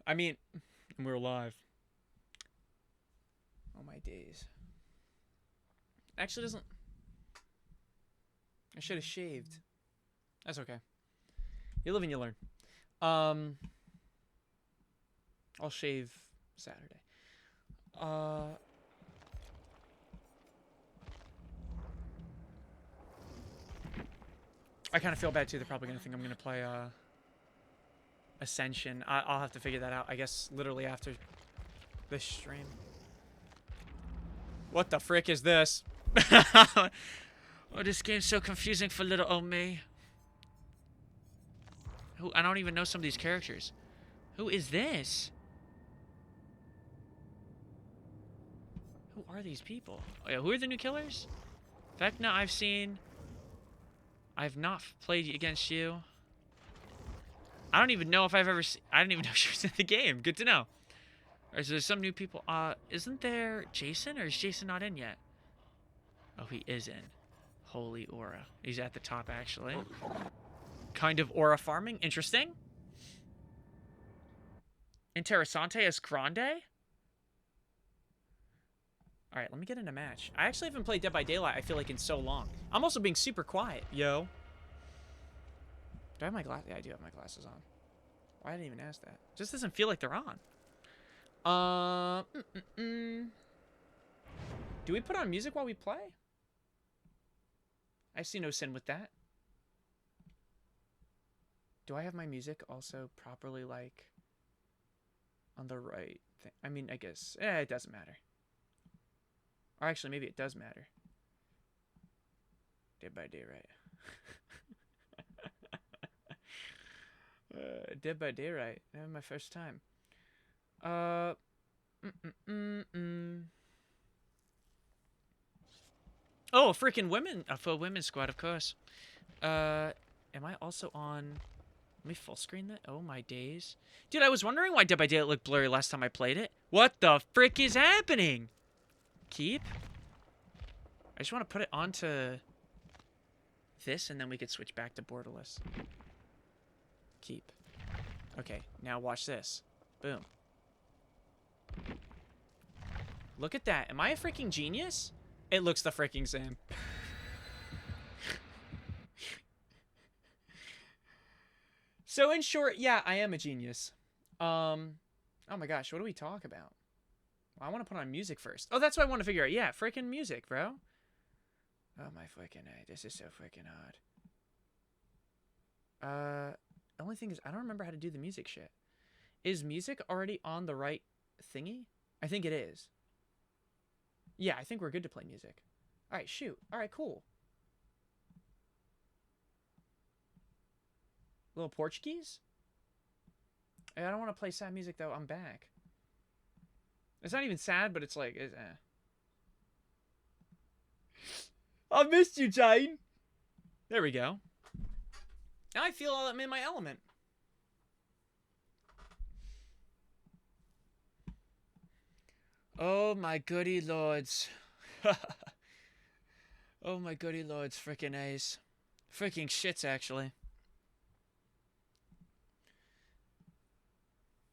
I mean, we're live. Oh my days. Actually doesn't... I should have shaved. That's okay. You live and you learn. I'll shave Saturday. I kind of feel bad too. They're probably gonna think I'm gonna play Ascension. I'll have to figure that out. I guess literally after this stream. What the frick is this? Oh, this game's so confusing for little old me. Who? I don't even know some of these characters. Who is this? Who are these people? Oh, yeah, who are the new killers? Vecna, I've seen. I've not played against you. I don't even know if I've ever seen... I didn't even know she was in the game. Good to know. Alright, so there's some new people. Isn't there Jason? Or is Jason not in yet? Oh, he is in. Holy aura. He's at the top, actually. Kind of aura farming. Interesting. Interessante as Grande? Alright, let me get in a match. I actually haven't played Dead by Daylight, I feel like, in so long. I'm also being super quiet. Yo. Do I have my glasses? Yeah, I do have my glasses on. Why did I even ask that? Just doesn't feel like they're on. Do we put on music while we play? I see no sin with that. Do I have my music also properly, like, on the right thing? I mean, I guess. It doesn't matter. Or actually, maybe it does matter. Dead by Daylight. Dead by Daylight. That was my first time. Oh, freaking women. For women's squad, of course. Am I also on... Let me full screen that. Oh, my days. Dude, I was wondering why Dead by Daylight looked blurry last time I played it. What the frick is happening? Keep. I just want to put it onto this, and then we could switch back to borderless. Keep. Okay, now watch this. Boom. Look at that. Am I a freaking genius? It looks the freaking same. So in short, yeah, I am a genius. Oh my gosh, what do we talk about? Well, I want to put on music first. Oh, that's what I want to figure out. Yeah, freaking music, bro. Oh my freaking A. This is so freaking hard. The only thing is, I don't remember how to do the music shit. Is music already on the right thingy? I think it is. Yeah, I think we're good to play music. Alright, shoot. Alright, cool. Little Portuguese? I don't want to play sad music, though. I'm back. It's not even sad, but it's like... I missed you, Jane. There we go. Now I feel I'm in my element. Oh my goody lords. Oh my goody lords, frickin' A's. Freaking shits, actually.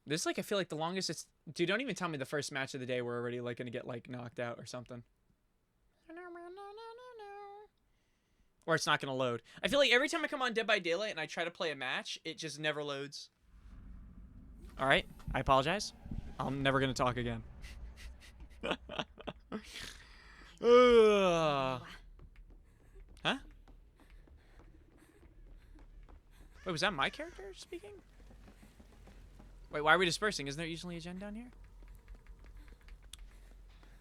This, like, I feel like the longest it's... Dude, don't even tell me the first match of the day we're already, like, gonna get, like, knocked out or something. Or it's not gonna load. I feel like every time I come on Dead by Daylight and I try to play a match, it just never loads. Alright, I apologize. I'm never gonna talk again. Huh? Wait, was that my character speaking? Wait, why are we dispersing? Isn't there usually a gen down here?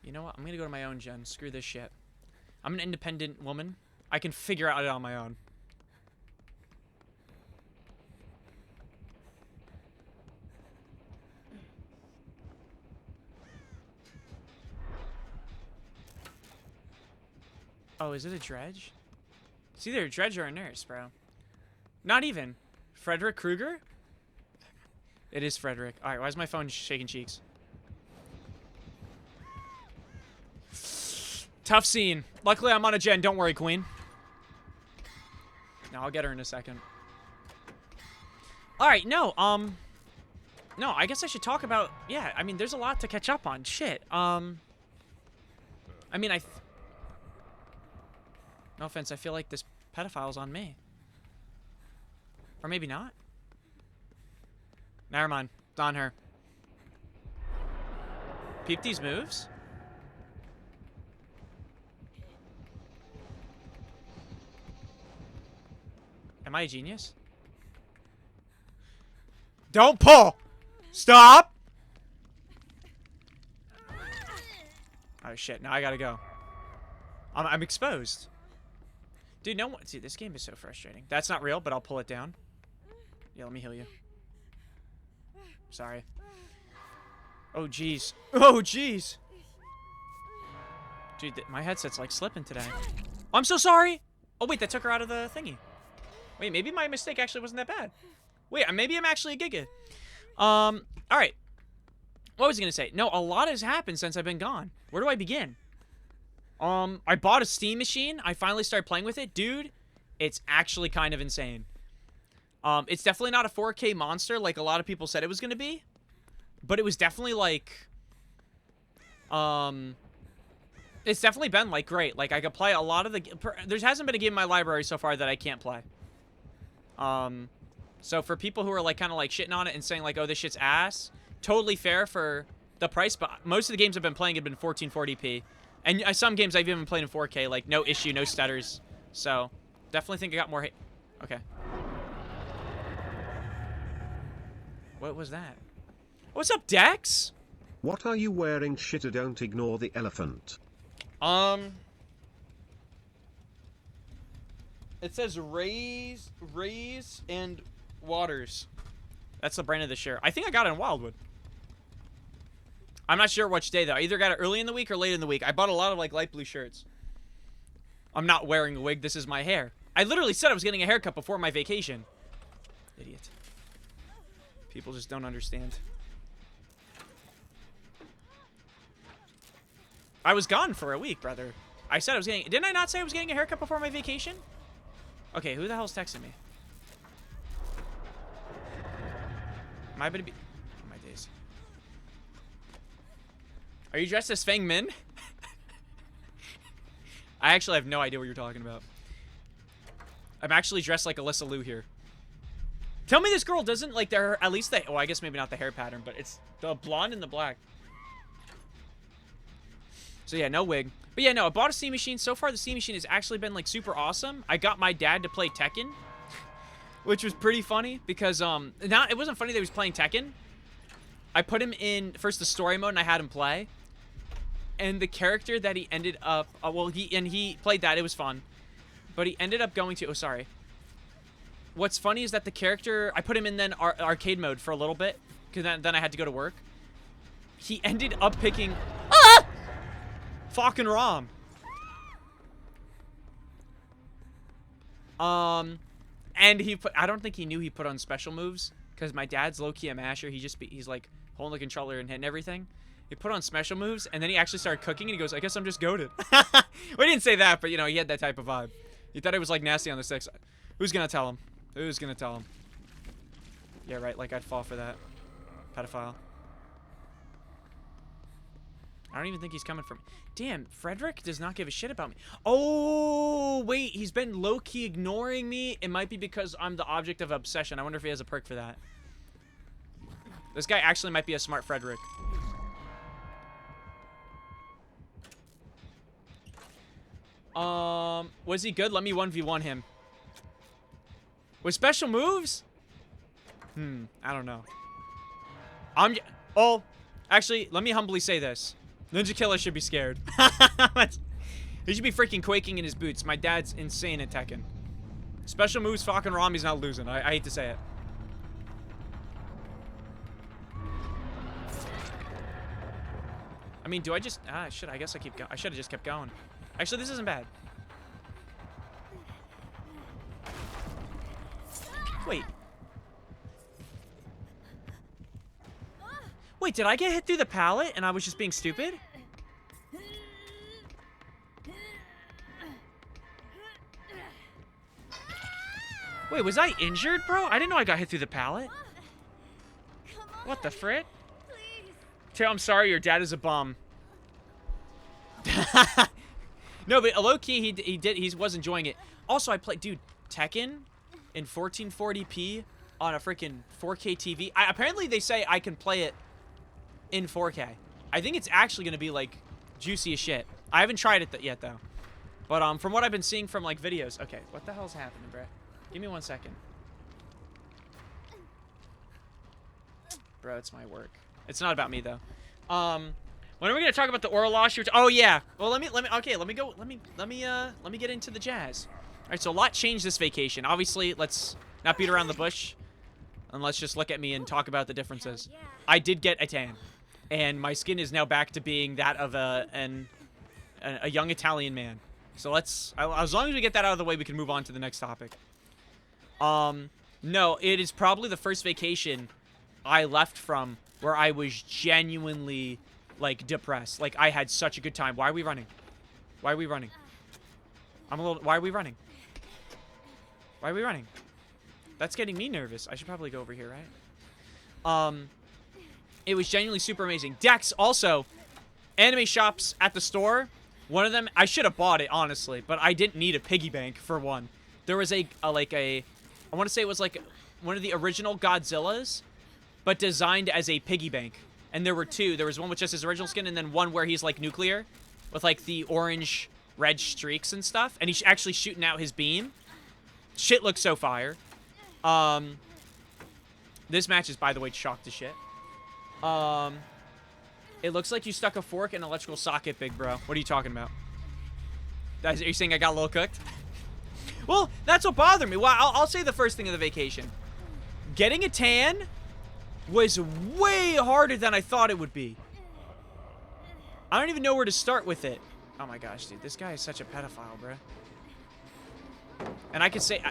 You know what? I'm gonna go to my own gen. Screw this shit. I'm an independent woman. I can figure out it on my own. Oh, is it a dredge? It's either a dredge or a nurse, bro. Not even. Frederick Krueger? It is Frederick. Alright, why is my phone shaking cheeks? Tough scene. Luckily, I'm on a gen. Don't worry, queen. No, I'll get her in a second. Alright, no, No, I guess I should talk about... Yeah, I mean, there's a lot to catch up on. Shit. I mean, no offense, I feel like this pedophile's on me. Or maybe not. Never mind. It's on her. Peep these moves. Am I a genius? Don't pull! Stop! Oh shit, now I gotta go. I'm exposed. Dude, no one... See, this game is so frustrating. That's not real, but I'll pull it down. Yeah, let me heal you. Sorry. Oh, jeez. Oh, jeez. Dude, my headset's like slipping today. I'm so sorry! Oh, wait, that took her out of the thingy. Wait, maybe my mistake actually wasn't that bad. Wait, maybe I'm actually a Giga. Alright. What was I gonna say? No, a lot has happened since I've been gone. Where do I begin? I bought a Steam machine. I finally started playing with it. Dude, it's actually kind of insane. It's definitely not a 4K monster like a lot of people said it was gonna be. But it was definitely like... It's definitely been, like, great. Like, I could play a lot of the... There hasn't been a game in my library so far that I can't play. So for people who are, like, kind of, like, shitting on it and saying, like, oh, this shit's ass, totally fair for the price, but most of the games I've been playing have been 1440p. And some games I've even played in 4K, like, no issue, no stutters. So, definitely think I got more hate. Okay. What was that? What's up, Dex? What are you wearing, shitter? Don't ignore the elephant. It says Rays and Waters. That's the brand of the shirt. I think I got it in Wildwood. I'm not sure which day, though. I either got it early in the week or late in the week. I bought a lot of, like, light blue shirts. I'm not wearing a wig. This is my hair. I literally said I was getting a haircut before my vacation. Idiot. People just don't understand. I was gone for a week, brother. I said I was getting... Didn't I not say I was getting a haircut before my vacation? Okay, who the hell's texting me? Am I gonna be... Oh, my days. Are you dressed as Feng Min? I actually have no idea what you're talking about. I'm actually dressed like Alyssa Liu here. Tell me this girl doesn't like their... At least the... Oh, I guess maybe not the hair pattern, but it's the blonde and the black. So yeah, no wig. But yeah, no, I bought a Steam machine. So far, the Steam machine has actually been, like, super awesome. I got my dad to play Tekken, which was pretty funny because, it wasn't funny that he was playing Tekken. I put him in, first, the story mode, and I had him play. And the character that he ended up, he played that. It was fun. But he ended up going to, oh, sorry. What's funny is that the character, I put him in then arcade mode for a little bit, because then I had to go to work. He ended up picking, fucking Rom. And he put, I don't think he knew he put on special moves, because my dad's low-key a masher. He's like holding the controller and hitting everything. He put on special moves, and then he actually started cooking, and he goes, I guess I'm just goated. We didn't say that, but, you know, he had that type of vibe. He thought it was, like, nasty on the sticks. Who's gonna tell him? Who's gonna tell him? Yeah, right, like, I'd fall for that. Pedophile. I don't even think he's coming for me. Damn, Frederick does not give a shit about me. Oh, wait, he's been low-key ignoring me. It might be because I'm the object of obsession. I wonder if he has a perk for that. This guy actually might be a smart Frederick. Was he good? Let me 1v1 him. With special moves? I don't know. Actually, let me humbly say this. Ninja Killer should be scared. He should be freaking quaking in his boots. My dad's insane at Tekken. Special moves, fucking Rom, he's not losing. I hate to say it. I mean, do I just... shit, I guess I keep going. I should have just kept going. Actually, this isn't bad. Wait. Wait, did I get hit through the pallet and I was just being stupid? Wait, was I injured, bro? I didn't know I got hit through the pallet. What the frick? Tail, I'm sorry, your dad is a bum. No, but low key, he was enjoying it. Also, I played, dude, Tekken in 1440p on a freaking 4K TV. Apparently, they say I can play it in 4K. I think it's actually gonna be like juicy as shit. I haven't tried it yet though. But from what I've been seeing from like videos, okay, what the hell's happening, bruh? Give me 1 second. Bro, it's my work. It's not about me though. When are we gonna talk about the oral loss? Oh yeah. Well, let me get into the jazz. All right, so a lot changed this vacation. Obviously, let's not beat around the bush, and let's just look at me and talk about the differences. I did get a tan, and my skin is now back to being that of a young Italian man. So as long as we get that out of the way, we can move on to the next topic. No, it is probably the first vacation I left from where I was genuinely, like, depressed. Like, I had such a good time. Why are we running? Why are we running? Why are we running? Why are we running? That's getting me nervous. I should probably go over here, right? It was genuinely super amazing. Dex, also, anime shops at the store. One of them, I should have bought it, honestly, but I didn't need a piggy bank for one. There was I want to say it was like one of the original Godzillas, but designed as a piggy bank. And there were two. There was one with just his original skin, and then one where he's like nuclear, with like the orange, red streaks and stuff. And he's actually shooting out his beam. Shit looks so fire. This match is, by the way, shocked to shit. It looks like you stuck a fork in an electrical socket, big bro. What are you talking about? Are you saying I got a little cooked? Well, that's what bothered me. Well, I'll say the first thing of the vacation. Getting a tan was way harder than I thought it would be. I don't even know where to start with it. Oh my gosh, dude. This guy is such a pedophile, bro. And I could say...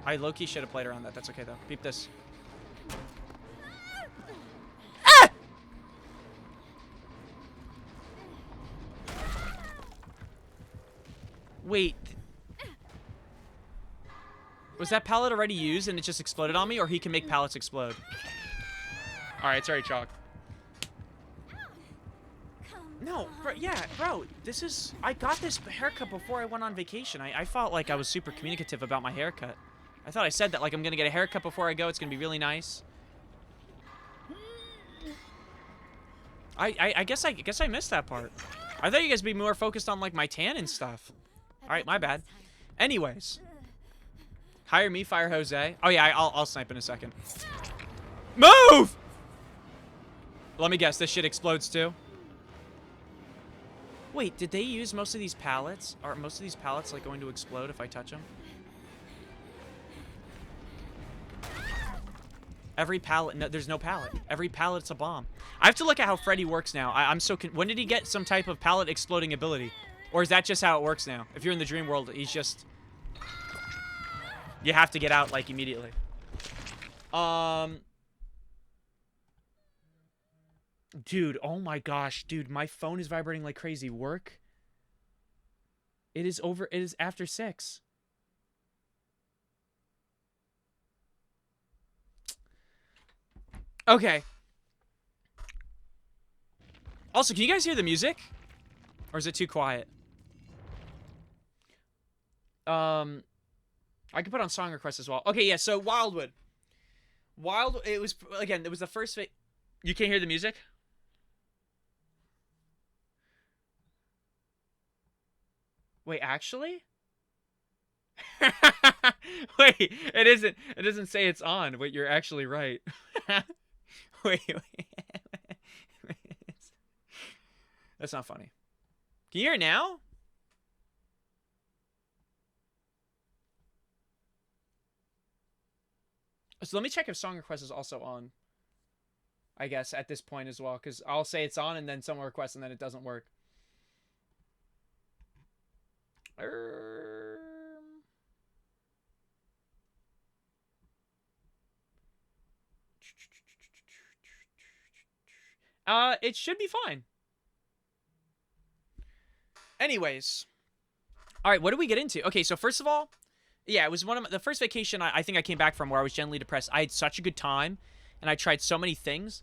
I low-key should have played around that. That's okay, though. Beep this. Ah! Wait. Was that pallet already used and it just exploded on me? Or he can make pallets explode? Alright, sorry, Chalk. No, bro, yeah, bro, this is... I got this haircut before I went on vacation. I felt like I was super communicative about my haircut. I thought I said that, like, I'm gonna get a haircut before I go. It's gonna be really nice. I guess I missed that part. I thought you guys would be more focused on, like, my tan and stuff. Alright, my bad. Anyways. Hire me, fire Jose. Oh, yeah, I'll snipe in a second. Move! Let me guess, this shit explodes too? Wait, did they use most of these pallets? Are most of these pallets, like, going to explode if I touch them? Every pallet... No, there's no pallet. Every pallet's a bomb. I have to look at how Freddy works now. I'm so... When did he get some type of pallet exploding ability? Or is that just how it works now? If you're in the dream world, he's just... You have to get out, like, immediately. Dude, oh my gosh. Dude, my phone is vibrating like crazy. Work? It is over... It is after 6. Okay. Also, can you guys hear the music? Or is it too quiet? I could put on song requests as well. Okay, yeah, so Wildwood. It was, again, it was the first... You can't hear the music? Wait, actually? Wait, it doesn't say it's on, but you're actually right. Wait. That's not funny. Can you hear it now? So let me check if song request is also on. I guess at this point as well, because I'll say it's on and then someone requests and then it doesn't work. It should be fine. Anyways. All right, what do we get into? Okay, so first of all, Yeah, it was one of the first vacation I think I came back from where I was genuinely depressed. I had such a good time, and I tried so many things.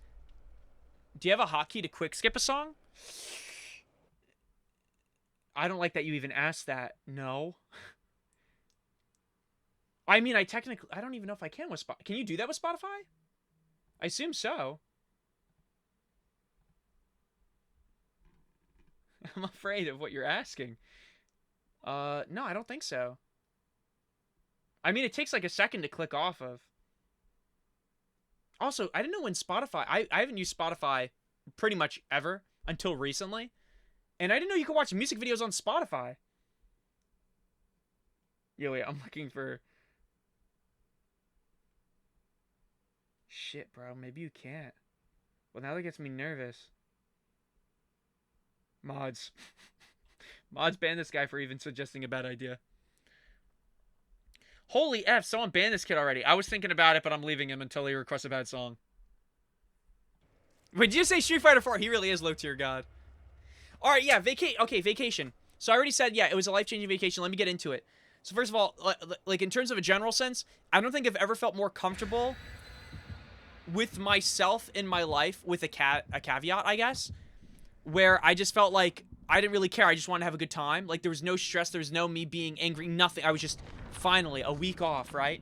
Do you have a hotkey to quick skip a song? I don't like that you even asked that. No. I mean, I don't even know if I can with Spotify. Can you do that with Spotify? I assume so. I'm afraid of what you're asking. No, I don't think so. I mean, it takes like a second to click off of. Also, I didn't know when Spotify... I haven't used Spotify pretty much ever until recently. And I didn't know you could watch music videos on Spotify. Yo, wait, I'm looking for... Shit, bro. Maybe you can't. Well, now that gets me nervous. Mods. Mods banned this guy for even suggesting a bad idea. Holy F, someone banned this kid already. I was thinking about it, but I'm leaving him until he requests a bad song. Wait, did you say Street Fighter 4? He really is low tier god. Alright, yeah, vacation. So I already said, yeah, it was a life-changing vacation. Let me get into it. So first of all, like in terms of a general sense, I don't think I've ever felt more comfortable with myself in my life with a caveat, I guess, where I just felt like I didn't really care. I just wanted to have a good time. Like, there was no stress. There was no me being angry. Nothing. I was just, finally, a week off, right?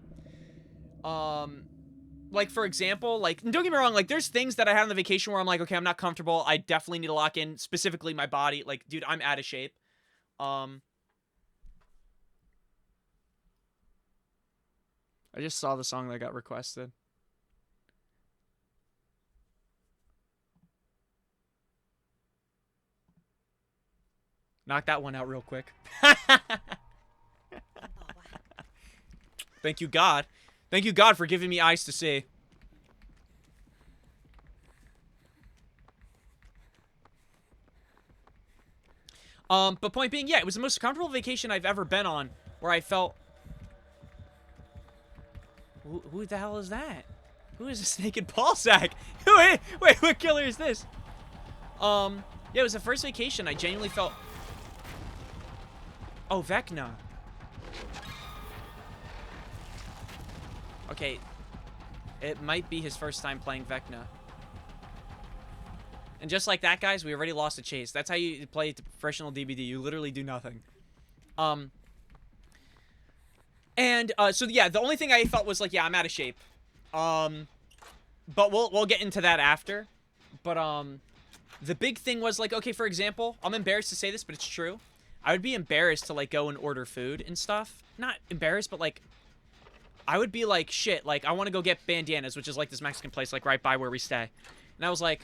Like, for example, like, don't get me wrong, like, there's things that I had on the vacation where I'm like, okay, I'm not comfortable. I definitely need to lock in, specifically my body. Like, dude, I'm out of shape. I just saw the song that got requested. Knock that one out real quick. Thank you, God. Thank you, God, for giving me eyes to see. But point being, yeah, it was the most comfortable vacation I've ever been on, where I felt... Who the hell is that? Who is this naked ball sack? Wait, what killer is this? Yeah, it was the first vacation I genuinely felt... Oh, Vecna. Okay. It might be his first time playing Vecna. And just like that, guys, we already lost a chase. That's how you play professional DBD. You literally do nothing. So yeah, the only thing I felt was like, yeah, I'm out of shape. But we'll get into that after. But, the big thing was like, okay, for example, I'm embarrassed to say this, but it's true. I would be embarrassed to, like, go and order food and stuff. Not embarrassed, but, like, I would be like, shit, like, I want to go get Bandanas, which is, like, this Mexican place, like, right by where we stay. And I was like,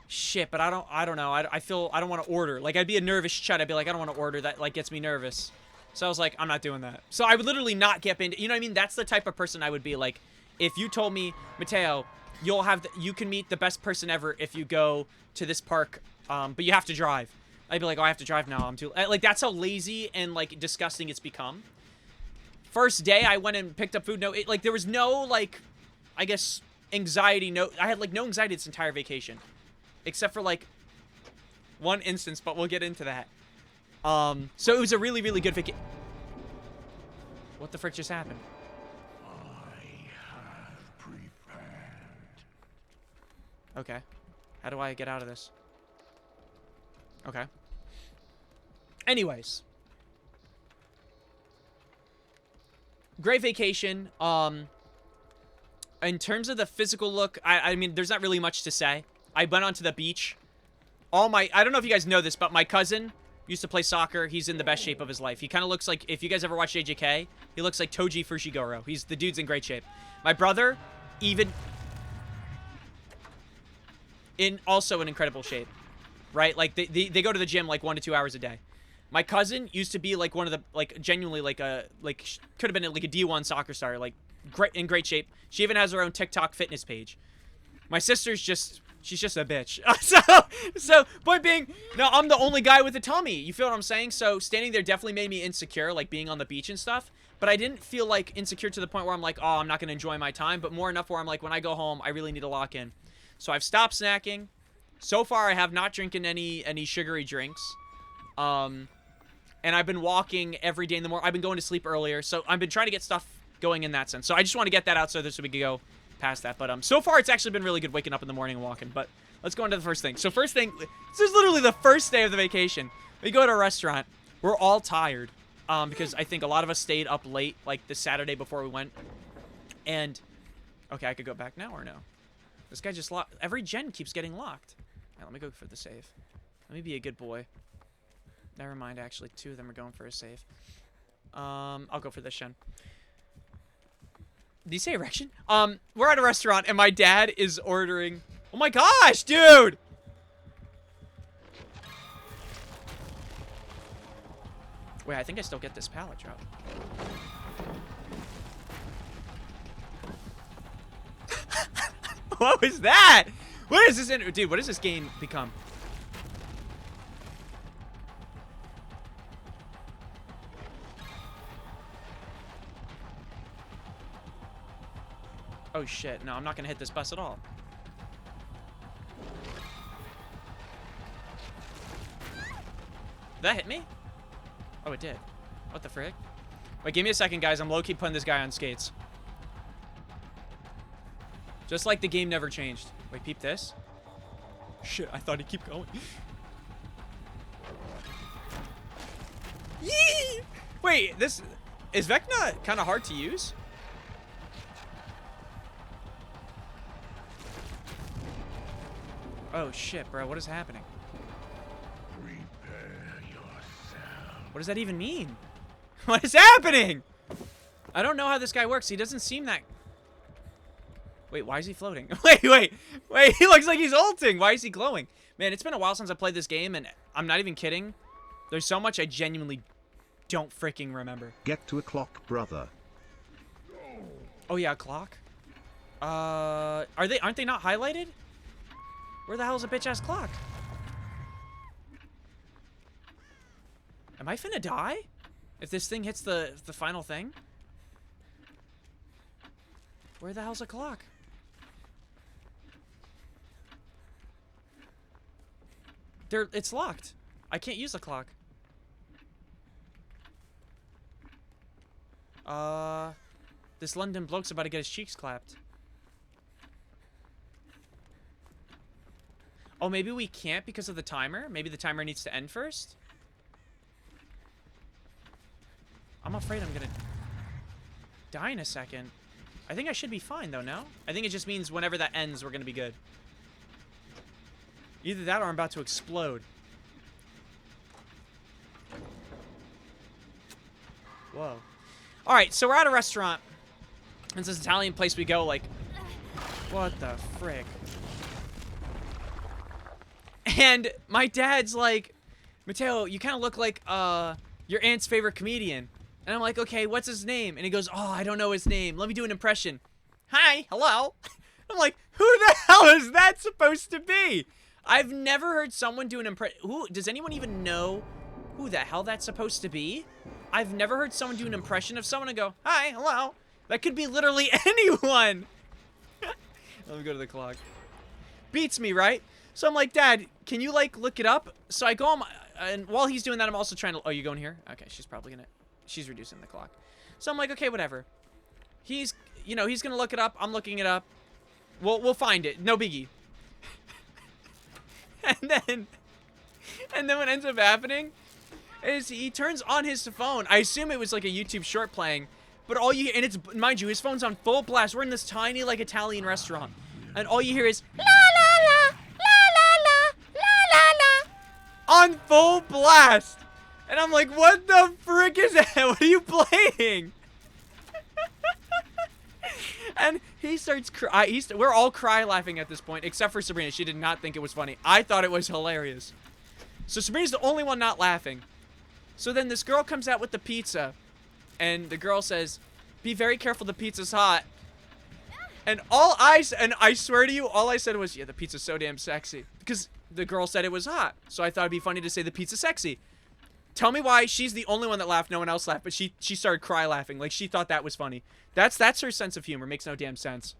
shit, but I don't know. I feel, I don't want to order. Like, I'd be a nervous chud. I'd be like, I don't want to order. That, like, gets me nervous. So I was like, I'm not doing that. So I would literally not get Bandanas. You know what I mean? That's the type of person I would be. Like, if you told me, Mateo, you can meet the best person ever if you go to this park, but you have to drive. I'd be like, oh, I have to drive now. I'm too... Like, that's how lazy and, like, disgusting it's become. First day, I went and picked up food. No, like, there was no, like, I guess, anxiety. No, I had, like, no anxiety this entire vacation. Except for, like, one instance, but we'll get into that. So it was a really, really good vacation. What the frick just happened? I have prepared. Okay. How do I get out of this? Okay. Anyways. Great vacation. In terms of the physical look, I mean, there's not really much to say. I went onto the beach. I don't know if you guys know this, but my cousin used to play soccer. He's in the best shape of his life. He kind of looks like, if you guys ever watch JJK, he looks like Toji Fushiguro. The dude's in great shape. My brother, also in incredible shape. Right? Like, they go to the gym, like, 1 to 2 hours a day. My cousin used to be, like, one of the, like, genuinely, like, could have been, like, a D1 soccer star. Like, in great shape. She even has her own TikTok fitness page. My sister's she's just a bitch. So, point being, no, I'm the only guy with a tummy. You feel what I'm saying? So, standing there definitely made me insecure, like, being on the beach and stuff. But I didn't feel, like, insecure to the point where I'm like, oh, I'm not going to enjoy my time. But more enough where I'm like, when I go home, I really need to lock in. So, I've stopped snacking. So far, I have not drinking any sugary drinks. and I've been walking every day in the morning. I've been going to sleep earlier, so I've been trying to get stuff going in that sense. So I just want to get that out so that we can go past that. But so far it's actually been really good waking up in the morning and walking. But let's go into the first thing. So first thing, this is literally the first day of the vacation. We go to a restaurant. We're all tired because I think a lot of us stayed up late, like the Saturday before we went. And okay, I could go back now or no? This guy just locked. Every gen keeps getting locked. All right, let me go for the save. Let me be a good boy. Never mind, actually, 2 of them are going for a save. I'll go for this gen. Did you say erection? We're at a restaurant and my dad is ordering. Oh my gosh, dude! Wait, I think I still get this pallet drop. What was that? What is this? Dude, what does this game become? Oh shit, no, I'm not gonna hit this bus at all. Did that hit me? Oh, it did. What the frick? Wait, give me a second, guys. I'm low-key putting this guy on skates. Just like the game never changed. Wait, peep this. Shit, I thought he'd keep going. Yee! Wait, this... Is Vecna kind of hard to use? Oh shit, bro, what is happening? Prepare yourself. What does that even mean? What is happening? I don't know how this guy works. He doesn't seem that... Wait, why is he floating? Wait, he looks like he's ulting. Why is he glowing? Man, it's been a while since I played this game, and I'm not even kidding. There's so much I genuinely don't freaking remember. Get to a clock, brother. Oh yeah, a clock? Aren't they not highlighted? Where the hell is a bitch-ass clock? Am I finna die? If this thing hits the final thing? Where the hell's a clock? It's locked. I can't use the clock. This London bloke's about to get his cheeks clapped. Oh, maybe we can't because of the timer? Maybe the timer needs to end first? I'm afraid I'm gonna die in a second. I think I should be fine, though, no? I think it just means whenever that ends, we're gonna be good. Either that or I'm about to explode. Whoa. Alright, so we're at a restaurant. It's this Italian place we go, like... What the frick? And my dad's like, Mateo, you kind of look like your aunt's favorite comedian. And I'm like, okay, what's his name? And he goes, oh, I don't know his name. Let me do an impression. Hi, hello. I'm like, who the hell is that supposed to be? I've never heard someone do an impression. Does anyone even know who the hell that's supposed to be? I've never heard someone do an impression of someone and go, hi, hello. That could be literally anyone. Let me go to the clock. Beats me, right? So I'm like, Dad, can you, like, look it up? So I go on, and while he's doing that, I'm also trying to, oh, you going here? Okay, she's reducing the clock. So I'm like, okay, whatever. He's gonna look it up. I'm looking it up. We'll find it. No biggie. and then what ends up happening is he turns on his phone. I assume it was like a YouTube short playing, but and it's, mind you, his phone's on full blast. We're in this tiny, like, Italian restaurant, and all you hear is la la la la la la la la on full blast. And I'm like, what the frick is that? What are you playing? And he starts we're all cry laughing at this point, except for Sabrina. She did not think it was funny. I thought it was hilarious. So Sabrina's the only one not laughing. So then this girl comes out with the pizza, and the girl says, be very careful, the pizza's hot. And I swear to you, all I said was, yeah, the pizza's so damn sexy. Because the girl said it was hot. So I thought it'd be funny to say the pizza's sexy. Tell me why she's the only one that laughed, no one else laughed, but she started cry laughing. Like, she thought that was funny. That's her sense of humor. Makes no damn sense.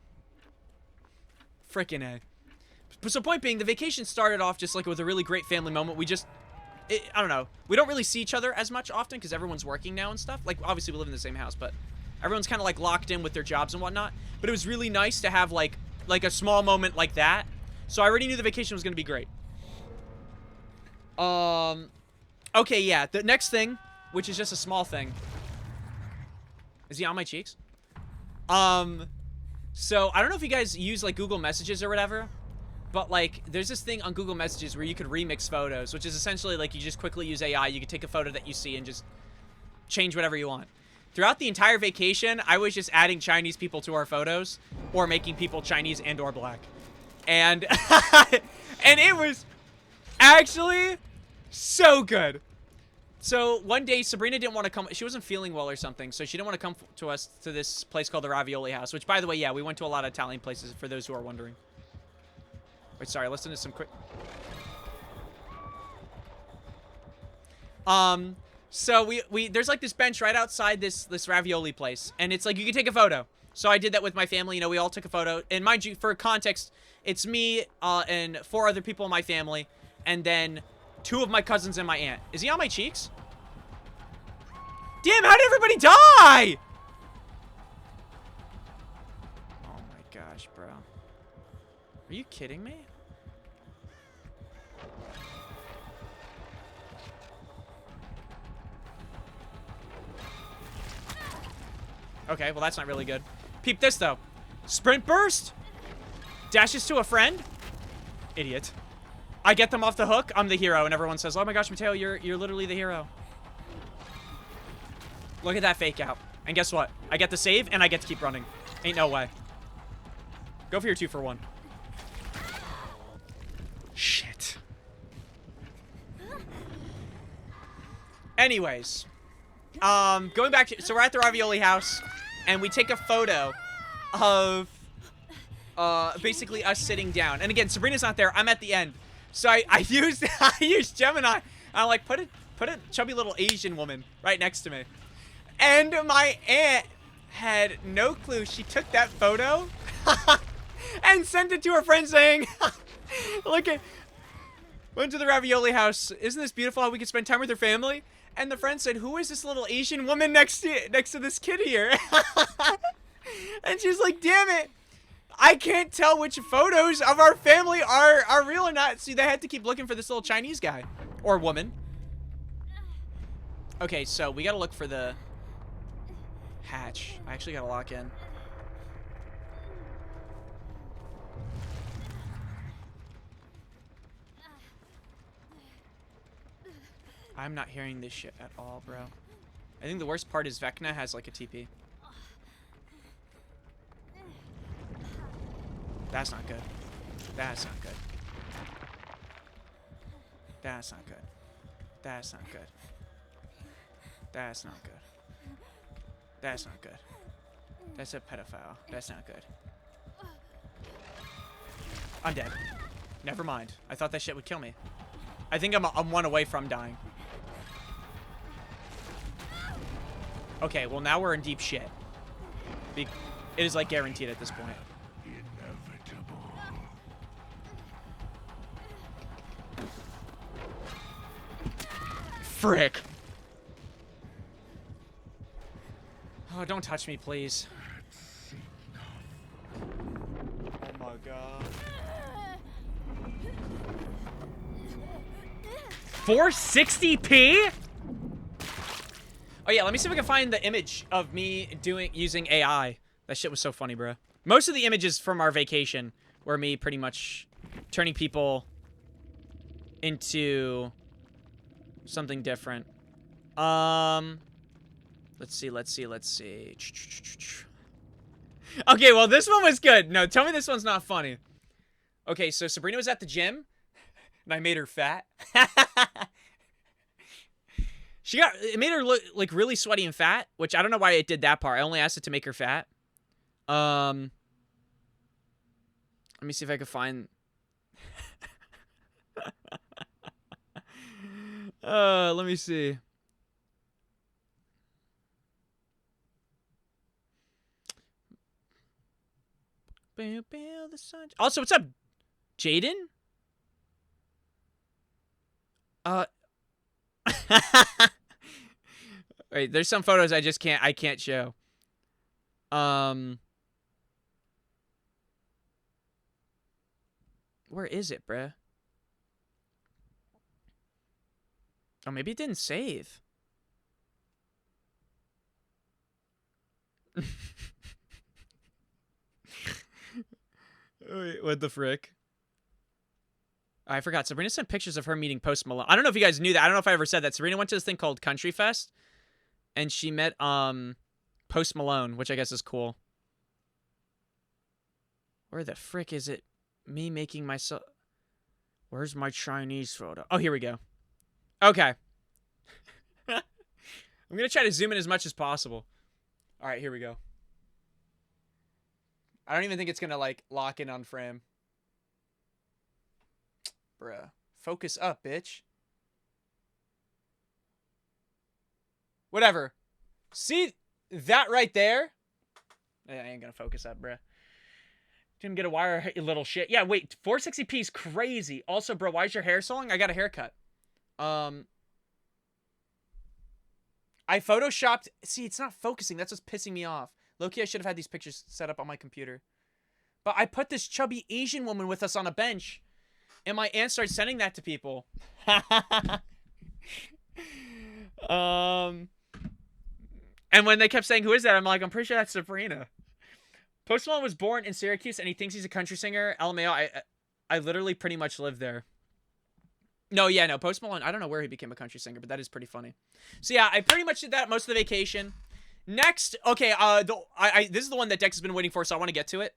Frickin' A. So point being, the vacation started off just like with a really great family moment. We just I don't know. We don't really see each other as much often because everyone's working now and stuff. Like, obviously we live in the same house, but everyone's kind of like locked in with their jobs and whatnot. But it was really nice to have like a small moment like that. So I already knew the vacation was gonna be great. Okay, yeah. The next thing, which is just a small thing. Is he on my cheeks? So I don't know if you guys use like Google Messages or whatever, but like there's this thing on Google Messages where you could remix photos, which is essentially like you just quickly use AI. You could take a photo that you see and just change whatever you want. Throughout the entire vacation, I was just adding Chinese people to our photos or making people Chinese and or black. And and it was actually so good. So one day Sabrina didn't want to come. She wasn't feeling well or something, so she didn't want to come to us to this place called the Ravioli House, which, by the way, yeah, we went to a lot of Italian places for those who are wondering. Wait, sorry, listen to some quick. So we there's like this bench right outside this ravioli place, and it's like you can take a photo. So I did that with my family. You know, we all took a photo. And mind you, for context, it's me and 4 other people in my family, and then 2 of my cousins and my aunt. Is he on my cheeks? Damn, how did everybody die? Oh my gosh, bro. Are you kidding me? Okay, well that's not really good. Peep this though. Sprint burst. Dashes to a friend. Idiot. I get them off the hook. I'm the hero, and everyone says, "Oh my gosh, Mateo, you're literally the hero." Look at that fake out. And guess what? I get the save, and I get to keep running. Ain't no way. Go for your 2 for 1. Shit. Anyways, going back to, so we're at the Ravioli House, and we take a photo of basically us sitting down. And again, Sabrina's not there. I'm at the end. So I used Gemini. I'm like, put a chubby little Asian woman right next to me. And my aunt had no clue. She took that photo and sent it to her friend saying, look at, went to the Ravioli House. Isn't this beautiful how we can spend time with her family? And the friend said, who is this little Asian woman next to this kid here? And she's like, damn it. I can't tell which photos of our family are real or not. See, they had to keep looking for this little Chinese guy. Or woman. Okay, so we gotta look for the hatch. I actually gotta lock in. I'm not hearing this shit at all, bro. I think the worst part is Vecna has like a TP. That's not good. That's not good. That's not good. That's not good. That's not good. That's not good. That's a pedophile. That's not good. I'm dead. Never mind. I thought that shit would kill me. I think I'm 1 away from dying. Okay, well now we're in deep shit. It is like guaranteed at this point. Inevitable. Frick. Oh, don't touch me, please. Oh my god. 460p? Oh yeah, let me see if I can find the image of me using AI. That shit was so funny, bro. Most of the images from our vacation were me pretty much turning people into something different. Let's see. Okay, well, this one was good. No, tell me this one's not funny. Okay, so Sabrina was at the gym, and I made her fat. It made her look, like, really sweaty and fat, which I don't know why it did that part. I only asked it to make her fat. Let me see if I can find... let me see. Also, what's up, Jaden? Wait, there's some photos I can't show. Where is it, bruh? Oh, maybe it didn't save. Wait, what the frick? Oh, I forgot. Sabrina sent pictures of her meeting Post Malone. I don't know if you guys knew that. I don't know if I ever said that. Sabrina went to this thing called Country Fest, and she met Post Malone, which I guess is cool. Where the frick is it? Me making myself... Where's my Chinese photo? Oh, here we go. Okay. I'm going to try to zoom in as much as possible. All right, here we go. I don't even think it's going to, like, lock in on frame. Bruh. Focus up, bitch. Whatever. See that right there? I ain't going to focus up, bruh. Didn't get a wire, you little shit. Yeah, wait. 460p is crazy. Also, bro, why is your hair so long? I got a haircut. I photoshopped... See, it's not focusing. That's what's pissing me off. Low-key, I should have had these pictures set up on my computer. But I put this chubby Asian woman with us on a bench, and my aunt started sending that to people. And when they kept saying, who is that? I'm like, I'm pretty sure that's Sabrina. Post Malone was born in Syracuse, and he thinks he's a country singer. LMAO, I literally pretty much live there. No, yeah, no, Post Malone, I don't know where he became a country singer, but that is pretty funny. So yeah, I pretty much did that most of the vacation. Next, okay, this is the one that Dex has been waiting for, so I want to get to it.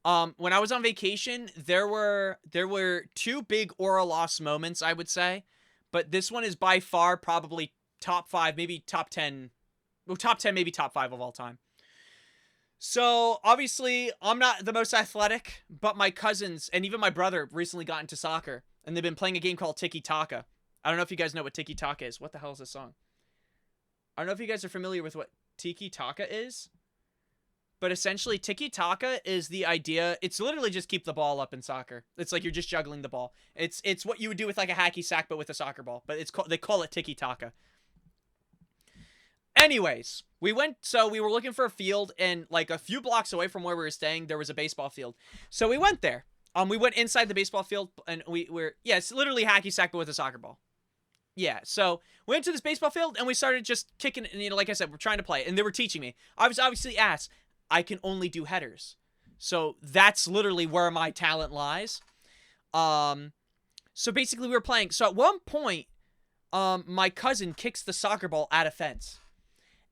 When I was on vacation, there were two big aura loss moments, I would say. But this one is by far probably top 5, maybe top 10. Well, top 10, maybe top 5 of all time. So, obviously, I'm not the most athletic, but my cousins and even my brother recently got into soccer, and they've been playing a game called Tiki Taka. I don't know if you guys know what Tiki Taka is. What the hell is this song? I don't know if you guys are familiar with what Tiki Taka is, but essentially, Tiki Taka is the idea. It's literally just keep the ball up in soccer. It's like you're just juggling the ball. It's what you would do with like a hacky sack, but with a soccer ball. But they call it Tiki Taka. Anyways, we were looking for a field, and like a few blocks away from where we were staying, there was a baseball field. So we went there. We went inside the baseball field, and it's literally hacky sack, but with a soccer ball. Yeah, so we went to this baseball field, and we started just kicking, and like I said, we're trying to play, and they were teaching me. I was obviously ass. I can only do headers. So that's literally where my talent lies. So basically we were playing. So at one point, my cousin kicks the soccer ball at a fence.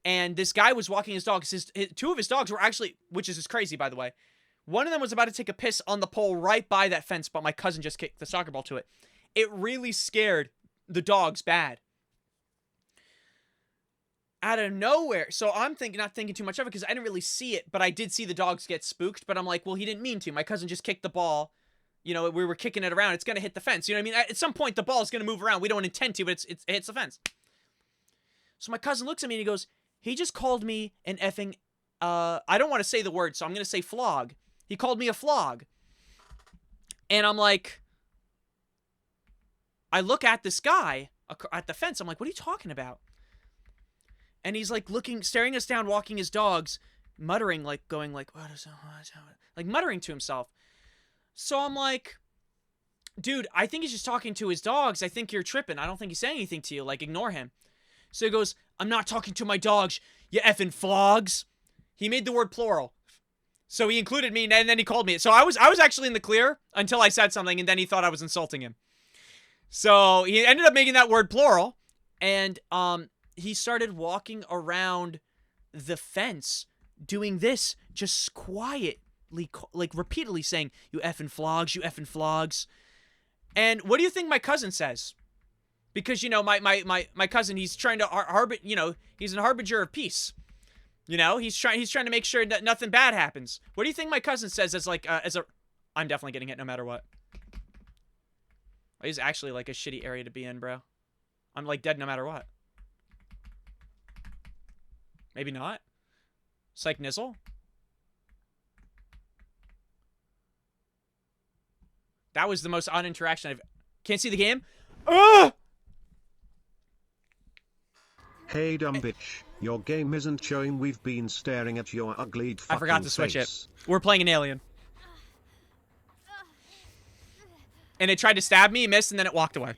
And this guy was walking his dogs. Two of his dogs were actually, which is just crazy, by the way. One of them was about to take a piss on the pole right by that fence, but my cousin just kicked the soccer ball to it. It really scared the dogs bad. Out of nowhere. So I'm not thinking too much of it because I didn't really see it, but I did see the dogs get spooked. But I'm like, well, he didn't mean to. My cousin just kicked the ball. You know, we were kicking it around. It's going to hit the fence. You know what I mean? At some point, the ball is going to move around. We don't intend to, but it hits the fence. So my cousin looks at me and he goes, he just called me an effing, I don't want to say the word, so I'm going to say flog. He called me a flog. And I'm like, I look at this guy at the fence. I'm like, what are you talking about? And he's like staring us down, walking his dogs, muttering, like going like, what is that? Like muttering to himself. So I'm like, dude, I think he's just talking to his dogs. I think you're tripping. I don't think he's saying anything to you. Like, ignore him. So he goes, I'm not talking to my dogs, you effing flogs. He made the word plural. So he included me, and then he called me. So I was actually in the clear until I said something, and then he thought I was insulting him. So he ended up making that word plural, and he started walking around the fence doing this, just quietly, like repeatedly saying, you effing flogs, you effing flogs. And what do you think my cousin says? Because, you know, my cousin, he's trying to he's an harbinger of peace. You know, he's trying to make sure that nothing bad happens. What do you think my cousin says I'm definitely getting hit no matter what. He's actually like a shitty area to be in, bro. I'm like dead no matter what. Maybe not. Psych Nizzle. That was the most odd interaction I've... Can't see the game? Ugh! Hey dumb bitch, your game isn't showing we've been staring at your ugly fucking I forgot to switch face. it. We're playing an alien. And it tried to stab me, missed, and then it walked away.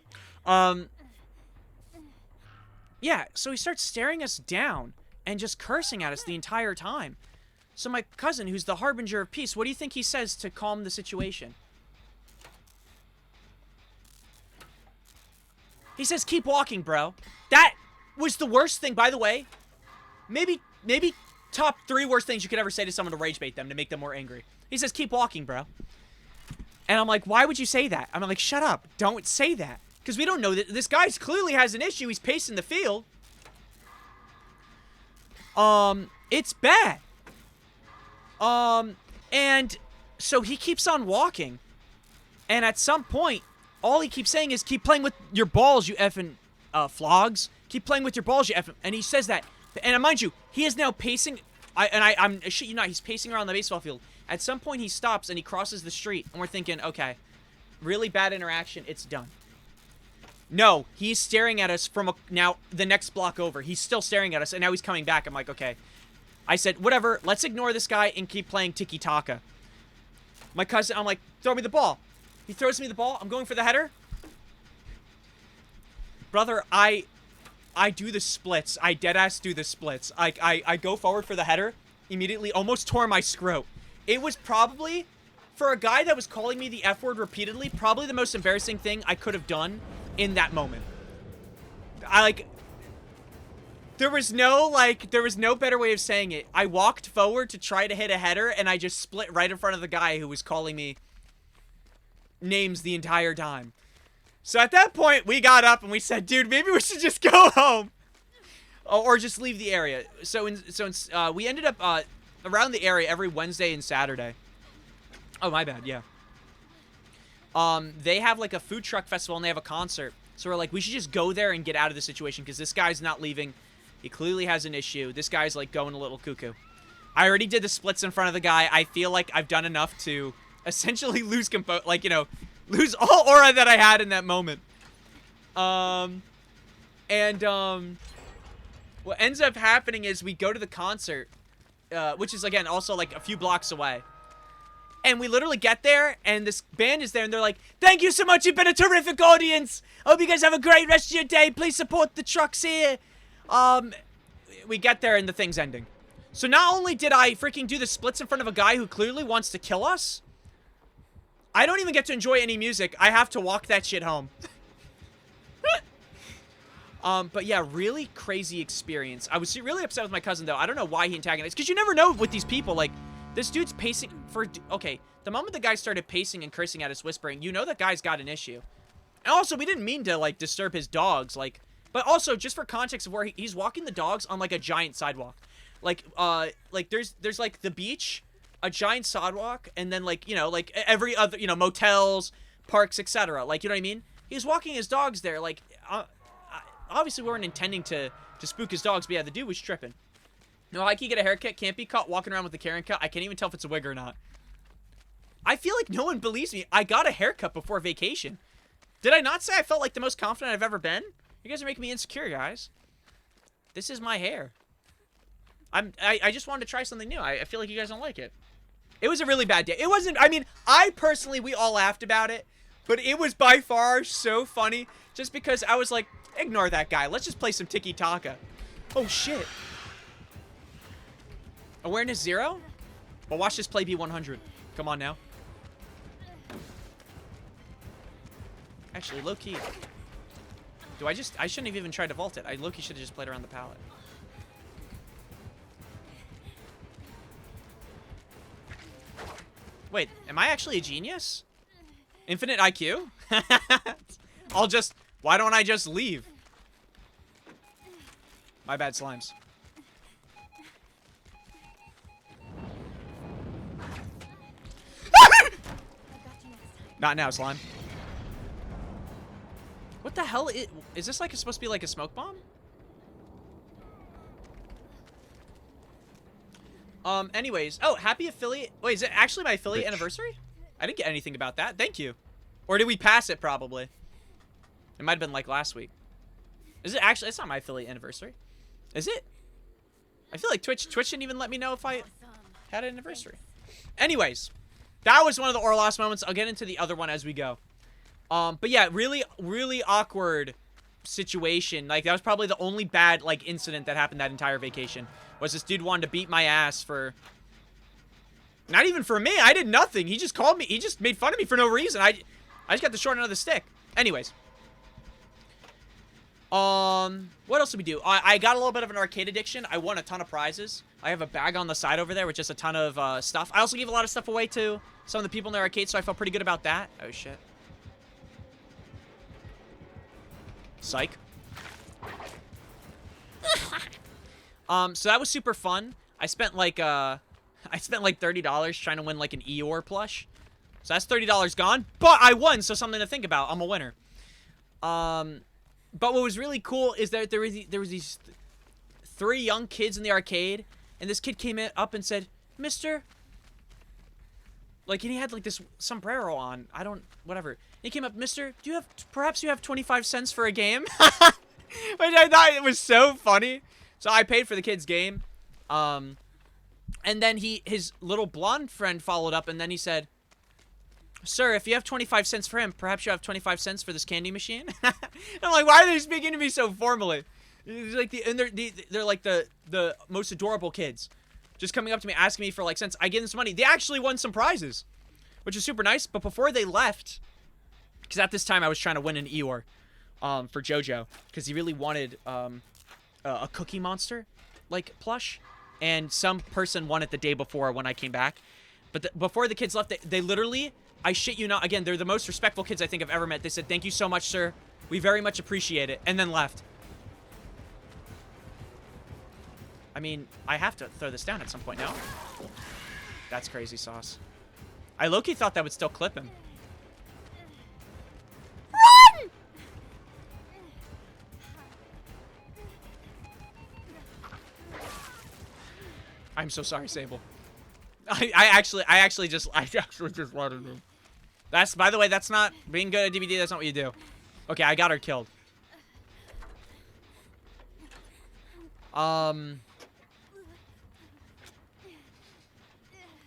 Yeah, so he starts staring us down and just cursing at us the entire time. So my cousin, who's the harbinger of peace, what do you think he says to calm the situation? He says, keep walking, bro. That was the worst thing, by the way. Maybe top 3 worst things you could ever say to someone to rage bait them, to make them more angry. He says, keep walking, bro. And I'm like, why would you say that? I'm like, shut up. Don't say that. Because we don't know that this guy clearly has an issue. He's pacing the field. It's bad. And so he keeps on walking. And at some point, all he keeps saying is, keep playing with your balls, you effing, flogs. Keep playing with your balls, you effing. And he says that. And mind you, he is now pacing. I'm shit you not, he's pacing around the baseball field. At some point, he stops and he crosses the street. And we're thinking, okay, really bad interaction. It's done. No, he's staring at us from now the next block over. He's still staring at us, and now he's coming back. I'm like, okay. I said, whatever, let's ignore this guy and keep playing tiki-taka. My cousin, I'm like, throw me the ball. He throws me the ball. I'm going for the header. Brother, I do the splits. I deadass do the splits. I go forward for the header. Immediately, almost tore my scrot. It was probably, for a guy that was calling me the F word repeatedly, probably the most embarrassing thing I could have done in that moment. There was no better way of saying it. I walked forward to try to hit a header, and I just split right in front of the guy who was calling me names the entire time. So at that point, we got up and we said, dude, maybe we should just go home. Or just leave the area. So we ended up around the area every Wednesday and Saturday. Oh, my bad, yeah. They have like a food truck festival and they have a concert. So we're like, we should just go there and get out of the situation because this guy's not leaving. He clearly has an issue. This guy's like going a little cuckoo. I already did the splits in front of the guy. I feel like I've done enough to essentially lose lose all aura that I had in that moment. What ends up happening is we go to the concert, which is again also like a few blocks away. And we literally get there, and this band is there, and they're like, thank you so much, you've been a terrific audience. Hope you guys have a great rest of your day. Please support the trucks here. We get there, and the thing's ending. So not only did I freaking do the splits in front of a guy who clearly wants to kill us, I don't even get to enjoy any music. I have to walk that shit home. But yeah, really crazy experience. I was really upset with my cousin, though. I don't know why he antagonized, because you never know with these people, like, this dude's pacing for... Okay, the moment the guy started pacing and cursing at us, whispering, you know that guy's got an issue. And also, we didn't mean to, like, disturb his dogs, like... But also, just for context of where he's walking the dogs on, like, a giant sidewalk. Like, there's, like, the beach, a giant sidewalk, and then, like, you know, like, every other, you know, motels, parks, etc. Like, you know what I mean? He's walking his dogs there, like... obviously, we weren't intending to spook his dogs, but yeah, the dude was tripping. No, I can get a haircut, can't be caught walking around with a Karen cut. I can't even tell if it's a wig or not. I feel like no one believes me. I got a haircut before vacation. Did I not say I felt like the most confident I've ever been? You guys are making me insecure, guys. This is my hair. I just wanted to try something new. I feel like you guys don't like it. It was a really bad day. It wasn't, I mean, we all laughed about it, but it was by far so funny just because I was like, ignore that guy. Let's just play some tiki-taka. Oh, shit. Awareness 0? Well, watch this play be 100. Come on now. Actually, low-key. I shouldn't have even tried to vault it. I low-key should have just played around the pallet. Wait, am I actually a genius? Infinite IQ? Why don't I just leave? My bad, slimes. Not now, slime. What the hell is this like supposed to be like a smoke bomb? Anyways. Oh, happy affiliate. Wait, is it actually my affiliate anniversary? I didn't get anything about that. Thank you. Or did we pass it probably? It might have been like last week. Is it actually? It's not my affiliate anniversary. Is it? I feel like Twitch didn't even let me know if I had an anniversary. Anyways, that was one of the Orlos moments. I'll get into the other one as we go. But yeah, really, really awkward situation. Like, that was probably the only bad, like, incident that happened that entire vacation. Was this dude wanted to beat my ass for... Not even for me. I did nothing. He just called me. He just made fun of me for no reason. I just got the short end of the stick. Anyways. What else did we do? I got a little bit of an arcade addiction. I won a ton of prizes. I have a bag on the side over there with just a ton of stuff. I also gave a lot of stuff away to some of the people in the arcade, so I felt pretty good about that. Oh, shit. Psych. So that was super fun. I spent like $30 trying to win like an Eeyore plush. So that's $30 gone, but I won, so something to think about. I'm a winner. But what was really cool is that there was these 3 young kids in the arcade, and this kid came up and said, "Mister," like, and he had like this sombrero on. I don't, whatever. And he came up, "Mister, perhaps you have 25 cents for a game?" Which I thought it was so funny. So I paid for the kid's game. And then his little blonde friend followed up, and then he said, "Sir, if you have 25 cents for him, perhaps you have 25 cents for this candy machine?" I'm like, why are they speaking to me so formally? It's like they're like the most adorable kids, just coming up to me asking me for like cents. I give them some money. They actually won some prizes, which is super nice. But before they left, because at this time I was trying to win an Eeyore, for JoJo, because he really wanted a Cookie Monster like plush, and some person won it the day before when I came back. But before the kids left, they literally, I shit you not, again, they're the most respectful kids I think I've ever met. They said, "Thank you so much, sir. We very much appreciate it," and then left. I mean, I have to throw this down at some point now. That's crazy sauce. I low-key thought that would still clip him. Run! I'm so sorry, Sable. I actually just let him. That's, by the way, that's not being good at DBD. That's not what you do. Okay, I got her killed.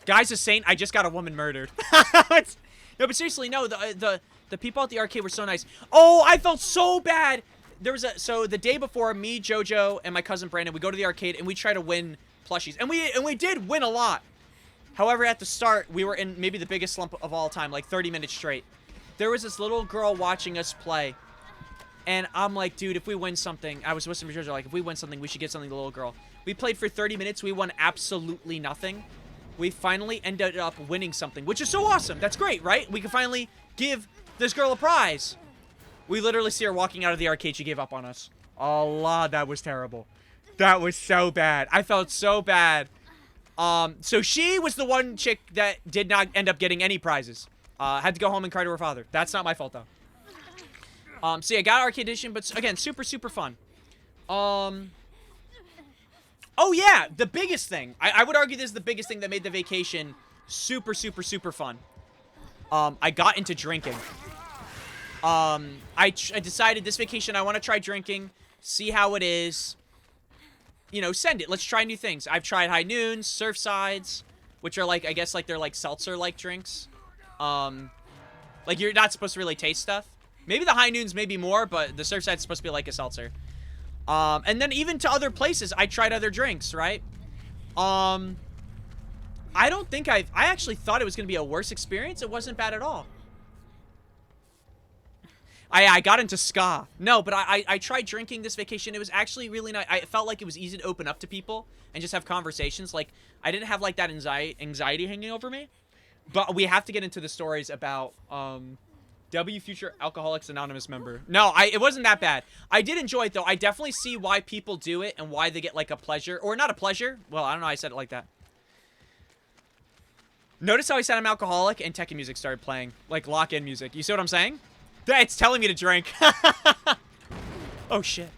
Guy's a saint. I just got a woman murdered. No, but seriously, no. The people at the arcade were so nice. Oh, I felt so bad. There was so the day before, me, JoJo, and my cousin Brandon, we go to the arcade and we try to win plushies, and we did win a lot. However, at the start, we were in maybe the biggest slump of all time, like 30 minutes straight. There was this little girl watching us play, and I'm like, dude, if we win something, I was whispering to JoJo, like, if we win something, we should get something to the little girl. We played for 30 minutes. We won absolutely nothing. We finally ended up winning something, which is so awesome. That's great, right? We can finally give this girl a prize. We literally see her walking out of the arcade. She gave up on us. Allah, that was terrible. That was so bad. I felt so bad. So she was the one chick that did not end up getting any prizes. Had to go home and cry to her father. That's not my fault, though. So yeah, got Arcade Edition, but again, super, super fun. Oh yeah, the biggest thing. I would argue this is the biggest thing that made the vacation super, super, super fun. I got into drinking. I decided this vacation I want to try drinking, see how it is. You know, send it. Let's try new things. I've tried High Noons, Surfsides, which are like, I guess, like, they're like seltzer-like drinks. Like, you're not supposed to really taste stuff. Maybe the High Noons maybe more, but the Surfside's supposed to be like a seltzer. And then even to other places, I tried other drinks, right? I don't think I actually thought it was going to be a worse experience. It wasn't bad at all. I got into ska. No, but I tried drinking this vacation. It was actually really nice. I felt like it was easy to open up to people and just have conversations. Like, I didn't have, like, that anxiety hanging over me. But we have to get into the stories about, W Future Alcoholics Anonymous member. No, it wasn't that bad. I did enjoy it, though. I definitely see why people do it and why they get, like, a pleasure. Or not a pleasure. Well, I don't know how I said it like that. Notice how I said I'm alcoholic and Tekken music started playing. Like, lock-in music. You see what I'm saying? It's telling me to drink. Oh, shit.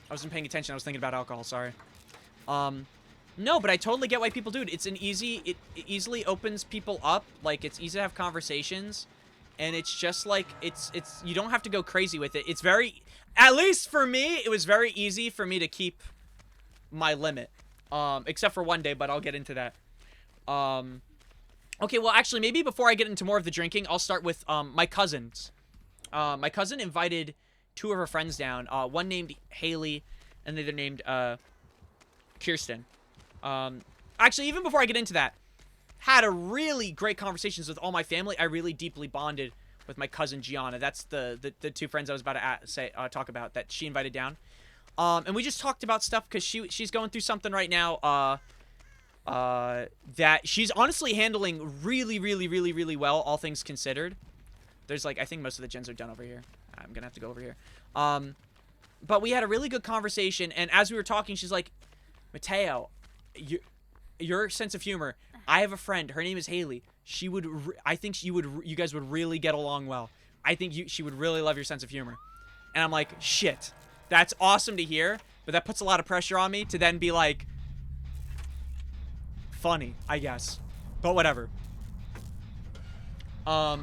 I wasn't paying attention. I was thinking about alcohol. Sorry. No, but I totally get why people do it. It's it easily opens people up. Like, it's easy to have conversations. And it's just like, you don't have to go crazy with it. It's very, At least for me, it was very easy for me to keep my limit. Except for one day, but I'll get into that. Okay, well, actually, maybe before I get into more of the drinking, I'll start with my cousins. My cousin invited 2 of her friends down. One named Haley, and the other named Kirsten. Actually, even before I get into that, had a really great conversations with all my family. I really deeply bonded with my cousin Gianna. That's the 2 friends I was about to talk about that she invited down. And we just talked about stuff because she's going through something right now. That she's honestly handling really, really, really, really well, all things considered. There's like, I think most of the gens are done over here. I'm gonna have to go over here. But we had a really good conversation, and as we were talking, she's like, Mateo, your sense of humor. I have a friend. Her name is Haley. She would. I think you guys would really get along well. I think she would really love your sense of humor. And I'm like, shit, that's awesome to hear. But that puts a lot of pressure on me to then be like, funny, I guess. But whatever. But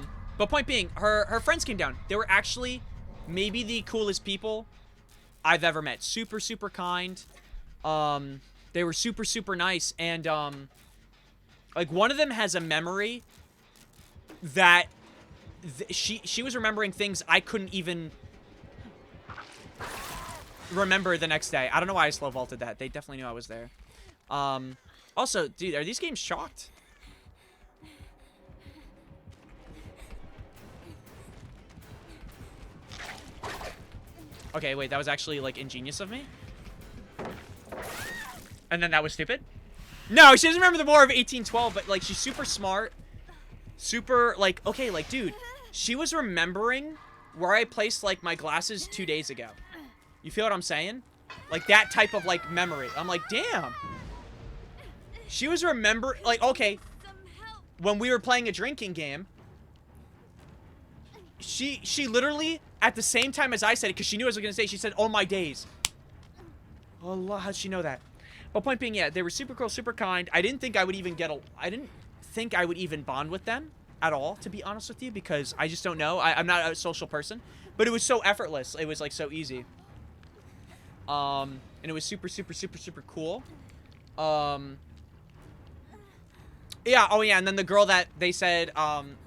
point being, her friends came down. They were actually maybe the coolest people I've ever met. Super, super kind. They were super, super nice. And, like, one of them has a memory that she was remembering things I couldn't even remember the next day. I don't know why I slow vaulted that. They definitely knew I was there. Also, dude, are these games shocked? Okay, wait, that was actually, like, ingenious of me? And then that was stupid? No, she doesn't remember the War of 1812, but, like, she's super smart. Super, like, okay, like, dude, she was remembering where I placed, like, my glasses 2 days ago. You feel what I'm saying? Like, that type of, like, memory. I'm like, damn. She was like, okay, when we were playing a drinking game, she literally, at the same time as I said it, because she knew what I was going to say, she said, oh my days. Allah, how'd she know that? But point being, yeah, they were super cool, super kind. I didn't think I would even bond with them at all, to be honest with you, because I just don't know. I'm not a social person. But it was so effortless. It was, like, so easy. And it was super, super, super, super cool. Yeah, oh yeah, and then the girl that they said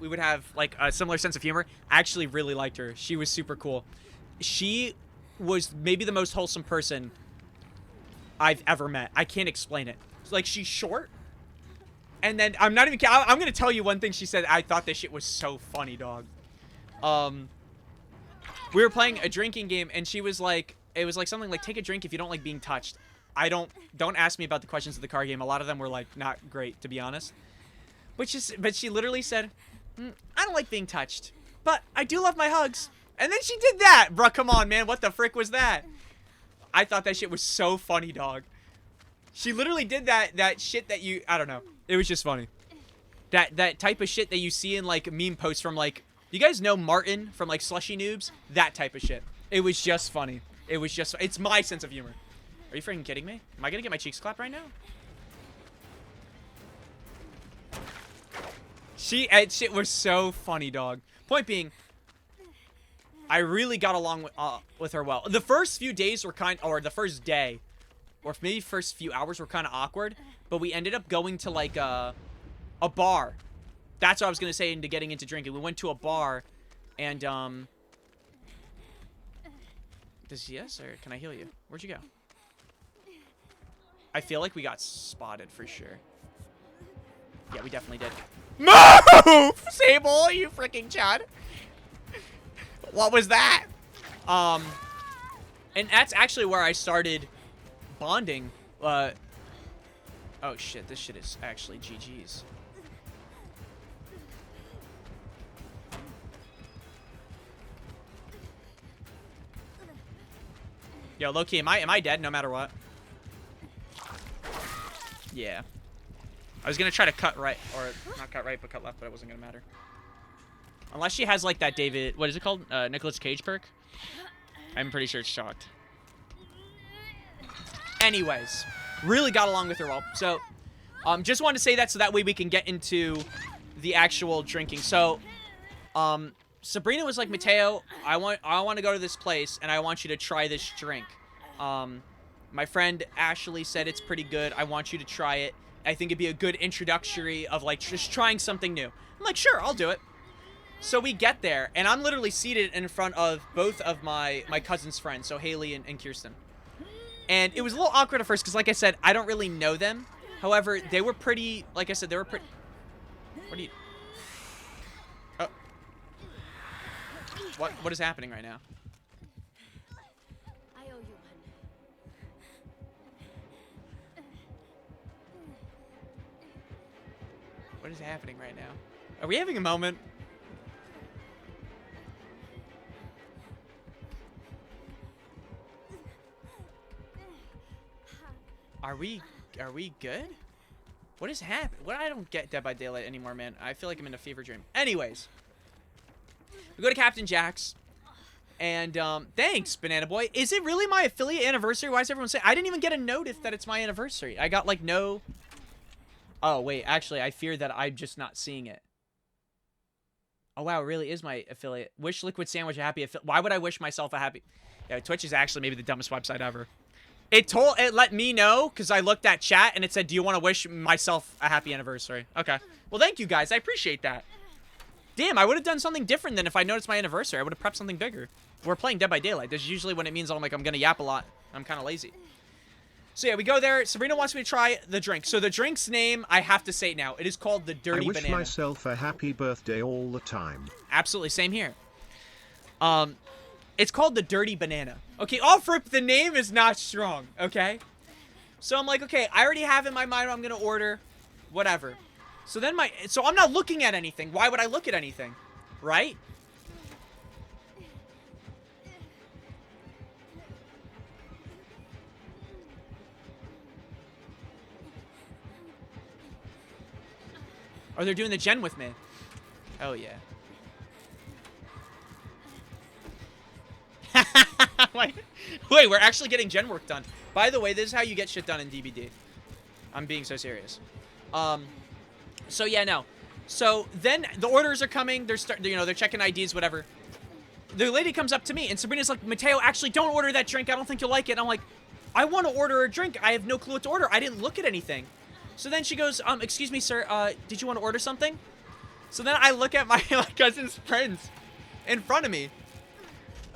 we would have, like, a similar sense of humor, I actually really liked her. She was super cool. She was maybe the most wholesome person I've ever met. I can't explain it. Like, she's short. And then, I'm going to tell you one thing she said. I thought this shit was so funny, dog. We were playing a drinking game, and she was like, it was like something like, take a drink if you don't like being touched. Don't ask me about the questions of the card game. A lot of them were, like, not great, to be honest. But she literally said, I don't like being touched, but I do love my hugs. And then she did that. Bruh, come on, man. What the frick was that? I thought that shit was so funny, dog. She literally did that shit that you, I don't know. It was just funny. That type of shit that you see in, like, meme posts from, like, you guys know Martin from, like, Slushy Noobs? That type of shit. It was just funny. It's my sense of humor. Are you freaking kidding me? Am I gonna get my cheeks clapped right now? Shit was so funny, dog. Point being, I really got along with her well. The first few days were or the first day, or maybe first few hours were kind of awkward, but we ended up going to, like, a bar. That's what I was gonna say into getting into drinking. We went to a bar, and, yes, or can I heal you? Where'd you go? I feel like we got spotted for sure. Yeah, we definitely did. Move! Sable, you freaking chud. What was that? And that's actually where I started bonding. Oh shit, this shit is actually GG's. Yo, low-key, am I dead no matter what? Yeah. I was gonna try to cut right, or not cut right, but cut left, but it wasn't gonna matter. Unless she has, like, that David, what is it called? Nicolas Cage perk? I'm pretty sure it's shocked. Anyways, really got along with her well. So, just wanted to say that so that way we can get into the actual drinking. So, Sabrina was like, Mateo, I want to go to this place, and I want you to try this drink. My friend Ashley said it's pretty good. I want you to try it. I think it'd be a good introductory of, like, just trying something new. I'm like, sure, I'll do it. So we get there, and I'm literally seated in front of both of my cousin's friends, so Haley and Kirsten. And it was a little awkward at first, because like I said, I don't really know them. However, they were pretty, like I said, they were pretty... What are you... Oh. What is happening right now? I owe you one. What is happening right now? Are we having a moment? Are we good? What is happening? What? I don't get Dead by Daylight anymore, man. I feel like I'm in a fever dream. Anyways, we go to Captain Jack's, and thanks, Banana Boy. Is it really my affiliate anniversary? Why is everyone saying? I didn't even get a notice that it's my anniversary. I got like no. Oh wait, actually, I fear that I'm just not seeing it. Oh wow, it really is my affiliate. Wish Liquid Sandwich a happy affiliate. Why would I wish myself a happy? Yeah, Twitch is actually maybe the dumbest website ever. It let me know because I looked at chat and it said, do you want to wish myself a happy anniversary? Okay. Well, thank you guys. I appreciate that. Damn, I would have done something different than if I noticed my anniversary. I would have prepped something bigger. We're playing Dead by Daylight. This is usually when it means I'm going to yap a lot. I'm kind of lazy. So yeah, we go there. Sabrina wants me to try the drink. So the drink's name, I have to say it now. It is called the Dirty I wish Banana. myself a happy birthday all the time. Absolutely, same here. It's called the Dirty Banana. Okay, off rip, the name is not strong, okay? So I'm like, okay, I already have in my mind what I'm gonna order, whatever. So then so I'm not looking at anything. Why would I look at anything, right? Or they're doing the gen with me. Oh yeah. Wait, we're actually getting gen work done. By the way, this is how you get shit done in DBD. I'm being so serious. So yeah, no. So then the orders are coming. They're they're checking IDs, whatever. The lady comes up to me and Sabrina's like, Mateo, actually don't order that drink. I don't think you'll like it. And I'm like, I want to order a drink. I have no clue what to order. I didn't look at anything. So then she goes, excuse me, sir. Did you want to order something? So then I look at my cousin's friends in front of me.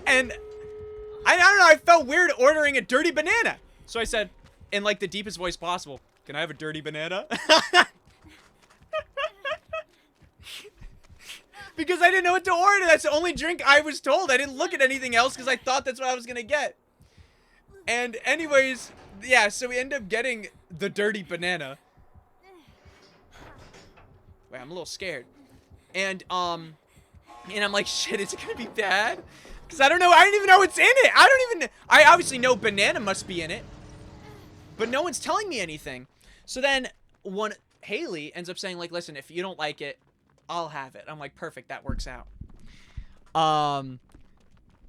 And I don't know, I felt weird ordering a dirty banana. So I said, in like the deepest voice possible, can I have a dirty banana? Because I didn't know what to order. That's the only drink I was told. I didn't look at anything else because I thought that's what I was going to get. And anyways, yeah, so we end up getting the dirty banana. Wait, I'm a little scared. And I'm like, shit, is it going to be bad? Because I don't know. I don't even know what's in it. I obviously know banana must be in it. But no one's telling me anything. So then Haley ends up saying, like, listen, if you don't like it, I'll have it. I'm like, perfect. That works out.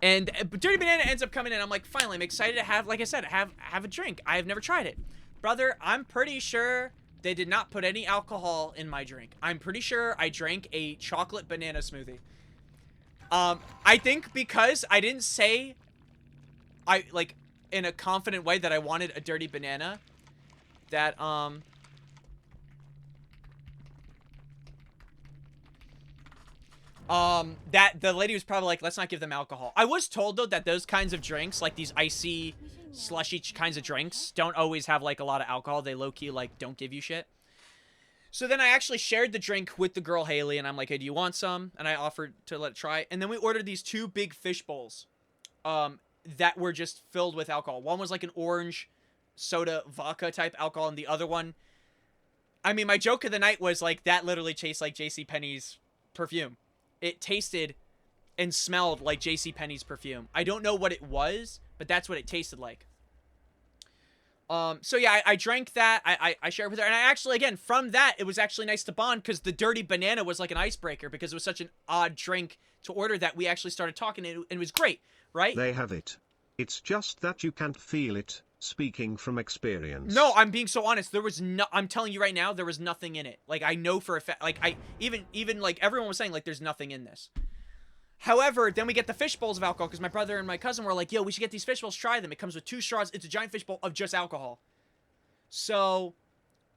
And Dirty Banana ends up coming in. I'm like, finally, I'm excited to have, like I said, have a drink. I have never tried it. Brother, I'm pretty sure they did not put any alcohol in my drink. I'm pretty sure I drank a chocolate banana smoothie. I think because I didn't say, in a confident way that I wanted a dirty banana, that, that the lady was probably like, let's not give them alcohol. I was told, though, that those kinds of drinks, like these icy, slushy kinds of drinks, don't always have, like, a lot of alcohol. They low-key, like, don't give you shit. So then I actually shared the drink with the girl, Haley, and I'm like, hey, do you want some? And I offered to let it try. And then we ordered these 2 big fish bowls that were just filled with alcohol. One was like an orange soda vodka type alcohol, and the other one, I mean, my joke of the night was, like, that literally tastes like JCPenney's perfume. It tasted and smelled like JCPenney's perfume. I don't know what it was, but that's what it tasted like. So yeah, I drank that. I shared with her. And I actually, again, from that, it was actually nice to bond because the dirty banana was like an icebreaker because it was such an odd drink to order that we actually started talking and it was great, right? They have it. It's just that you can't feel it, speaking from experience. No, I'm being so honest. There was no, I'm telling you right now, there was nothing in it. Like, I know for a fact, like, even like everyone was saying, like, there's nothing in this. However, then we get the fish bowls of alcohol because my brother and my cousin were like, yo, we should get these fish bowls, try them. It comes with 2 straws. It's a giant fish bowl of just alcohol. So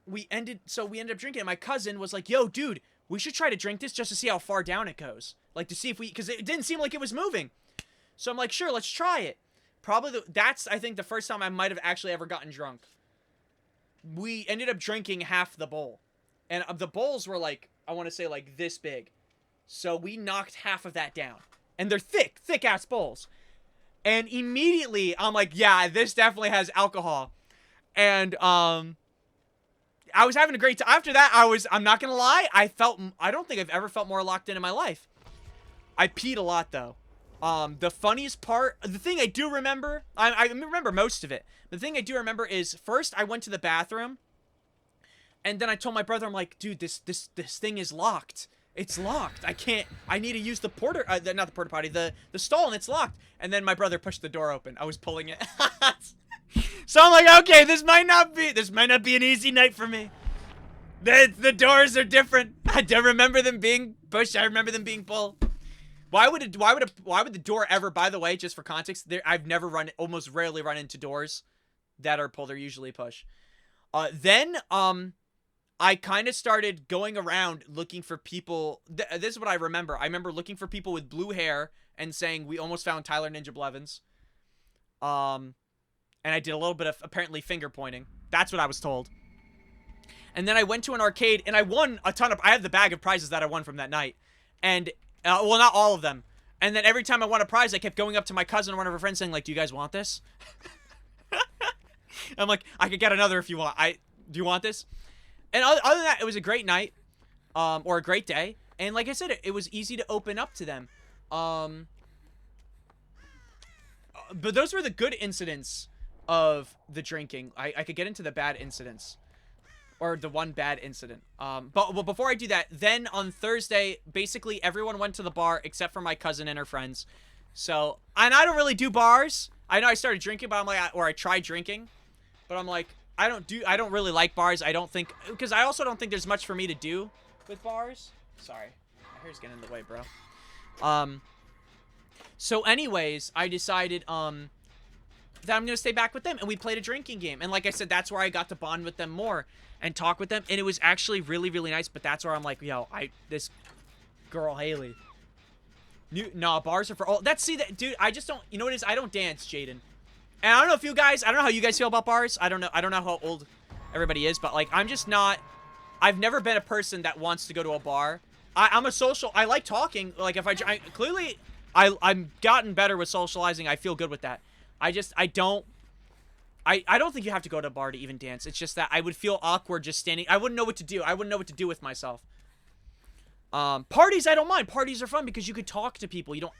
we ended up drinking it. My cousin was like, yo, dude, we should try to drink this just to see how far down it goes. Like to see if because it didn't seem like it was moving. So I'm like, sure, let's try it. Probably that's, I think, the first time I might have actually ever gotten drunk. We ended up drinking half the bowl. And the bowls were like, I want to say like this big. So we knocked half of that down. And they're thick ass bowls. And immediately I'm like, yeah, this definitely has alcohol. And I was having a great time. After that, I'm not going to lie, I don't think I've ever felt more locked in my life. I peed a lot though. The funniest part, the thing I do remember, I remember most of it. The thing I do remember is first I went to the bathroom. And then I told my brother, I'm like, dude, this thing is locked. It's locked. I need to use the not the porta potty, the stall, and it's locked. And then my brother pushed the door open. I was pulling it. So I'm like, okay, this might not be an easy night for me. The doors are different. I don't remember them being pushed. I remember them being pulled. Why would the door ever, by the way, just for context, I've never almost rarely run into doors that are pulled. They're usually push. Then I kind of started going around looking for people. This is what I remember. I remember looking for people with blue hair and saying, we almost found Tyler Ninja Blevins. And I did a little bit of, apparently, finger pointing. That's what I was told. And then I went to an arcade, and I won a ton of... I had the bag of prizes that I won from that night. And, well, not all of them. And then every time I won a prize, I kept going up to my cousin or one of her friends saying, like, do you guys want this? I'm like, I could get another if you want. Do you want this? And other than that, it was a great night, or a great day. And like I said, it was easy to open up to them. But those were the good incidents of the drinking. I could get into the bad incidents, or the one bad incident. But before I do that, then on Thursday, basically everyone went to the bar except for my cousin and her friends. So, and I don't really do bars. I know I started drinking, but I'm like, or I tried drinking, but I'm like, I don't really like bars. I don't think, because I also don't think there's much for me to do with bars. Sorry, my hair's getting in the way, bro. So anyways, I decided, that I'm gonna stay back with them, and we played a drinking game. And like I said, that's where I got to bond with them more and talk with them, and it was actually really, really nice. But that's where I'm like, yo, this girl Haley. Nah, bars are for all. Dude, I just don't. You know what it is? I don't dance, Jaden. And I don't know if you guys. I don't know how you guys feel about bars. I don't know how old everybody is, but like, I'm just not. I've never been a person that wants to go to a bar. I'm a social. I like talking. Like if clearly, I'm gotten better with socializing. I feel good with that. I don't think you have to go to a bar to even dance. It's just that I would feel awkward just standing. I wouldn't know what to do. I wouldn't know what to do with myself. Parties, I don't mind. Parties are fun because you could talk to people. You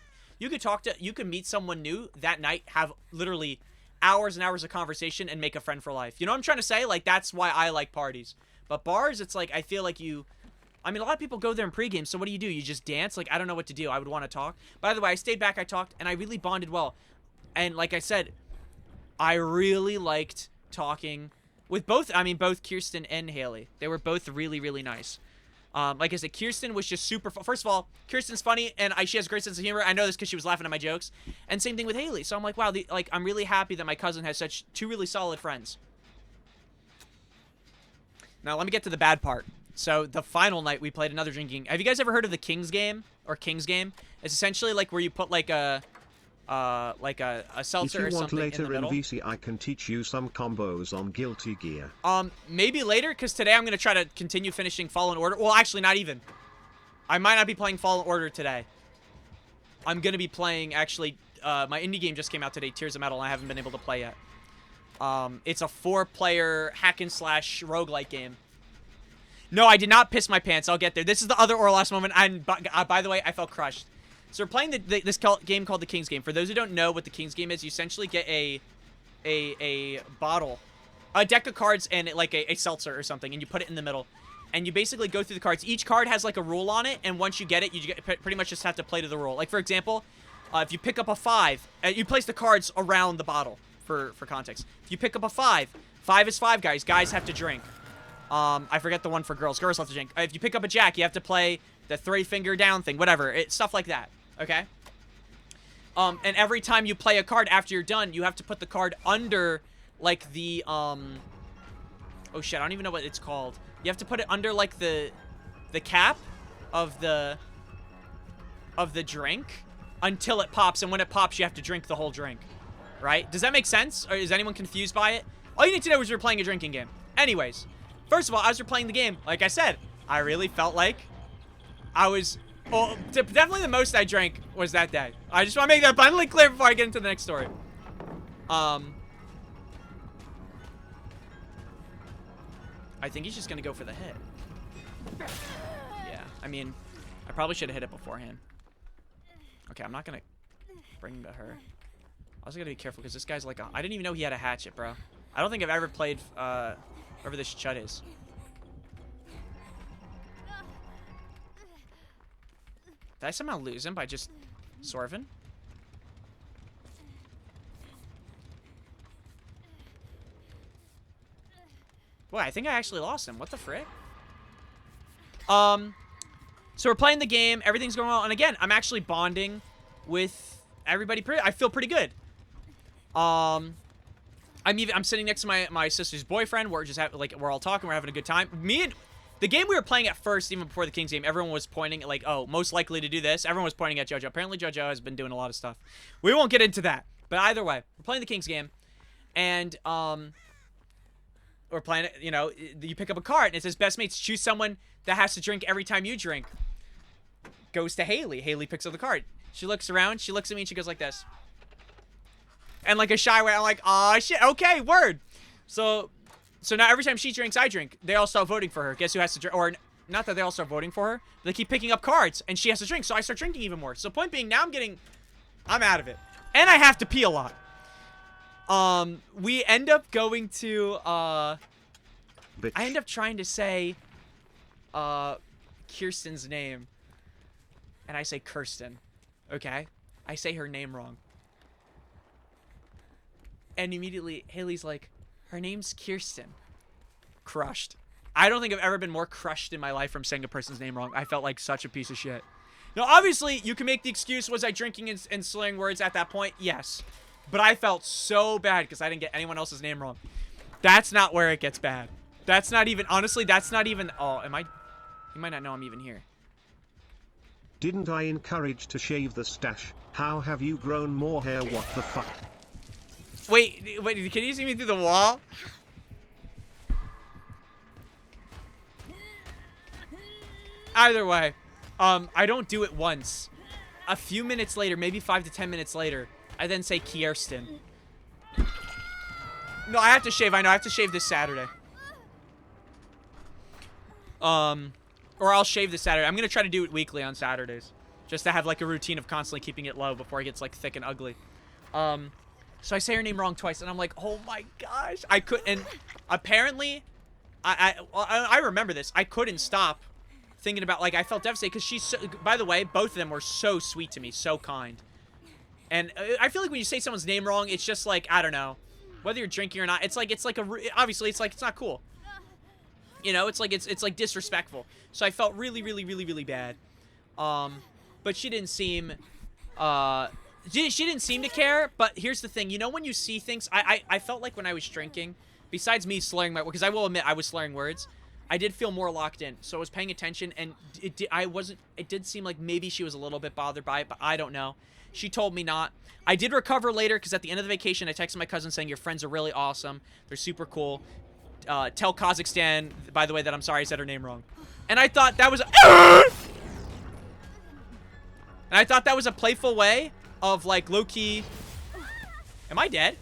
could meet someone new that night, have literally hours and hours of conversation, and make a friend for life. You know what I'm trying to say? Like, that's why I like parties. But bars, it's like, I feel like I mean, a lot of people go there in pregame, so what do? You just dance? Like, I don't know what to do. I would want to talk. By the way, I stayed back, I talked, and I really bonded well. And like I said, I really liked talking with both Kirsten and Haley. They were both really, really nice. Like I said, Kirsten was just super first of all, Kirsten's funny, and she has a great sense of humor. I know this because she was laughing at my jokes. And same thing with Haley. So I'm like, wow, I'm really happy that my cousin has such 2 really solid friends. Now, let me get to the bad part. So, the final night, we played another drinking. Have you guys ever heard of the King's Game? Or King's Game? It's essentially like where you put like a seltzer or something in the middle. If you want later in VC, I can teach you some combos on Guilty Gear. Maybe later, because today I'm going to try to continue finishing Fallen Order. Well, actually, not even. I might not be playing Fallen Order today. I'm going to be playing, actually, my indie game just came out today, Tears of Metal, and I haven't been able to play yet. It's a 4-player hack-and-slash roguelike game. No, I did not piss my pants. I'll get there. This is the other or last moment, and by the way, I felt crushed. So we're playing this game called the King's Game. For those who don't know what the King's Game is, you essentially get a bottle, a deck of cards, and like a seltzer or something, and you put it in the middle. And you basically go through the cards. Each card has like a rule on it, and once you get it, you pretty much just have to play to the rule. Like, for example, if you pick up a 5, you place the cards around the bottle, for context. If you pick up a 5 is 5 guys. Guys have to drink. I forget the one for girls. Girls have to drink. If you pick up a jack, you have to play the 3-finger down thing, whatever. Stuff like that, okay? And every time you play a card after you're done, you have to put the card under, like, the, oh shit, I don't even know what it's called. You have to put it under, like, the cap of the drink until it pops, and when it pops, you have to drink the whole drink, right? Does that make sense? Or is anyone confused by it? All you need to know is you're playing a drinking game. Anyways, first of all, as you're playing the game, like I said, I really felt like I was... Well, definitely the most I drank was that day. I just want to make that abundantly clear before I get into the next story. I think he's just going to go for the hit. Yeah, I mean, I probably should have hit it beforehand. Okay, I'm not going to bring to her. I also got to be careful because this guy's like a... I didn't even know he had a hatchet, bro. I don't think I've ever played wherever this chud is. Did I somehow lose him by just swerving? Boy, I think I actually lost him. What the frick? So we're playing the game. Everything's going well. And again, I'm actually bonding with everybody. I feel pretty good. I'm sitting next to my sister's boyfriend. We're just we're all talking. We're having a good time. The game we were playing at first, even before the Kings game, everyone was pointing at, like, oh, most likely to do this. Everyone was pointing at JoJo. Apparently, JoJo has been doing a lot of stuff. We won't get into that. But either way, we're playing the Kings game. And, we're playing it, you know, you pick up a card, and it says, best mates, choose someone that has to drink every time you drink. Goes to Haley. Haley picks up the card. She looks around, she looks at me, and she goes like this. And like a shy way, I'm like, aw, shit, okay, word. So now every time she drinks, I drink. They all start voting for her. Guess who has to drink? Or not that they all start voting for her. But they keep picking up cards, and she has to drink. So I start drinking even more. So point being, now I'm out of it. And I have to pee a lot. We end up going to, Bitch. I end up trying to say, Kirsten's name. And I say Kirsten. Okay? I say her name wrong. And immediately, Haley's like, her name's Kirsten. Crushed. I don't think I've ever been more crushed in my life from saying a person's name wrong. I felt like such a piece of shit. Now, obviously, you can make the excuse, was I drinking and slurring words at that point? Yes. But I felt so bad because I didn't get anyone else's name wrong. That's not where it gets bad. That's not even, honestly, that's not even, oh, you might not know I'm even here. Didn't I encourage to shave the stash? How have you grown more hair? What the fuck? Wait, can you see me through the wall? Either way, I don't do it once. A few minutes later, maybe 5 to 10 minutes later, I then say Kirsten. No, I have to shave. I know, I have to shave this Saturday. Or I'll shave this Saturday. I'm gonna try to do it weekly on Saturdays. Just to have, like, a routine of constantly keeping it low before it gets, like, thick and ugly. So I say her name wrong twice, and I'm like, oh my gosh. I could, and apparently, I remember this. I couldn't stop thinking about, like, I felt devastated because she's so, by the way, both of them were so sweet to me, so kind. And I feel like when you say someone's name wrong, it's just like, I don't know, whether you're drinking or not, it's like obviously it's like, it's not cool. You know, it's like disrespectful. So I felt really, really, really, really bad. But she didn't seem, she didn't seem to care. But here's the thing, you know, when you see things, I felt like when I was drinking, besides me slurring my, because I will admit I was slurring words, I did feel more locked in. So I was paying attention, and it did seem like maybe she was a little bit bothered by it, but I don't know. She told me not. I did recover later, because at the end of the vacation, I texted my cousin saying, your friends are really awesome. They're super cool. Tell Kazakhstan, by the way, that I'm sorry I said her name wrong. And I thought that was a playful way of, like, low-key. Am I dead?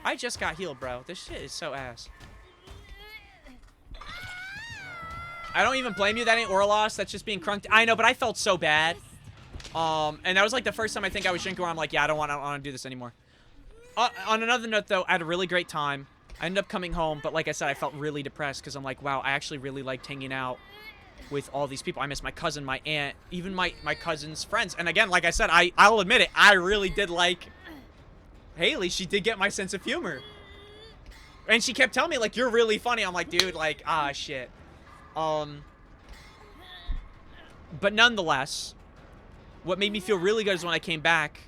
I just got healed, bro. This shit is so ass. I don't even blame you. That ain't Orlos. That's just being crunked. I know, but I felt so bad. And that was like the first time I think I was drinking where I'm like, yeah, I don't want to do this anymore. On another note, though, I had a really great time. I ended up coming home, but like I said, I felt really depressed because I'm like, wow, I actually really liked hanging out with all these people. I miss my cousin, my aunt, even my cousin's friends. And again, like I said, I'll admit it, I really did like Haley. She did get my sense of humor. And she kept telling me, like, you're really funny. I'm like, dude, like, ah, shit. But nonetheless, what made me feel really good is when I came back,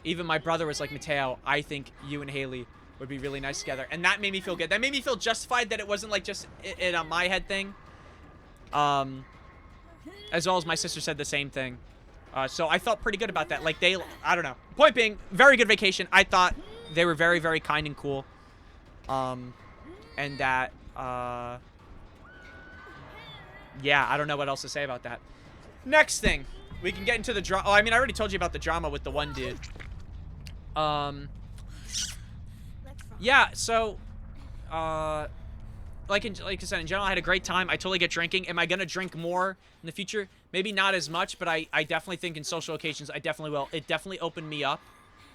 even my brother was like, Mateo, I think you and Haley would be really nice together. And that made me feel good. That made me feel justified that it wasn't like just a my head thing. As well as my sister said the same thing. So I felt pretty good about that. Like I don't know. Point being, very good vacation. I thought they were very, very kind and cool. And that, yeah, I don't know what else to say about that. Next thing, we can get into the drama. Oh, I mean, I already told you about the drama with the one dude. Yeah, so, like I said, in general, I had a great time. I totally get drinking. Am I going to drink more in the future? Maybe not as much, but I definitely think in social occasions, I definitely will. It definitely opened me up,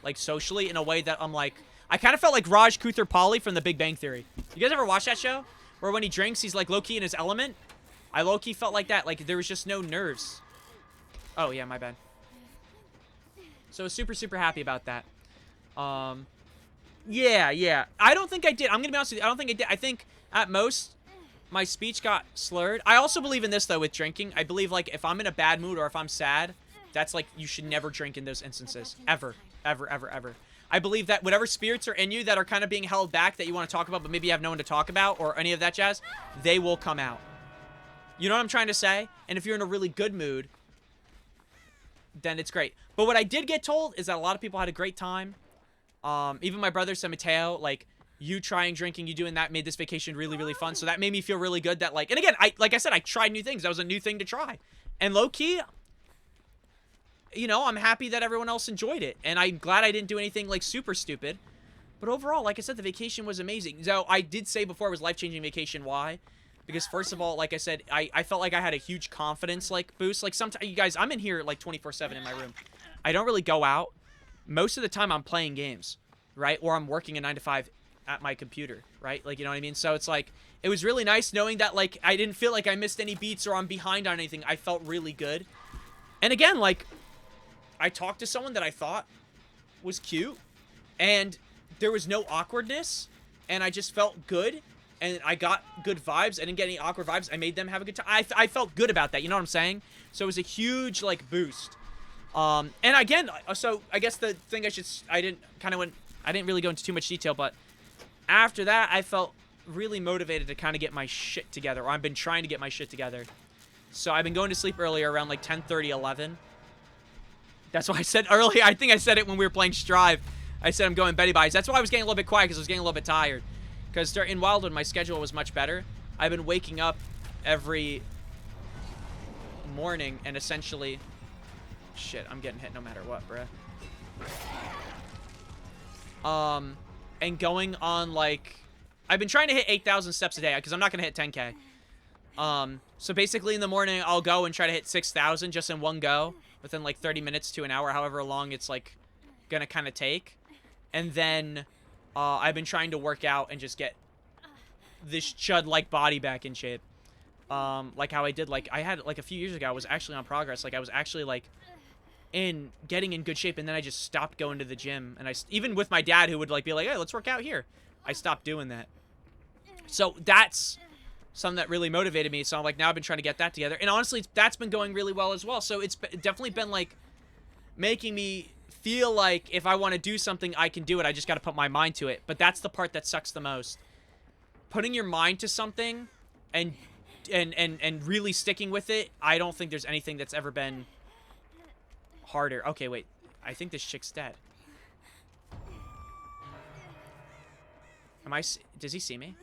like, socially in a way that I'm like... I kind of felt like Raj Koothar from The Big Bang Theory. You guys ever watch that show? Where when he drinks, he's, like, low-key in his element? I low-key felt like that. Like, there was just no nerves. Oh, yeah, my bad. So I was super, super happy about that. Yeah. I don't think I did. I'm going to be honest with you. I don't think I did. I think, at most, my speech got slurred. I also believe in this, though, with drinking. I believe, like, if I'm in a bad mood or if I'm sad, that's, like, you should never drink in those instances. Ever. Ever. I believe that whatever spirits are in you that are kind of being held back that you want to talk about, but maybe you have no one to talk about or any of that jazz, they will come out. You know what I'm trying to say? And if you're in a really good mood, then it's great. But what I did get told is that a lot of people had a great time. Even my brother said, Mateo, like, you trying drinking, you doing that made this vacation really, really fun. So that made me feel really good that, like, and again, like I said, I tried new things. That was a new thing to try. And low-key, you know, I'm happy that everyone else enjoyed it. And I'm glad I didn't do anything, like, super stupid. But overall, like I said, the vacation was amazing. So I did say before it was life-changing vacation. Why? Because first of all, like I said, I felt like I had a huge confidence, like, boost. Like, sometimes, you guys, I'm in here, like, 24/7 in my room. I don't really go out. Most of the time, I'm playing games, right? Or I'm working a 9-to-5 at my computer, right? Like, you know what I mean? So it's like, it was really nice knowing that, like, I didn't feel like I missed any beats or I'm behind on anything. I felt really good. And again, like, I talked to someone that I thought was cute, and there was no awkwardness, and I just felt good, and I got good vibes. I didn't get any awkward vibes. I made them have a good time. I felt good about that. You know what I'm saying? So it was a huge, like, boost. And again, so I guess the thing I didn't really go into too much detail, but after that, I felt really motivated to kind of get my shit together, or I've been trying to get my shit together. So I've been going to sleep earlier around like 10:30, 11. That's why I said earlier, I think I said it when we were playing Strive. I said I'm going Betty Buys. That's why I was getting a little bit quiet, because I was getting a little bit tired. Because in Wildwood, my schedule was much better. I've been waking up every morning and essentially... Shit, I'm getting hit no matter what, bruh. And going on, like... I've been trying to hit 8,000 steps a day, because I'm not going to hit 10K. So basically in the morning, I'll go and try to hit 6,000 just in one go. Within, like, 30 minutes to an hour, however long it's, like, gonna kind of take. And then, I've been trying to work out and just get this chud-like body back in shape. Like how I did, like, I had, like, a few years ago, I was actually on progress. Like, I was actually, like, getting in good shape, and then I just stopped going to the gym. And even with my dad, who would, like, be like, hey, let's work out here. I stopped doing that. So, that's something that really motivated me. So I'm like, now I've been trying to get that together. And honestly, that's been going really well as well. So it's definitely been, like, making me feel like if I want to do something, I can do it. I just got to put my mind to it. But that's the part that sucks the most. Putting your mind to something and really sticking with it, I don't think there's anything that's ever been harder. Okay, wait. I think this chick's dead. Does he see me?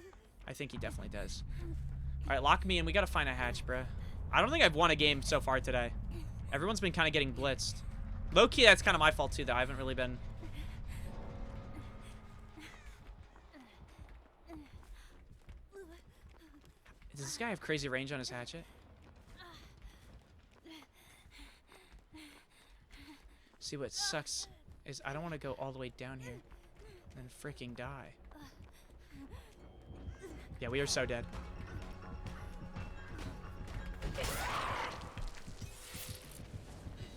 I think he definitely does. Alright, lock me in. We gotta find a hatch, bruh. I don't think I've won a game so far today. Everyone's been kind of getting blitzed. Low-key, that's kind of my fault, too, though. I haven't really been... Does this guy have crazy range on his hatchet? See, what sucks is I don't want to go all the way down here and freaking die. Yeah, we are so dead.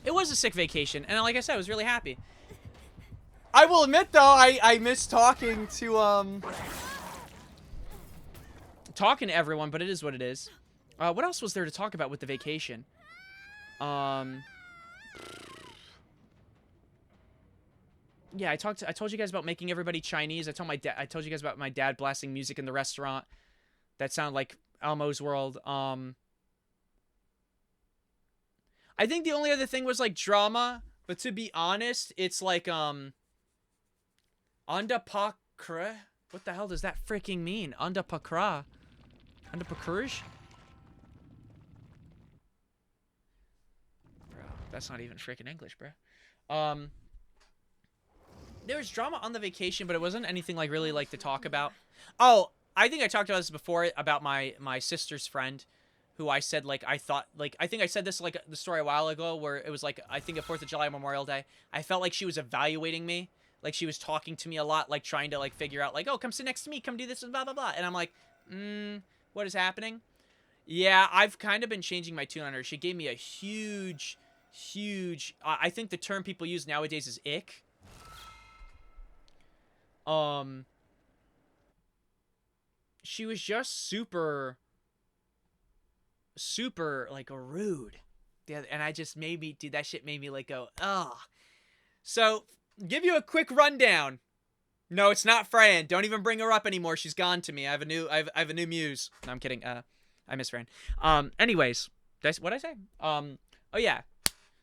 It was a sick vacation, and like I said, I was really happy. I will admit, though, I miss talking to everyone, but it is what it is. What else was there to talk about with the vacation? Yeah, I told you guys about making everybody Chinese. I told you guys about my dad blasting music in the restaurant. That sounded like Elmo's World. I think the only other thing was like drama, but to be honest, it's like Andapakra. What the hell does that freaking mean? Andapakra. Andapakruj? Bro, that's not even freaking English, bro. There was drama on the vacation, but it wasn't anything like really like to talk about. Oh, I think I talked about this before about my sister's friend, who I said like I thought like I think I said this like the story a while ago where it was like I think a 4th of July Memorial Day. I felt like she was evaluating me, like she was talking to me a lot, like trying to like figure out like, oh, come sit next to me, come do this and blah blah blah, and I'm like, what is happening? Yeah, I've kind of been changing my tune on her. She gave me a huge, I think the term people use nowadays is ick. She was just super like rude. Yeah, and I just dude, that shit made me like go, ugh. So, give you a quick rundown. No, it's not Fran. Don't even bring her up anymore. She's gone to me. I have a new muse. No, I'm kidding. I miss Fran. Anyways, what'd I say? Oh yeah.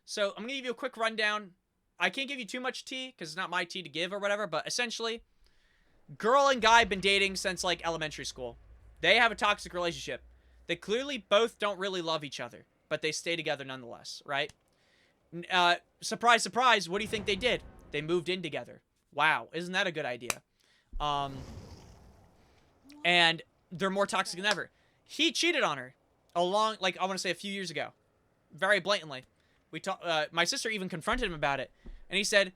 So, I'm gonna give you a quick rundown. I can't give you too much tea because it's not my tea to give or whatever, but essentially, girl and guy been dating since like elementary school. They have a toxic relationship. They clearly both don't really love each other, but they stay together nonetheless, right? Surprise, surprise, what do you think they did? They moved in together. Wow, isn't that a good idea? And they're more toxic than ever. He cheated on her I want to say a few years ago. Very blatantly. My sister even confronted him about it. And he said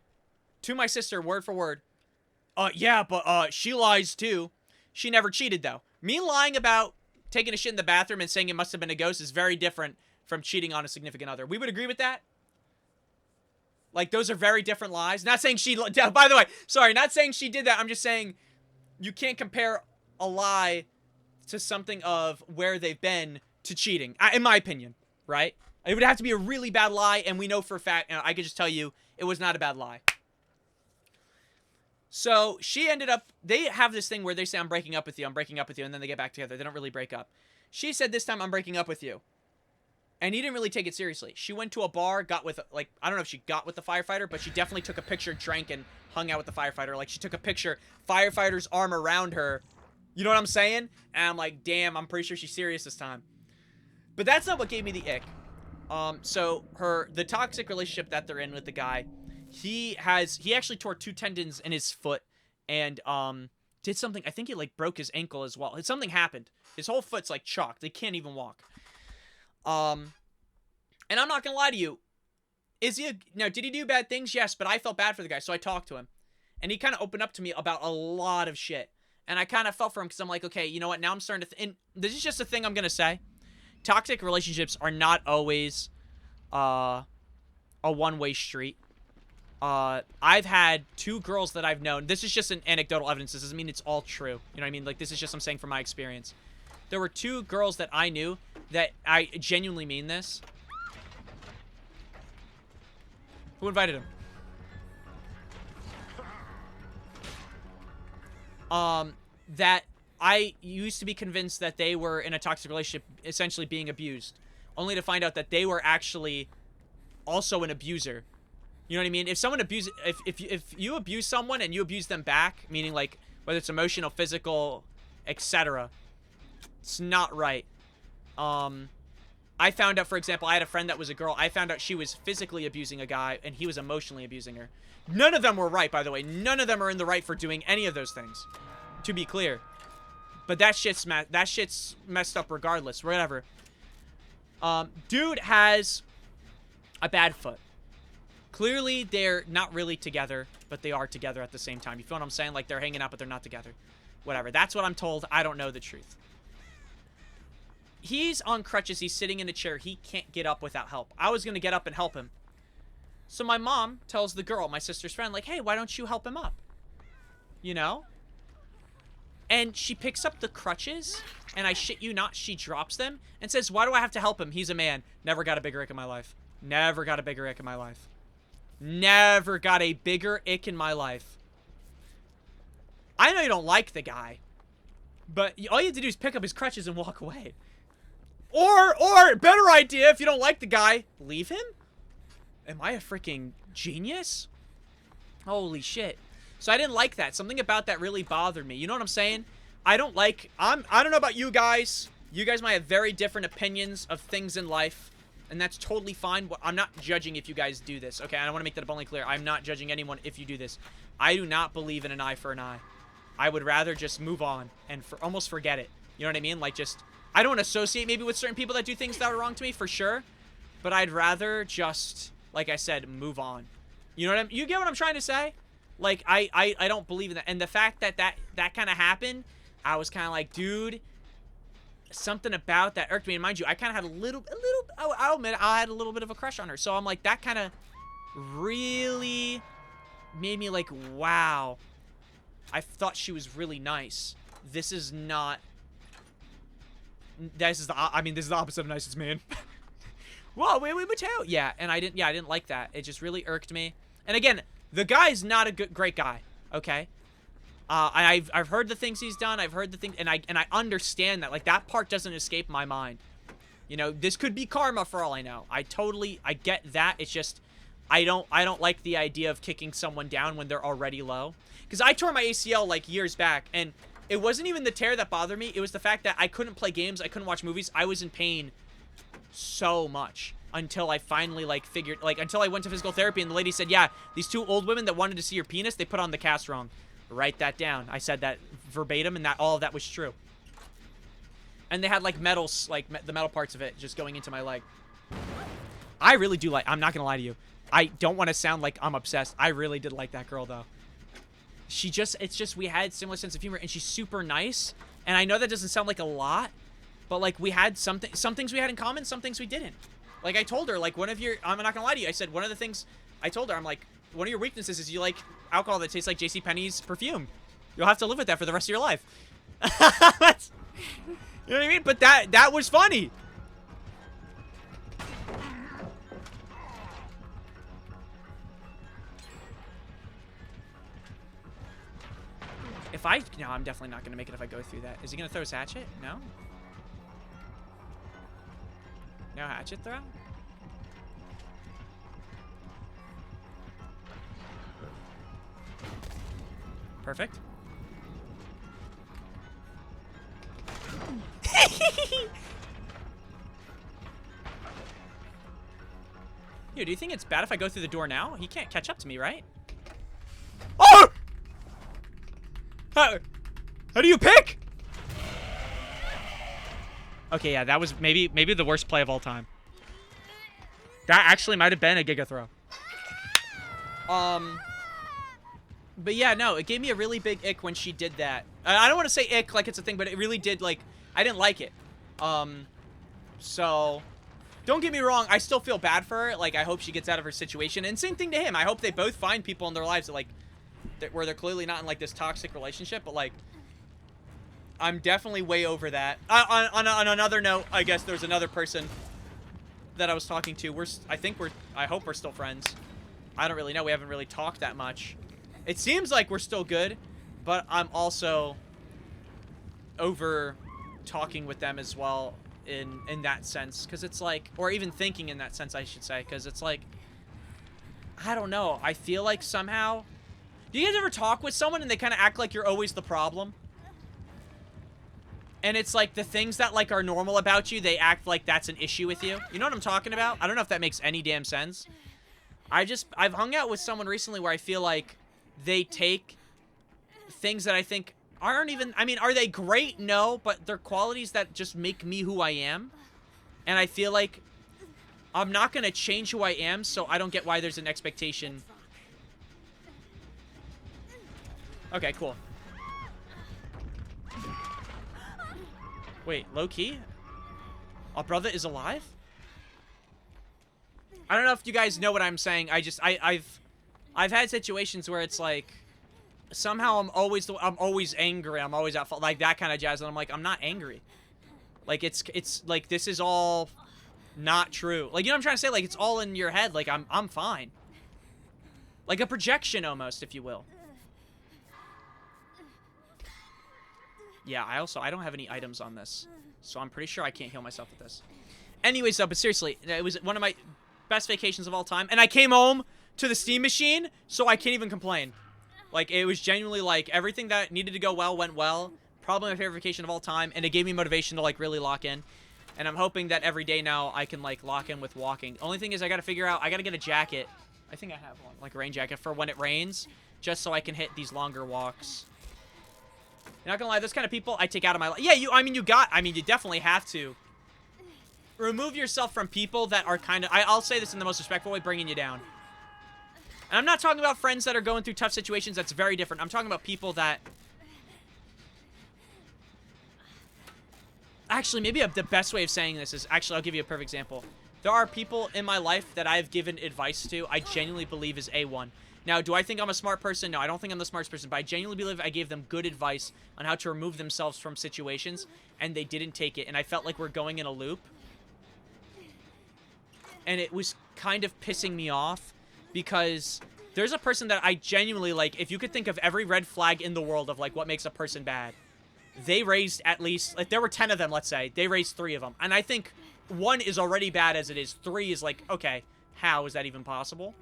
to my sister, word for word, yeah, but she lies too. She never cheated, though. Me lying about taking a shit in the bathroom and saying it must have been a ghost is very different from cheating on a significant other. We would agree with that? Like, those are very different lies. Not saying she... By the way, sorry, not saying she did that. I'm just saying you can't compare a lie to something of where they've been to cheating, in my opinion, right? It would have to be a really bad lie, and we know for a fact, and I could just tell you, it was not a bad lie. So, she ended up... They have this thing where they say, I'm breaking up with you, and then they get back together. They don't really break up. She said this time, I'm breaking up with you. And he didn't really take it seriously. She went to a bar, got with, like, I don't know if she got with the firefighter, but she definitely took a picture, drank, and hung out with the firefighter. Like, she took a picture, firefighter's arm around her. You know what I'm saying? And I'm like, damn, I'm pretty sure she's serious this time. But that's not what gave me the ick. So, the toxic relationship that they're in with the guy, he actually tore 2 tendons in his foot, and, did something, I think he, like, broke his ankle as well. Something happened. His whole foot's, like, chalked. They can't even walk. And I'm not gonna lie to you. Did he do bad things? Yes, but I felt bad for the guy, so I talked to him. And he kind of opened up to me about a lot of shit. And I kind of felt for him because I'm like, okay, you know what? Now I'm starting to... and this is just a thing I'm gonna say. Toxic relationships are not always, a one-way street. I've had 2 girls that I've known. This is just an anecdotal evidence. This doesn't mean it's all true. You know what I mean? Like, this is just I'm saying from my experience. There were 2 girls that I knew that I genuinely mean this. Who invited him? That I used to be convinced that they were in a toxic relationship, essentially being abused, only to find out that they were actually also an abuser. You know what I mean? If someone abuses, if you abuse someone and you abuse them back, meaning like whether it's emotional, physical, etc., it's not right. I found out, for example, I had a friend that was a girl. I found out she was physically abusing a guy, and he was emotionally abusing her. None of them were right, by the way. None of them are in the right for doing any of those things, to be clear. But that shit's messed up regardless. Whatever. Dude has a bad foot. Clearly, they're not really together, but they are together at the same time. You feel what I'm saying? Like, they're hanging out, but they're not together. Whatever. That's what I'm told. I don't know the truth. He's on crutches. He's sitting in a chair. He can't get up without help. I was going to get up and help him. So my mom tells the girl, my sister's friend, like, hey, why don't you help him up? You know? And she picks up the crutches, and I shit you not, she drops them and says, why do I have to help him? He's a man. Never got a bigger ick in my life. Never got a bigger ick in my life. Never got a bigger ick in my life. I know you don't like the guy, but all you have to do is pick up his crutches and walk away. Or, better idea, if you don't like the guy, leave him? Am I a freaking genius? Holy shit. So I didn't like that. Something about that really bothered me. You know what I'm saying? I don't know about you guys. You guys might have very different opinions of things in life, and that's totally fine. I'm not judging if you guys do this, okay? I want to make that abundantly clear. I'm not judging anyone if you do this. I do not believe in an eye for an eye. I would rather just move on and almost forget it. You know what I mean? Like, just, I don't associate maybe with certain people that do things that are wrong to me, for sure. But I'd rather just, like I said, move on. You know what you get what I'm trying to say? Like, I don't believe in that. And the fact that that kind of happened, I was kind of like, dude, something about that irked me. And mind you, I kind of had I'll admit, I had a little bit of a crush on her. So I'm like, that kind of really made me like, wow. I thought she was really nice. This is not... This is the opposite of nicest man. Whoa, we were too. Yeah, and I didn't like that. It just really irked me. And again, the guy's not a great guy, okay? I've heard the things he's done. I've heard the things, and I understand that. Like, that part doesn't escape my mind. You know, this could be karma for all I know. I get that. It's just, I don't like the idea of kicking someone down when they're already low. Because I tore my ACL, like, years back, and it wasn't even the tear that bothered me. It was the fact that I couldn't play games. I couldn't watch movies. I was in pain so much until I finally, like, until I went to physical therapy, and the lady said, yeah, these two old women that wanted to see your penis, they put on the cast wrong. Write that down. I said that verbatim, and all of that was true. And they had, like, metals, like, the metal parts of it just going into my leg. I really do like... I'm not gonna lie to you. I don't want to sound like I'm obsessed. I really did like that girl, though. It's just we had similar sense of humor, and she's super nice. And I know that doesn't sound like a lot, but, like, we had some things we had in common, some things we didn't. Like, I told her, like, I'm not gonna lie to you. I said, one of the things I told her, I'm like, one of your weaknesses is you like alcohol that tastes like JCPenney's perfume. You'll have to live with that for the rest of your life. You know what I mean? But that was funny. No, I'm definitely not going to make it if I go through that. Is he going to throw his hatchet? No? No hatchet throw? Perfect. Yo, do you think it's bad if I go through the door now? He can't catch up to me, right? Oh! How do you pick? Okay, yeah, that was maybe the worst play of all time. That actually might have been a Giga throw. But yeah, no, it gave me a really big ick when she did that. I don't want to say ick like it's a thing, but it really did, like, I didn't like it. So, don't get me wrong, I still feel bad for her. Like, I hope she gets out of her situation. And same thing to him. I hope they both find people in their lives that, like, where they're clearly not in, like, this toxic relationship, but, like, I'm definitely way over that. On another note, I guess there's another person that I was talking to. I hope we're still friends. I don't really know. We haven't really talked that much. It seems like we're still good, but I'm also over talking with them as well in that sense, because it's like, or even thinking in that sense, I should say, because it's like, I don't know. I feel like somehow, do you guys ever talk with someone and they kind of act like you're always the problem? And it's like the things that, like, are normal about you, they act like that's an issue with you. You know what I'm talking about? I don't know if that makes any damn sense. I've hung out with someone recently where I feel like they take things that I think aren't even, I mean, are they great? No, but they're qualities that just make me who I am. And I feel like I'm not going to change who I am, so I don't get why there's an expectation. Okay, cool. Wait, low key? Our brother is alive? I don't know if you guys know what I'm saying. I've had situations where it's like, somehow I'm always angry. I'm always at fault, like that kind of jazz. And I'm like, I'm not angry. Like it's like this is all not true. Like, you know what I'm trying to say? Like, it's all in your head. Like, I'm fine. Like a projection almost, if you will. Yeah, I don't have any items on this. So I'm pretty sure I can't heal myself with this. Anyways, though, but seriously, it was one of my best vacations of all time. And I came home to the Steam machine, so I can't even complain. Like, it was genuinely, like, everything that needed to go well went well. Probably my favorite vacation of all time. And it gave me motivation to, like, really lock in. And I'm hoping that every day now I can, like, lock in with walking. Only thing is I gotta figure out, I gotta get a jacket. I think I have one, like a rain jacket for when it rains. Just so I can hit these longer walks. You're not gonna lie, those kind of people I take out of my life. Yeah, you definitely have to. Remove yourself from people that are kind of, I'll say this in the most respectful way, bringing you down. And I'm not talking about friends that are going through tough situations. That's very different. I'm talking about people that... Actually, maybe the best way of saying this is... Actually, I'll give you a perfect example. There are people in my life that I've given advice to I genuinely believe is A1. Now, do I think I'm a smart person? No, I don't think I'm the smartest person, but I genuinely believe I gave them good advice on how to remove themselves from situations, and they didn't take it, and I felt like we're going in a loop. And it was kind of pissing me off, because there's a person that I genuinely, like, if you could think of every red flag in the world of, like, what makes a person bad, they raised at least, like, there were 10 of them, let's say. They raised 3 of them. And I think 1 is already bad as it is. 3 is like, okay, how is that even possible?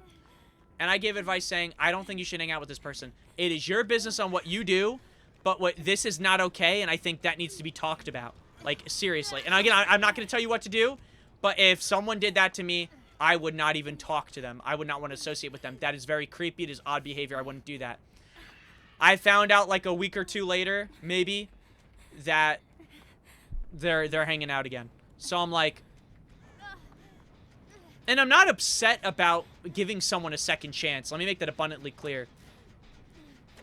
And I gave advice saying, I don't think you should hang out with this person. It is your business on what you do, but this is not okay, and I think that needs to be talked about. Like, seriously. And again, I'm not going to tell you what to do, but if someone did that to me, I would not even talk to them. I would not want to associate with them. That is very creepy. It is odd behavior. I wouldn't do that. I found out like a week or 2 later, maybe, that they're hanging out again. So I'm like... And I'm not upset about giving someone a second chance. Let me make that abundantly clear.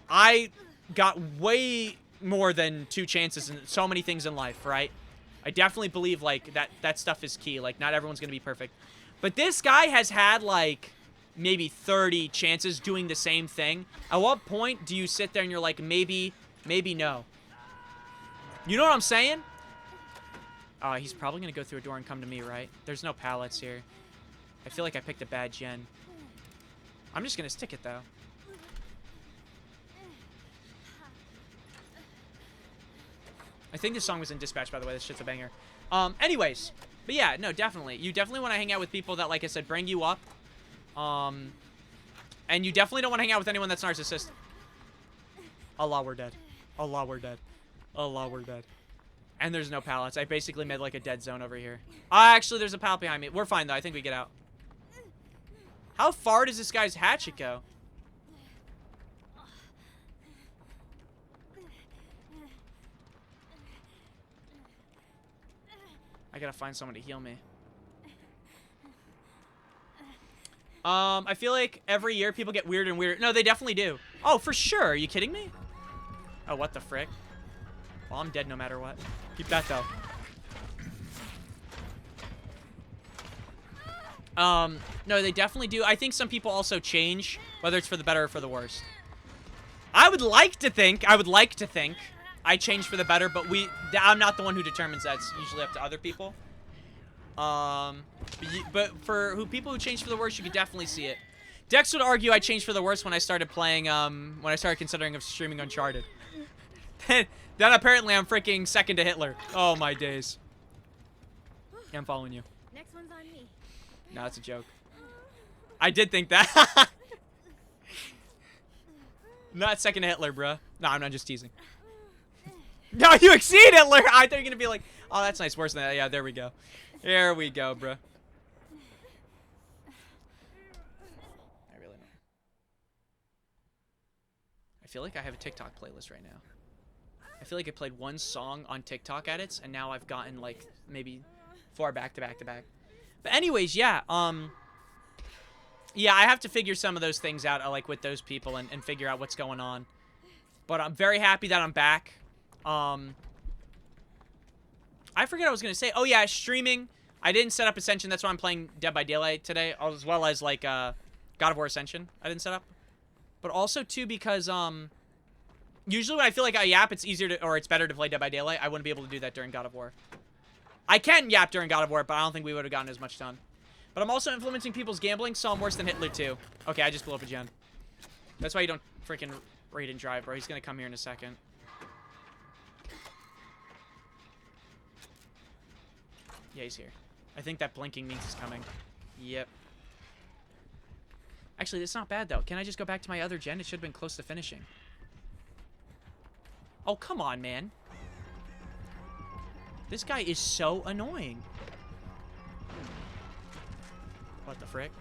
I got way more than 2 chances in so many things in life, right? I definitely believe, like, that stuff is key. Like, not everyone's gonna be perfect. But this guy has had, like, maybe 30 chances doing the same thing. At what point do you sit there and you're like, maybe no? You know what I'm saying? He's probably gonna go through a door and come to me, right? There's no pallets here. I feel like I picked a bad gen. I'm just gonna stick it, though. I think this song was in Dispatch, by the way. This shit's a banger. Anyways. But yeah, no, definitely. You definitely want to hang out with people that, like I said, bring you up. And you definitely don't want to hang out with anyone that's narcissistic. Allah, we're dead. Allah, we're dead. Allah, we're dead. And there's no pallets. I basically made, like, a dead zone over here. Actually, there's a pallet behind me. We're fine, though. I think we get out. How far does this guy's hatchet go? I gotta find someone to heal me. I feel like every year people get weirder and weirder. No, they definitely do. Oh, for sure. Are you kidding me? Oh, what the frick? Well, I'm dead no matter what. Keep that, though. No, they definitely do. I think some people also change, whether it's for the better or for the worse. I would like to think I change for the better, but I'm not the one who determines that. It's usually up to other people. But for people who change for the worse, you can definitely see it. Dex would argue I changed for the worse when I started playing, when I started considering of streaming Uncharted. Then apparently I'm freaking second to Hitler. Oh, my days. Yeah, I'm following you. Next one's on me. No, that's a joke. I did think that. Not second to Hitler, bruh. No, I'm not just teasing. No, you exceed Hitler! I thought you were gonna be like, oh, that's nice, worse than that. Yeah, there we go. There we go, bruh. I really don't. I feel like I have a TikTok playlist right now. I feel like I played 1 song on TikTok edits, and now I've gotten, like, maybe 4 back to back to back. But anyways, yeah, yeah, I have to figure some of those things out, like, with those people and figure out what's going on. But I'm very happy that I'm back. I forget what I was going to say. Oh, yeah, streaming. I didn't set up Ascension. That's why I'm playing Dead by Daylight today, as well as, like, God of War Ascension I didn't set up. But also, too, because, Usually when I feel like I yap, it's easier to, or it's better to play Dead by Daylight. I wouldn't be able to do that during God of War. I can yap during God of War, but I don't think we would have gotten as much done. But I'm also influencing people's gambling, so I'm worse than Hitler too. Okay, I just blew up a gen. That's why you don't freaking raid and drive, bro. He's gonna come here in a second. Yeah, he's here. I think that blinking means he's coming. Yep. Actually, that's not bad, though. Can I just go back to my other gen? It should have been close to finishing. Oh, come on, man. This guy is so annoying. What the frick?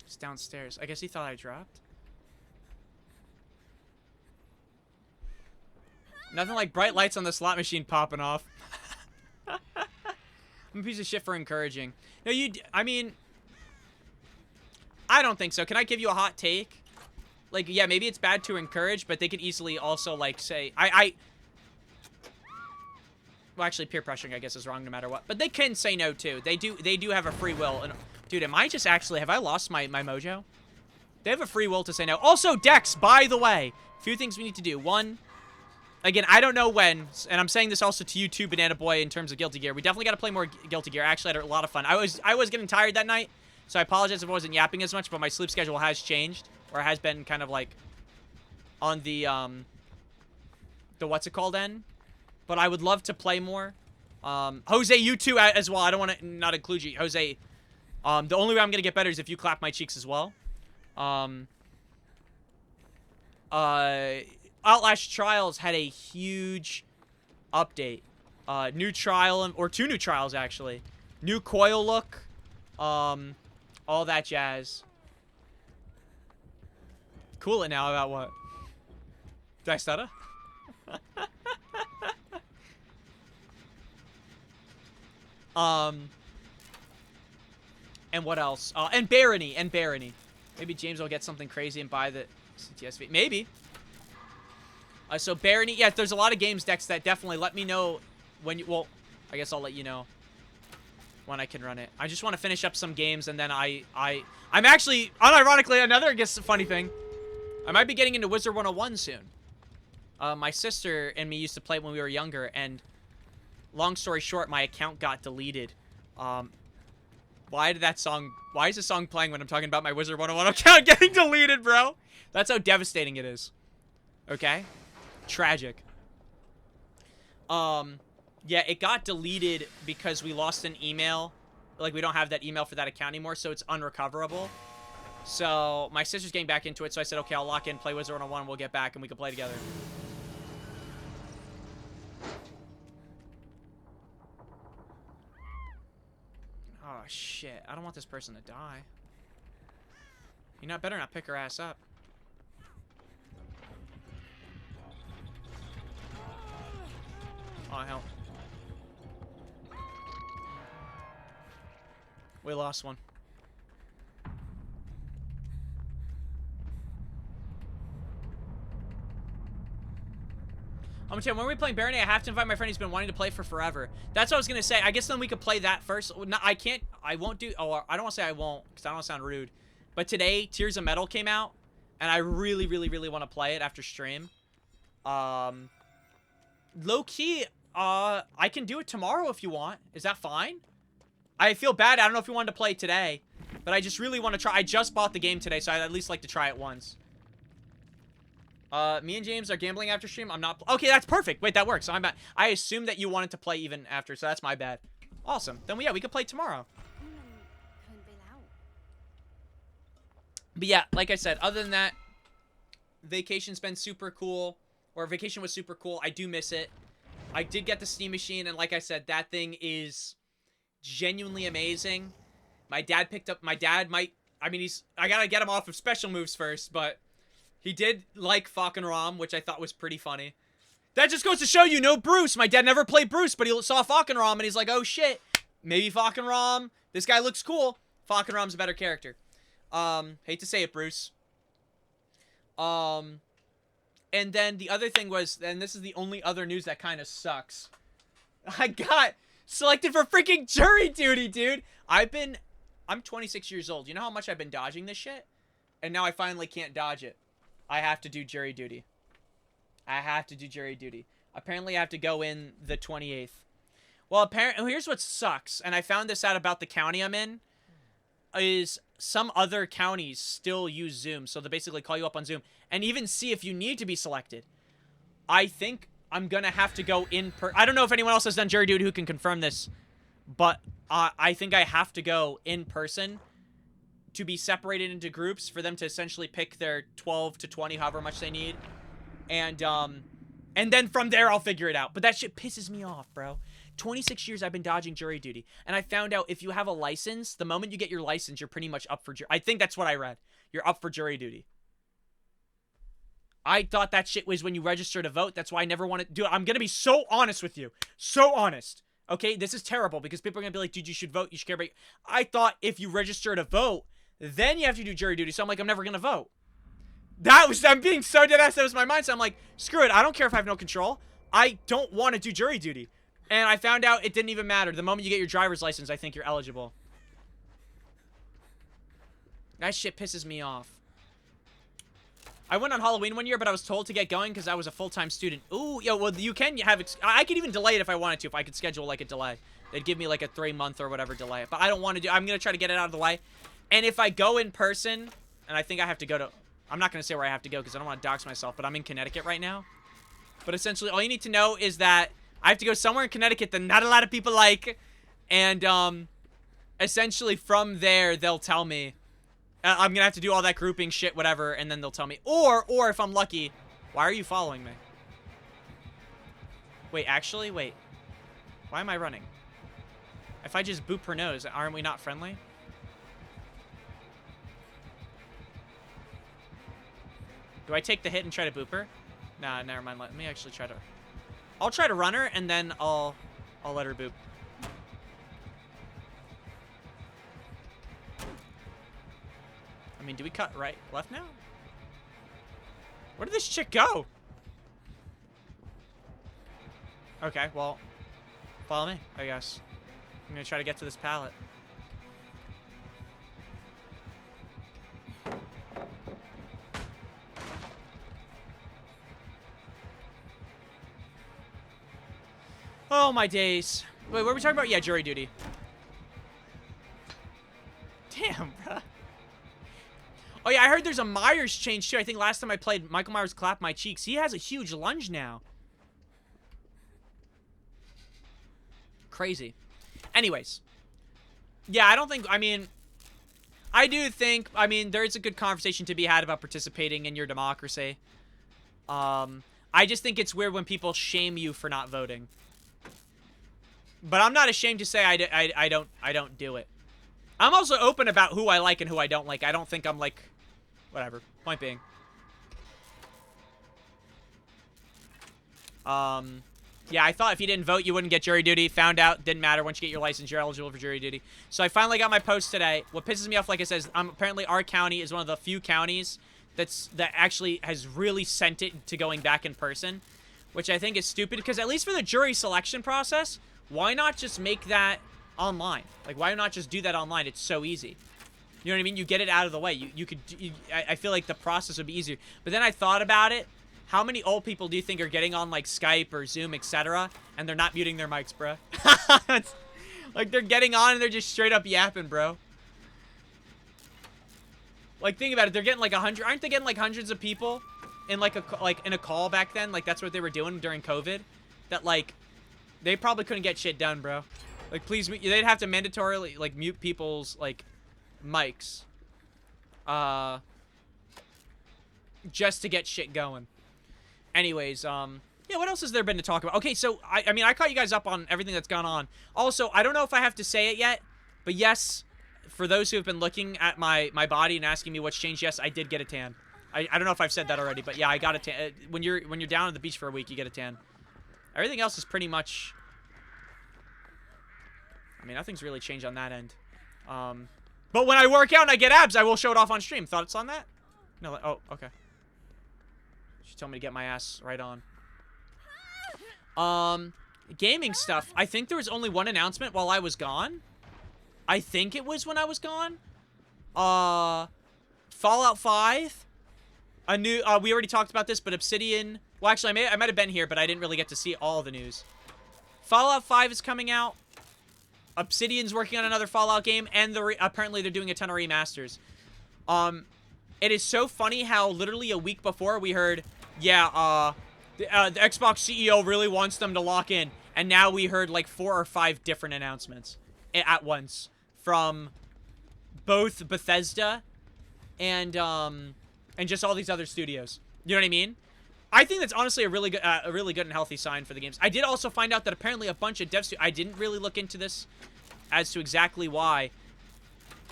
It's downstairs. I guess he thought I dropped. Nothing like bright lights on the slot machine popping off. I'm a piece of shit for encouraging. No, I mean, I don't think so. Can I give you a hot take? Like, yeah, maybe it's bad to encourage, but they could easily also, like, say, well, actually, peer pressuring, I guess, is wrong no matter what. But they can say no, too. They do have a free will. And, dude, am I just actually, have I lost my mojo? They have a free will to say no. Also, Dex, by the way, a few things we need to do. One, again, I don't know when, and I'm saying this also to you too, Banana Boy, in terms of Guilty Gear. We definitely got to play more Guilty Gear. Actually, I had a lot of fun. I was getting tired that night, so I apologize if I wasn't yapping as much, but my sleep schedule has changed, or has been kind of like on the what's it called end. But I would love to play more. Jose, you too as well. I don't want to not include you, Jose. The only way I'm gonna get better is if you clap my cheeks as well. Outlast Trials had a huge update. New trial, or 2 new trials, actually. New coil look. All that jazz. Cool it now about what? Did I stutter? And what else? And Barony. Maybe James will get something crazy and buy the CTSV. Maybe. So Barony, yeah, there's a lot of games, Dex, that definitely let me know when you, well, I guess I'll let you know when I can run it. I just want to finish up some games, and then I'm actually, unironically, another, I guess, funny thing, I might be getting into Wizard 101 soon. My sister and me used to play when we were younger, and long story short, my account got deleted. Why is the song playing when I'm talking about my Wizard 101 account getting deleted, bro? That's how devastating it is. Okay? Tragic. Yeah, it got deleted because we lost an email. Like, we don't have that email for that account anymore, so it's unrecoverable. So, my sister's getting back into it, so I said, okay, I'll lock in, play Wizard 101, we'll get back, and we can play together. Oh, shit. I don't want this person to die. You better not pick her ass up. Oh, hell. We lost one. I'm gonna tell you, when we're playing Barony, I have to invite my friend who's been wanting to play for forever. That's what I was gonna say. I guess then we could play that first. No, I can't. I won't do. Oh, I don't want to say I won't, because I don't want to sound rude. But today, Tears of Metal came out, and I really, really, really want to play it after stream. Low key, I can do it tomorrow if you want. Is that fine? I feel bad. I don't know if you wanted to play today, but I just really want to try. I just bought the game today, so I'd at least like to try it once. Me and James are gambling after stream. I'm not. Okay, that's perfect. Wait, that works. So I'm bad. I assumed that you wanted to play even after, so that's my bad. Awesome. Then yeah, we could play tomorrow. But yeah, like I said, other than that, vacation's been super cool. Or vacation was super cool. I do miss it. I did get the Steam Machine, and like I said, that thing is genuinely amazing. My dad picked up. My dad might. I mean, I gotta get him off of special moves first, but he did like Falcon Rom, which I thought was pretty funny. That just goes to show you, no Bruce. My dad never played Bruce, but he saw Falcon Rom, and he's like, oh shit, maybe Falcon Rom. This guy looks cool. Falcon Rom's a better character. Hate to say it, Bruce. And then the other thing was, and this is the only other news that kind of sucks. I got selected for freaking jury duty, dude. I'm 26 years old. You know how much I've been dodging this shit? And now I finally can't dodge it. I have to do jury duty. Apparently I have to go in the 28th. Well, apparently, here's what sucks. And I found this out about the county I'm in. Is some other counties still use Zoom. So they basically call you up on Zoom. And even see if you need to be selected. I think I'm going to have to go in I don't know if anyone else has done jury duty who can confirm this. But I think I have to go in person to be separated into groups for them to essentially pick their 12 to 20, however much they need. And then from there, I'll figure it out. But that shit pisses me off, bro. 26 years I've been dodging jury duty. And I found out if you have a license, the moment you get your license, you're pretty much up for jury. I think that's what I read. You're up for jury duty. I thought that shit was when you register to vote. That's why I never wanted to do it. I'm going to be so honest with you. So honest. Okay, this is terrible because people are going to be like, dude, you should vote. You should care about. I thought if you register to vote, then you have to do jury duty. So I'm like, I'm never going to vote. I'm being so dead ass. That was my mindset. I'm like, screw it. I don't care if I have no control. I don't want to do jury duty. And I found out it didn't even matter. The moment you get your driver's license, I think you're eligible. That shit pisses me off. I went on Halloween one year, but I was told to get going because I was a full-time student. Ooh, yo, well, you can have... I could even delay it if I wanted to, if I could schedule, like, a delay. They'd give me, like, a 3-month or whatever delay. But I don't want to do... I'm going to try to get it out of the way. And if I go in person, and I think I have to go to... I'm not going to say where I have to go because I don't want to dox myself, but I'm in Connecticut right now. But essentially, all you need to know is that I have to go somewhere in Connecticut that not a lot of people like. And, essentially, from there, they'll tell me... I'm gonna have to do all that grouping shit, whatever, and then they'll tell me. Or if I'm lucky, why are you following me? Wait, actually, wait. Why am I running? If I just boop her nose, aren't we not friendly? Do I take the hit and try to boop her? Nah, never mind. Let me actually try to... I'll try to run her, and then I'll let her boop. I mean, do we cut right, left now? Where did this chick go? Okay, well, follow me, I guess. I'm gonna try to get to this pallet. Oh, my days. Wait, what were we talking about? Yeah, jury duty. Damn, bruh. Oh, yeah, I heard there's a Myers change, too. I think last time I played, Michael Myers clapped my cheeks. He has a huge lunge now. Crazy. Anyways. Yeah, I don't think, I mean, I do think, I mean, there's a good conversation to be had about participating in your democracy. I just think it's weird when people shame you for not voting. But I'm not ashamed to say I don't do it. I'm also open about who I like and who I don't like. I don't think I'm like... Whatever. Point being. Yeah, I thought if you didn't vote, you wouldn't get jury duty. Found out. Didn't matter. Once you get your license, you're eligible for jury duty. So I finally got my post today. What pisses me off, like I said, apparently our county is one of the few counties that actually has really sent it to going back in person. Which I think is stupid. Because at least for the jury selection process, why not just make that online? Like, why not just do that online? It's so easy. You know what I mean? You get it out of the way. I feel like the process would be easier. But then I thought about it. How many old people do you think are getting on, like, Skype or Zoom, etc., and they're not muting their mics, bro? Like, they're getting on and they're just straight up yapping, bro. Like, think about it. They're getting, like, 100... Aren't they getting, like, hundreds of people in, like, in a call back then? Like, that's what they were doing during COVID? That, like, they probably couldn't get shit done, bro. Like, please, they'd have to mandatorily, like, mute people's, like... mics just to get shit going. Anyways, yeah, what else has there been to talk about? Okay, so I mean I caught you guys up on everything that's gone on. Also, I don't know if I have to say it yet, but yes, for those who have been looking at my body and asking me what's changed, yes, I did get a tan. I don't know if I've said that already, but yeah, I got a tan. When you're down at the beach for a week, you get a tan. Everything else is pretty much, I mean, nothing's really changed on that end. But when I work out and I get abs, I will show it off on stream. Thoughts on that? No, oh, okay. She told me to get my ass right on. Gaming stuff. I think there was only one announcement while I was gone. I think it was when I was gone. Fallout 5. A new, we already talked about this, but Obsidian. Well, actually, I might have been here, but I didn't really get to see all the news. Fallout 5 is coming out. Obsidian's working on another Fallout game, and apparently they're doing a ton of remasters. It is so funny how literally a week before we heard, yeah, the Xbox CEO really wants them to lock in, and now we heard like 4 or 5 different announcements at once from both Bethesda and just all these other studios. You know what I mean? I think that's honestly a really good and healthy sign for the games. I did also find out that apparently a bunch of devs. I didn't really look into this as to exactly why,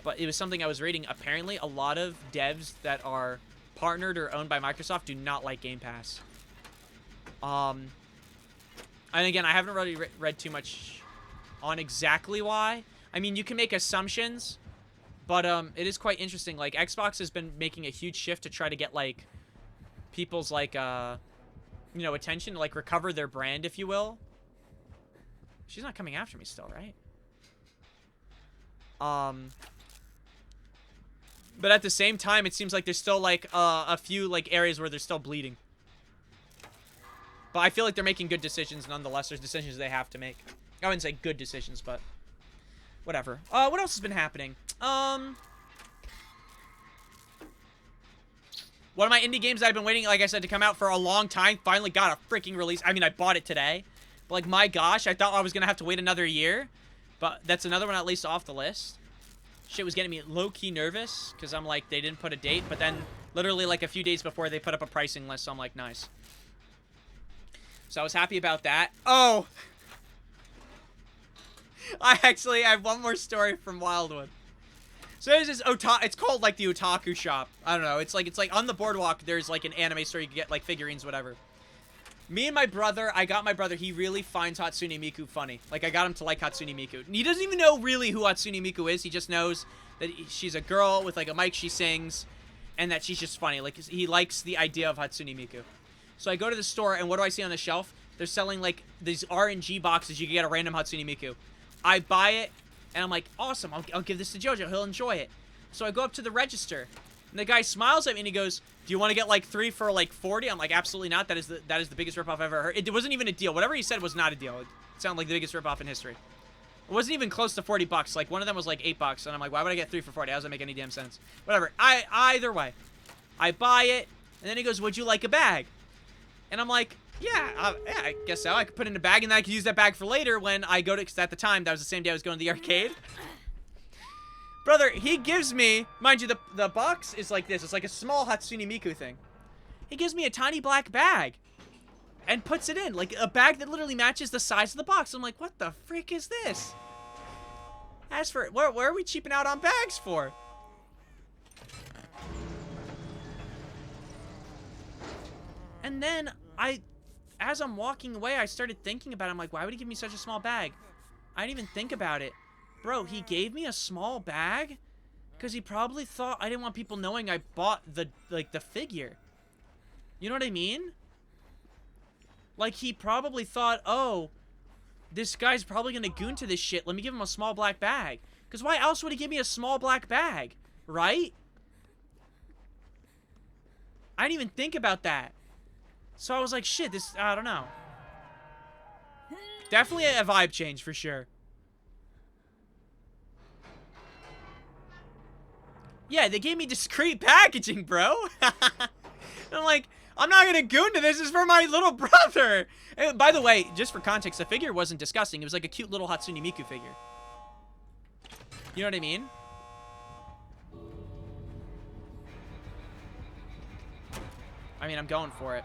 but it was something I was reading. Apparently, a lot of devs that are partnered or owned by Microsoft do not like Game Pass. And again, I haven't really read too much on exactly why. I mean, you can make assumptions, but it is quite interesting. Like, Xbox has been making a huge shift to try to get, like, people's, like, you know, attention, to, like, recover their brand, if you will. She's not coming after me still, right? But at the same time, it seems like there's still, like, a few, like, areas where they're still bleeding. But I feel like they're making good decisions nonetheless. There's decisions they have to make. I wouldn't say good decisions, but whatever. What else has been happening? One of my indie games that I've been waiting, like I said, to come out for a long time finally got a freaking release. I mean, I bought it today. But, like, my gosh, I thought I was going to have to wait another year. But that's another one at least off the list. Shit was getting me low-key nervous because I'm like, they didn't put a date. But then literally, like, a few days before, they put up a pricing list. So I'm like, nice. So I was happy about that. Oh! I have one more story from Wildwood. So there's this it's called like the Otaku Shop. I don't know. It's like on the boardwalk. There's like an anime store. You can get like figurines, whatever. Me and my brother, I got my brother. He really finds Hatsune Miku funny. Like I got him to like Hatsune Miku. And he doesn't even know really who Hatsune Miku is. He just knows that she's a girl with like a mic. She sings, and that she's just funny. Like he likes the idea of Hatsune Miku. So I go to the store, and what do I see on the shelf? They're selling like these RNG boxes. You can get a random Hatsune Miku. I buy it, and I'm like, awesome, I'll give this to Jojo. He'll enjoy it. So I go up to the register, and the guy smiles at me, and he goes, do you want to get, like, 3 for, like, 40? I'm like, absolutely not. That is the biggest ripoff I've ever heard. It wasn't even a deal. Whatever he said was not a deal. It sounded like the biggest ripoff in history. It wasn't even close to 40 bucks. Like, one of them was, like, 8 bucks, and I'm like, why would I get 3 for 40? That doesn't make any damn sense. Whatever. Either way. I buy it, and then he goes, would you like a bag? And I'm like, yeah, I guess so. I could put it in a bag, and then I could use that bag for later when I go to, because at the time, that was the same day I was going to the arcade. Brother, he gives me, mind you, the box is like this. It's like a small Hatsune Miku thing. He gives me a tiny black bag and puts it in. Like, a bag that literally matches the size of the box. I'm like, what the frick is this? As for, where are we cheaping out on bags for? And then, as I'm walking away, I started thinking about it. I'm like, why would he give me such a small bag? I didn't even think about it. Bro, he gave me a small bag because he probably thought I didn't want people knowing I bought the figure. You know what I mean? Like, he probably thought, oh, this guy's probably going to goon to this shit. Let me give him a small black bag. Because why else would he give me a small black bag? Right? I didn't even think about that. So I was like, shit, this, I don't know. Definitely a vibe change for sure. Yeah, they gave me discreet packaging, bro. I'm like, I'm not gonna goon to this. This is for my little brother. And by the way, just for context, the figure wasn't disgusting. It was like a cute little Hatsune Miku figure. You know what I mean? I mean, I'm going for it.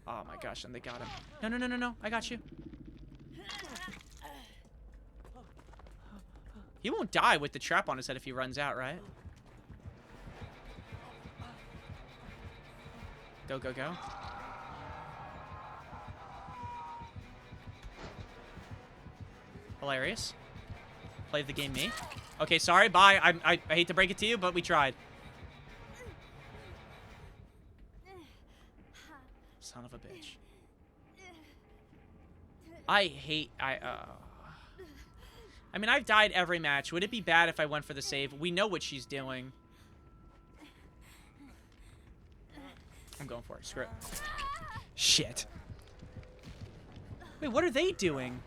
Oh my gosh, and they got him. No, no, no, no, no. I got you. He won't die with the trap on his head if he runs out, right? Go, go, go. Hilarious. Play the game me. Okay, sorry, bye. I hate to break it to you, but we tried. Son of a bitch. I hate... I mean, I've died every match. Would it be bad if I went for the save? We know what she's doing. I'm going for it. Screw it. Shit. Wait, what are they doing?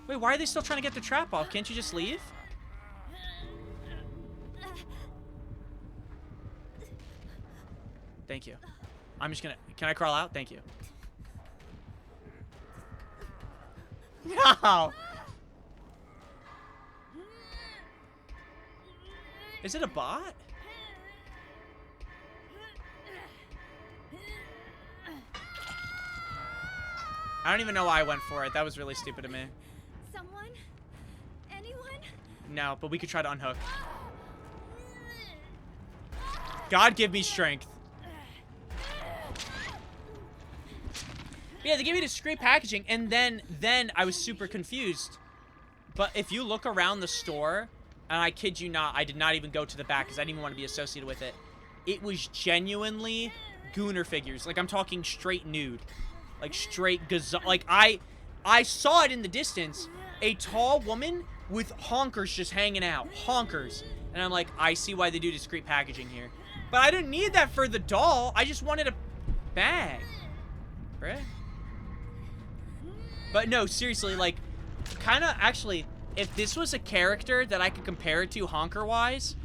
Wait, why are they still trying to get the trap off? Can't you just leave? Thank you. I'm just gonna... Can I crawl out? Thank you. No! Is it a bot? I don't even know why I went for it. That was really stupid of me. Someone? Anyone? No, but we could try to unhook. God give me strength. Yeah, they gave me discreet packaging, and then I was super confused. But if you look around the store, and I kid you not, I did not even go to the back because I didn't even want to be associated with it. It was genuinely Gooner figures. Like, I'm talking straight nude. Like, straight like, I saw it in the distance. A tall woman with honkers just hanging out. Honkers. And I'm like, I see why they do discreet packaging here. But I didn't need that for the doll. I just wanted a bag. Bruh. But no, seriously, like, kind of, actually, if this was a character that I could compare it to honker-wise,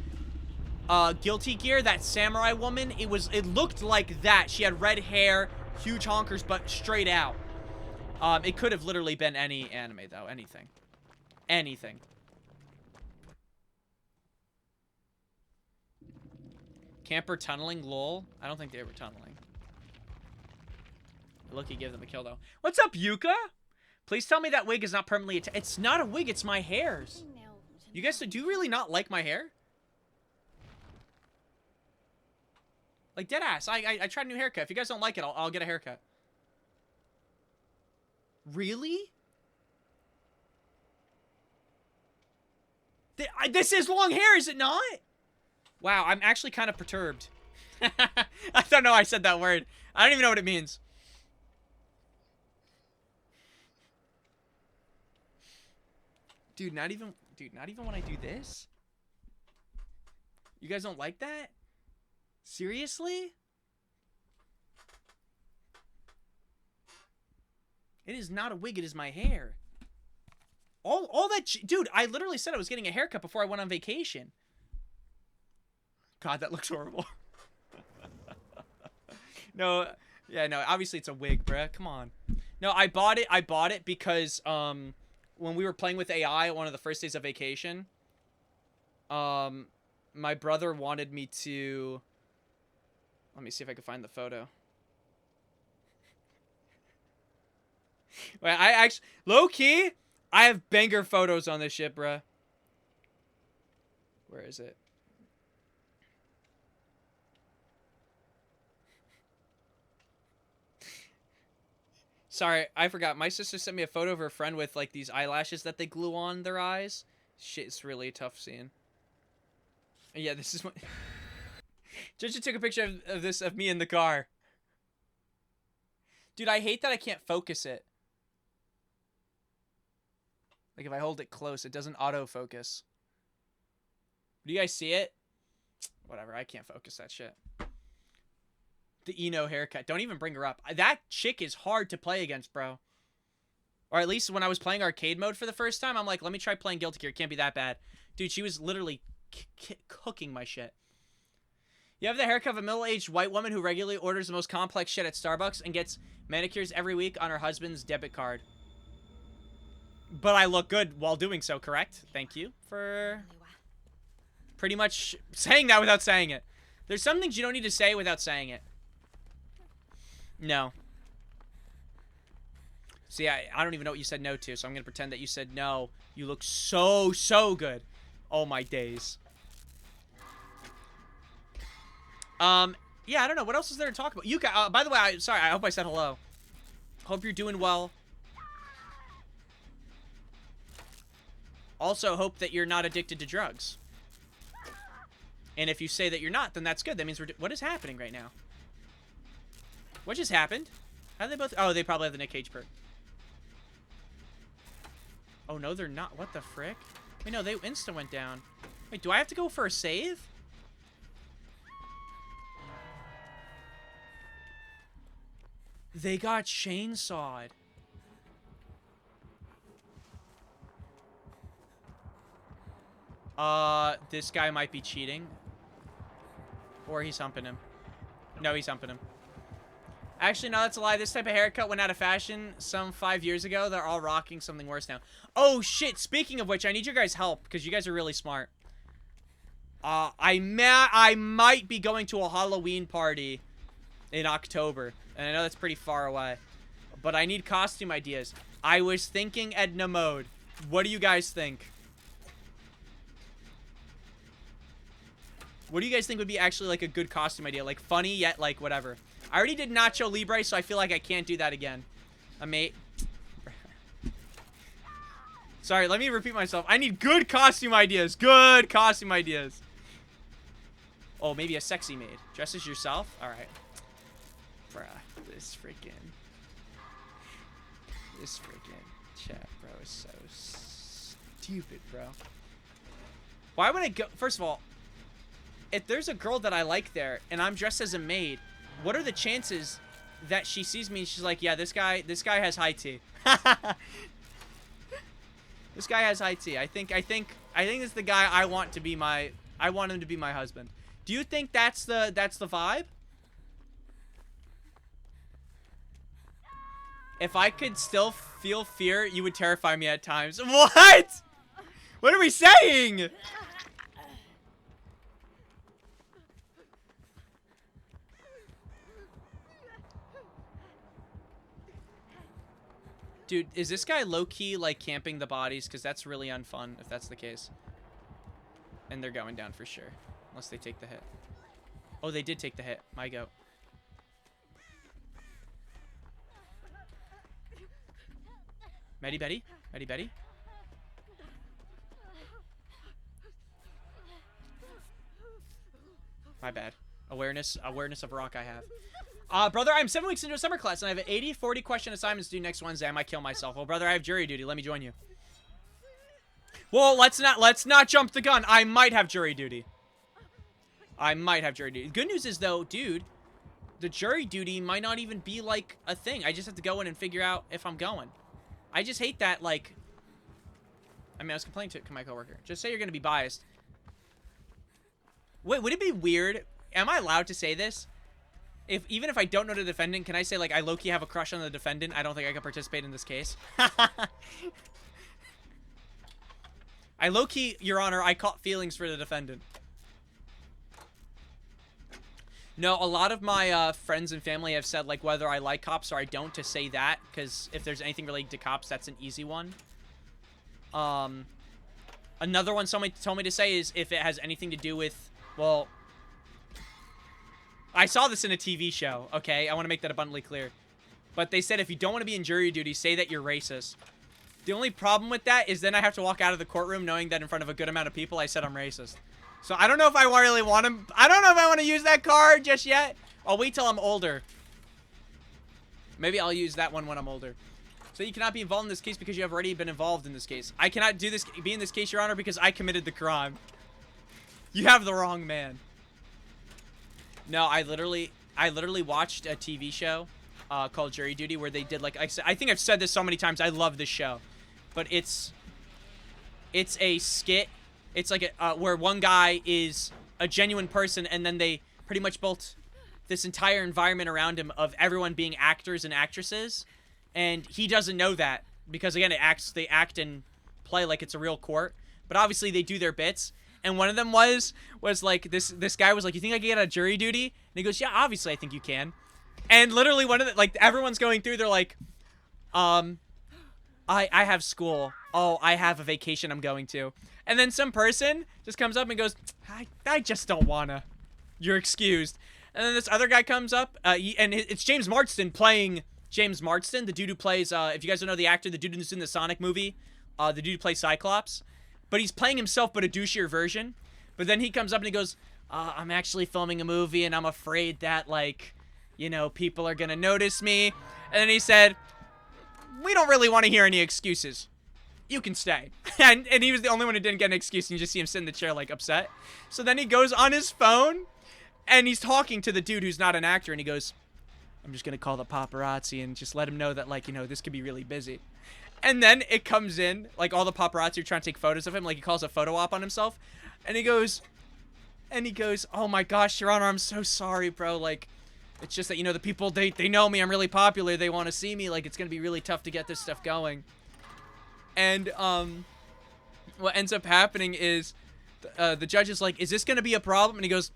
Guilty Gear, that samurai woman, it looked like that. She had red hair, huge honkers, but straight out. It could have literally been any anime, though. Anything. Anything. Camper tunneling, lol. I don't think they were tunneling. Lucky gave them a kill, though. What's up, Yuka? Please tell me that wig is not permanently attached. It's not a wig, it's my hairs. You guys, do you really not like my hair? Like, deadass. I tried a new haircut. If you guys don't like it, I'll get a haircut. Really? This is long hair, is it not? Wow, I'm actually kind of perturbed. I don't know why I said that word. I don't even know what it means. Dude, not even when I do this? You guys don't like that? Seriously? It is not a wig, it is my hair. All that dude, I literally said I was getting a haircut before I went on vacation. God, that looks horrible. No, yeah, no, obviously it's a wig, bruh. Come on. No, I bought it because when we were playing with AI one of the first days of vacation, my brother wanted me to... Let me see if I can find the photo. Wait, I actually... Low-key, I have banger photos on this shit, bruh. Where is it? Sorry, I forgot. My sister sent me a photo of her friend with, like, these eyelashes that they glue on their eyes. Shit, it's really tough seeing. Yeah, this is what... Jojo took a picture of this, of me in the car. Dude, I hate that I can't focus it. Like, if I hold it close, it doesn't autofocus. Do you guys see it? Whatever, I can't focus that shit. The Eno haircut. Don't even bring her up. That chick is hard to play against, bro. Or at least when I was playing arcade mode for the first time, I'm like, let me try playing Guilty Gear. It can't be that bad. Dude, she was literally cooking my shit. You have the haircut of a middle-aged white woman who regularly orders the most complex shit at Starbucks and gets manicures every week on her husband's debit card. But I look good while doing so, correct? Thank you for pretty much saying that without saying it. There's some things you don't need to say without saying it. No. See, I don't even know what you said no to, so I'm going to pretend that you said no. You look so, so good. Oh, my days. Yeah, I don't know. What else is there to talk about? Yuka, by the way, sorry, I hope I said hello. Hope you're doing well. Also, hope that you're not addicted to drugs. And if you say that you're not, then that's good. That means what is happening right now? What just happened? How did they both... Oh, they probably have the Nick Cage perk. Oh, no, they're not. What the frick? Wait, no, they insta went down. Wait, do I have to go for a save? They got chainsawed. This guy might be cheating. Or he's humping him. No, he's humping him. Actually, no, that's a lie. This type of haircut went out of fashion some 5 years ago. They're all rocking something worse now. Oh, shit. Speaking of which, I need your guys' help because you guys are really smart. I might be going to a Halloween party in October. And I know that's pretty far away. But I need costume ideas. I was thinking Edna Mode. What do you guys think? What do you guys think would be actually like a good costume idea? Like funny yet like whatever. I already did Nacho Libre, so I feel like I can't do that again. Mate. Sorry, let me repeat myself. I need good costume ideas. Good costume ideas. Oh, maybe a sexy maid. Dress as yourself? Alright. Bruh. This freaking chat, bro, is so stupid, bro. Why would I go... First of all, if there's a girl that I like there and I'm dressed as a maid, what are the chances that she sees me and she's like, yeah, this guy has high tea. This guy has high tea. I think it's the guy I want him to be my husband. Do you think that's the vibe? If I could still feel fear, you would terrify me at times. What? What are we saying? Dude, is this guy low-key, like, camping the bodies? Because that's really unfun, if that's the case. And they're going down for sure. Unless they take the hit. Oh, they did take the hit. My goat. Maddie Betty? Maddie Betty? My bad. Awareness of rock I have. Brother, I'm 7 weeks into a summer class, and I have 40 question assignments due next Wednesday. I might kill myself. Well, brother, I have jury duty. Let me join you. Well, let's not jump the gun. I might have jury duty. Good news is, though, dude, the jury duty might not even be, like, a thing. I just have to go in and figure out if I'm going. I just hate that, like... I mean, I was complaining to my coworker. Just say you're going to be biased. Wait, would it be weird? Am I allowed to say this? Even if I don't know the defendant, can I say, like, I low-key have a crush on the defendant? I don't think I can participate in this case. I low-key, Your Honor, I caught feelings for the defendant. No, a lot of my friends and family have said, like, whether I like cops or I don't to say that, because if there's anything related to cops, that's an easy one. Another one somebody told me to say is if it has anything to do with, well... I saw this in a TV show, okay? I want to make that abundantly clear. But they said if you don't want to be in jury duty, say that you're racist. The only problem with that is then I have to walk out of the courtroom knowing that in front of a good amount of people I said I'm racist. So I don't know if I really want to... I don't know if I want to use that card just yet. I'll wait till I'm older. Maybe I'll use that one when I'm older. So you cannot be involved in this case because you have already been involved in this case. I cannot be in this case, Your Honor, because I committed the crime. You have the wrong man. No, I literally watched a TV show called Jury Duty where they did, like, I think I've said this so many times. I love this show. But it's a skit. It's like where one guy is a genuine person and then they pretty much built this entire environment around him of everyone being actors and actresses. And he doesn't know that because, again, they act and play like it's a real court. But obviously they do their bits. And one of them was like, this guy was like, you think I can get a jury duty? And he goes, yeah, obviously I think you can. And literally one of the, like, everyone's going through, they're like, I have school. Oh, I have a vacation I'm going to. And then some person just comes up and goes, I just don't wanna. You're excused. And then this other guy comes up, and it's James Marsden playing James Marsden, the dude who plays, if you guys don't know the actor, the dude who's in the Sonic movie, the dude who plays Cyclops. But he's playing himself, but a douchier version. But then he comes up and he goes, I'm actually filming a movie, and I'm afraid that, like, you know, people are gonna notice me. And then he said, we don't really want to hear any excuses. You can stay. and he was the only one who didn't get an excuse, and you just see him sit in the chair, like, upset. So then he goes on his phone, and he's talking to the dude who's not an actor, and he goes, I'm just gonna call the paparazzi and just let him know that, like, you know, this could be really busy. And then it comes in, like, all the paparazzi are trying to take photos of him, like, he calls a photo op on himself, and he goes, oh my gosh, Your Honor, I'm so sorry, bro, like, it's just that, you know, the people, they know me, I'm really popular, they want to see me, like, it's gonna be really tough to get this stuff going. And, what ends up happening is, the judge is like, is this gonna be a problem? And he goes,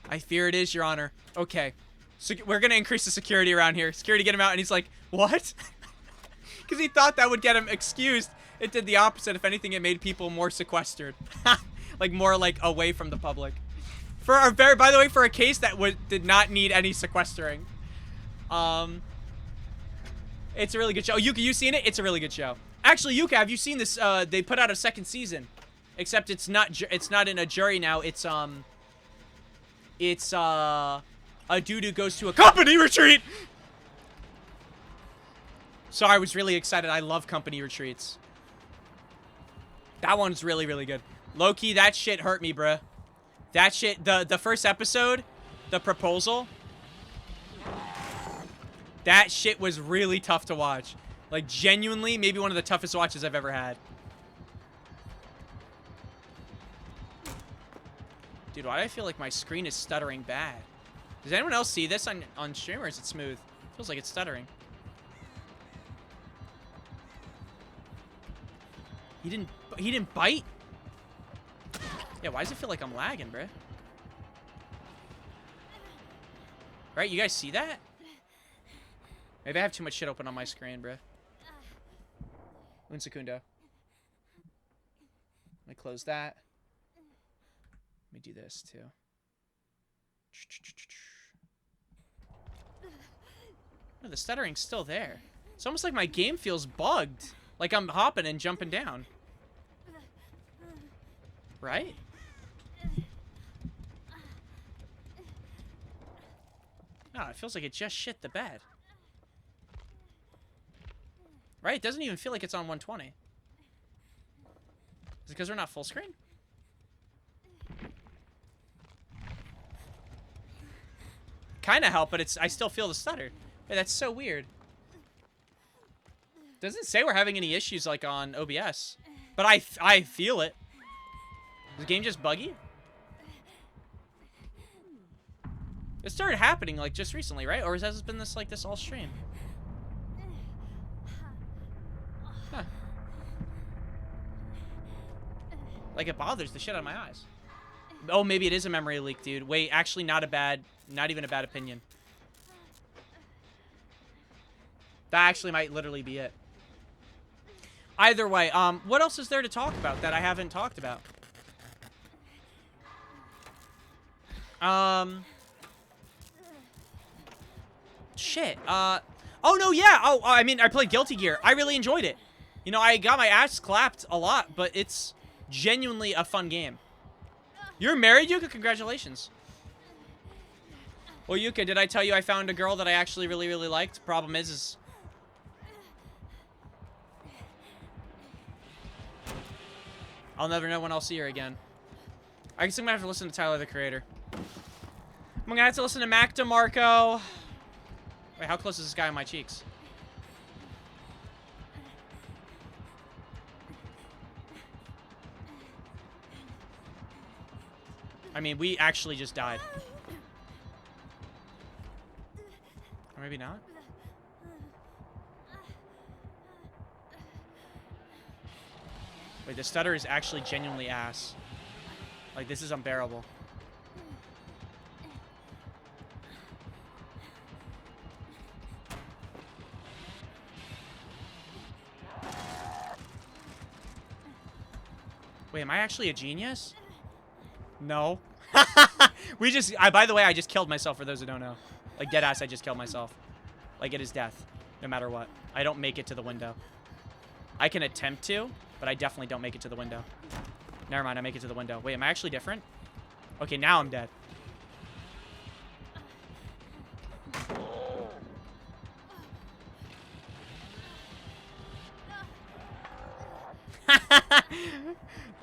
I fear it is, Your Honor. Okay. So we're gonna increase the security around here. Security, get him out. And he's like, what? Because he thought that would get him excused. It did the opposite. If anything, it made people more sequestered. Like, more, like, away from the public. For our by the way, for a case that did not need any sequestering. It's a really good show. Yuka, you seen it? It's a really good show. Actually, Yuka, have you seen this? They put out a second season. Except it's not in a jury now. It's a dude who goes to a company retreat. Sorry, I was really excited. I love company retreats. That one's really, really good. Low-key, that shit hurt me, bruh. That shit, the first episode, the proposal, that shit was really tough to watch. Like, genuinely, maybe one of the toughest watches I've ever had. Dude, why do I feel like my screen is stuttering bad? Does anyone else see this on stream, or is it smooth? Feels like it's stuttering. He didn't bite? Yeah, why does it feel like I'm lagging, bruh? Right, you guys see that? Maybe I have too much shit open on my screen, bruh. Un secundo. Let me close that. Let me do this, too. No, the stuttering's still there. It's almost like my game feels bugged. Like I'm hopping and jumping down. Right? No, it feels like it just shit the bed. Right? It doesn't even feel like it's on 120. Is it because we're not full screen? Kind of help, but I still feel the stutter. Hey, that's so weird. Doesn't say we're having any issues like on OBS, but I feel it. Is the game just buggy? It started happening like just recently, right? Or has it been this all stream? Huh. Like it bothers the shit out of my eyes. Oh, maybe it is a memory leak, dude. Wait, actually not even a bad opinion. That actually might literally be it. Either way, what else is there to talk about that I haven't talked about? Shit. Oh, no, yeah. Oh, I mean, I played Guilty Gear. I really enjoyed it. You know, I got my ass clapped a lot, but it's genuinely a fun game. You're married, Yuka? Congratulations. Well, Yuka, did I tell you I found a girl that I actually really, really liked? Problem is I'll never know when I'll see her again. I guess I'm gonna have to listen to Tyler, the Creator. I'm gonna have to listen to Mac DeMarco. Wait, how close is this guy on my cheeks? I mean, we actually just died. Or maybe not? Wait, the stutter is actually genuinely ass. Like, this is unbearable. Wait, am I actually a genius? No. By the way, I just killed myself, for those who don't know. Like, deadass, I just killed myself. Like, it is death, no matter what. I don't make it to the window. I can attempt to, but I definitely don't make it to the window. Never mind, I make it to the window. Wait, am I actually different? Okay, now I'm dead.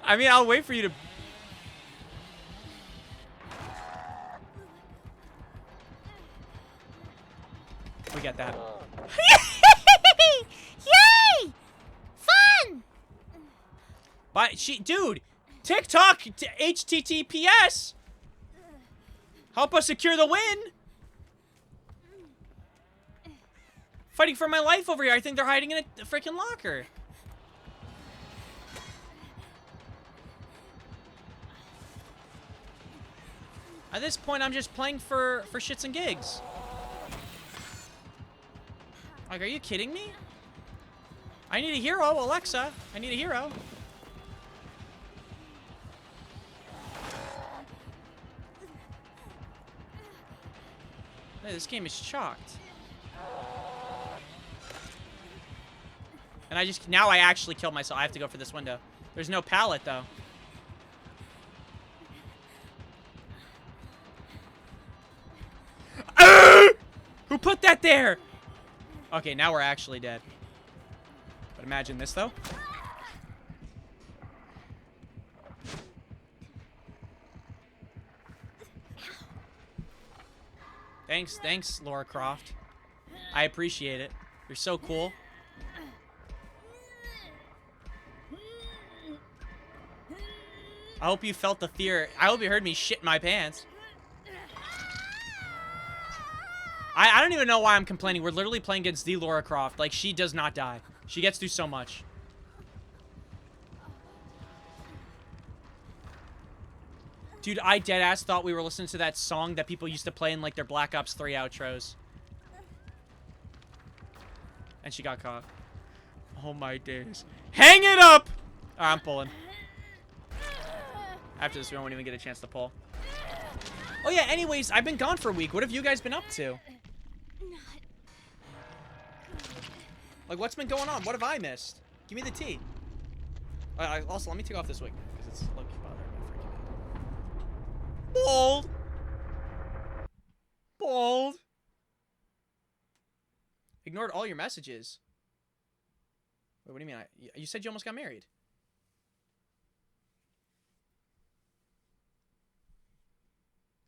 I mean, I'll wait for you to... We got that. Yay! Fun! But dude, TikTok, HTTPS. Help us secure the win. Fighting for my life over here. I think they're hiding in a freaking locker. At this point, I'm just playing for shits and gigs. Like, are you kidding me? I need a hero, Alexa. I need a hero. Hey, this game is chalked. And now I actually killed myself. I have to go for this window. There's no pallet, though. Who put that there? Okay, now we're actually dead. But imagine this, though. Thanks, Laura Croft. I appreciate it. You're so cool. I hope you felt the fear. I hope you heard me shit my pants. I don't even know why I'm complaining. We're literally playing against the Laura Croft. Like, she does not die. She gets through so much. Dude, I deadass thought we were listening to that song that people used to play in, like, their Black Ops 3 outros. And she got caught. Oh, my days. Hang it up! Alright, I'm pulling. After this, we won't even get a chance to pull. Oh, yeah, anyways, I've been gone for a week. What have you guys been up to? Like, what's been going on? What have I missed? Give me the tea. Also, let me take off this wig, because it's low-key bothering my freaking head. Bold! Bold! Ignored all your messages. Wait, what do you mean? You said you almost got married.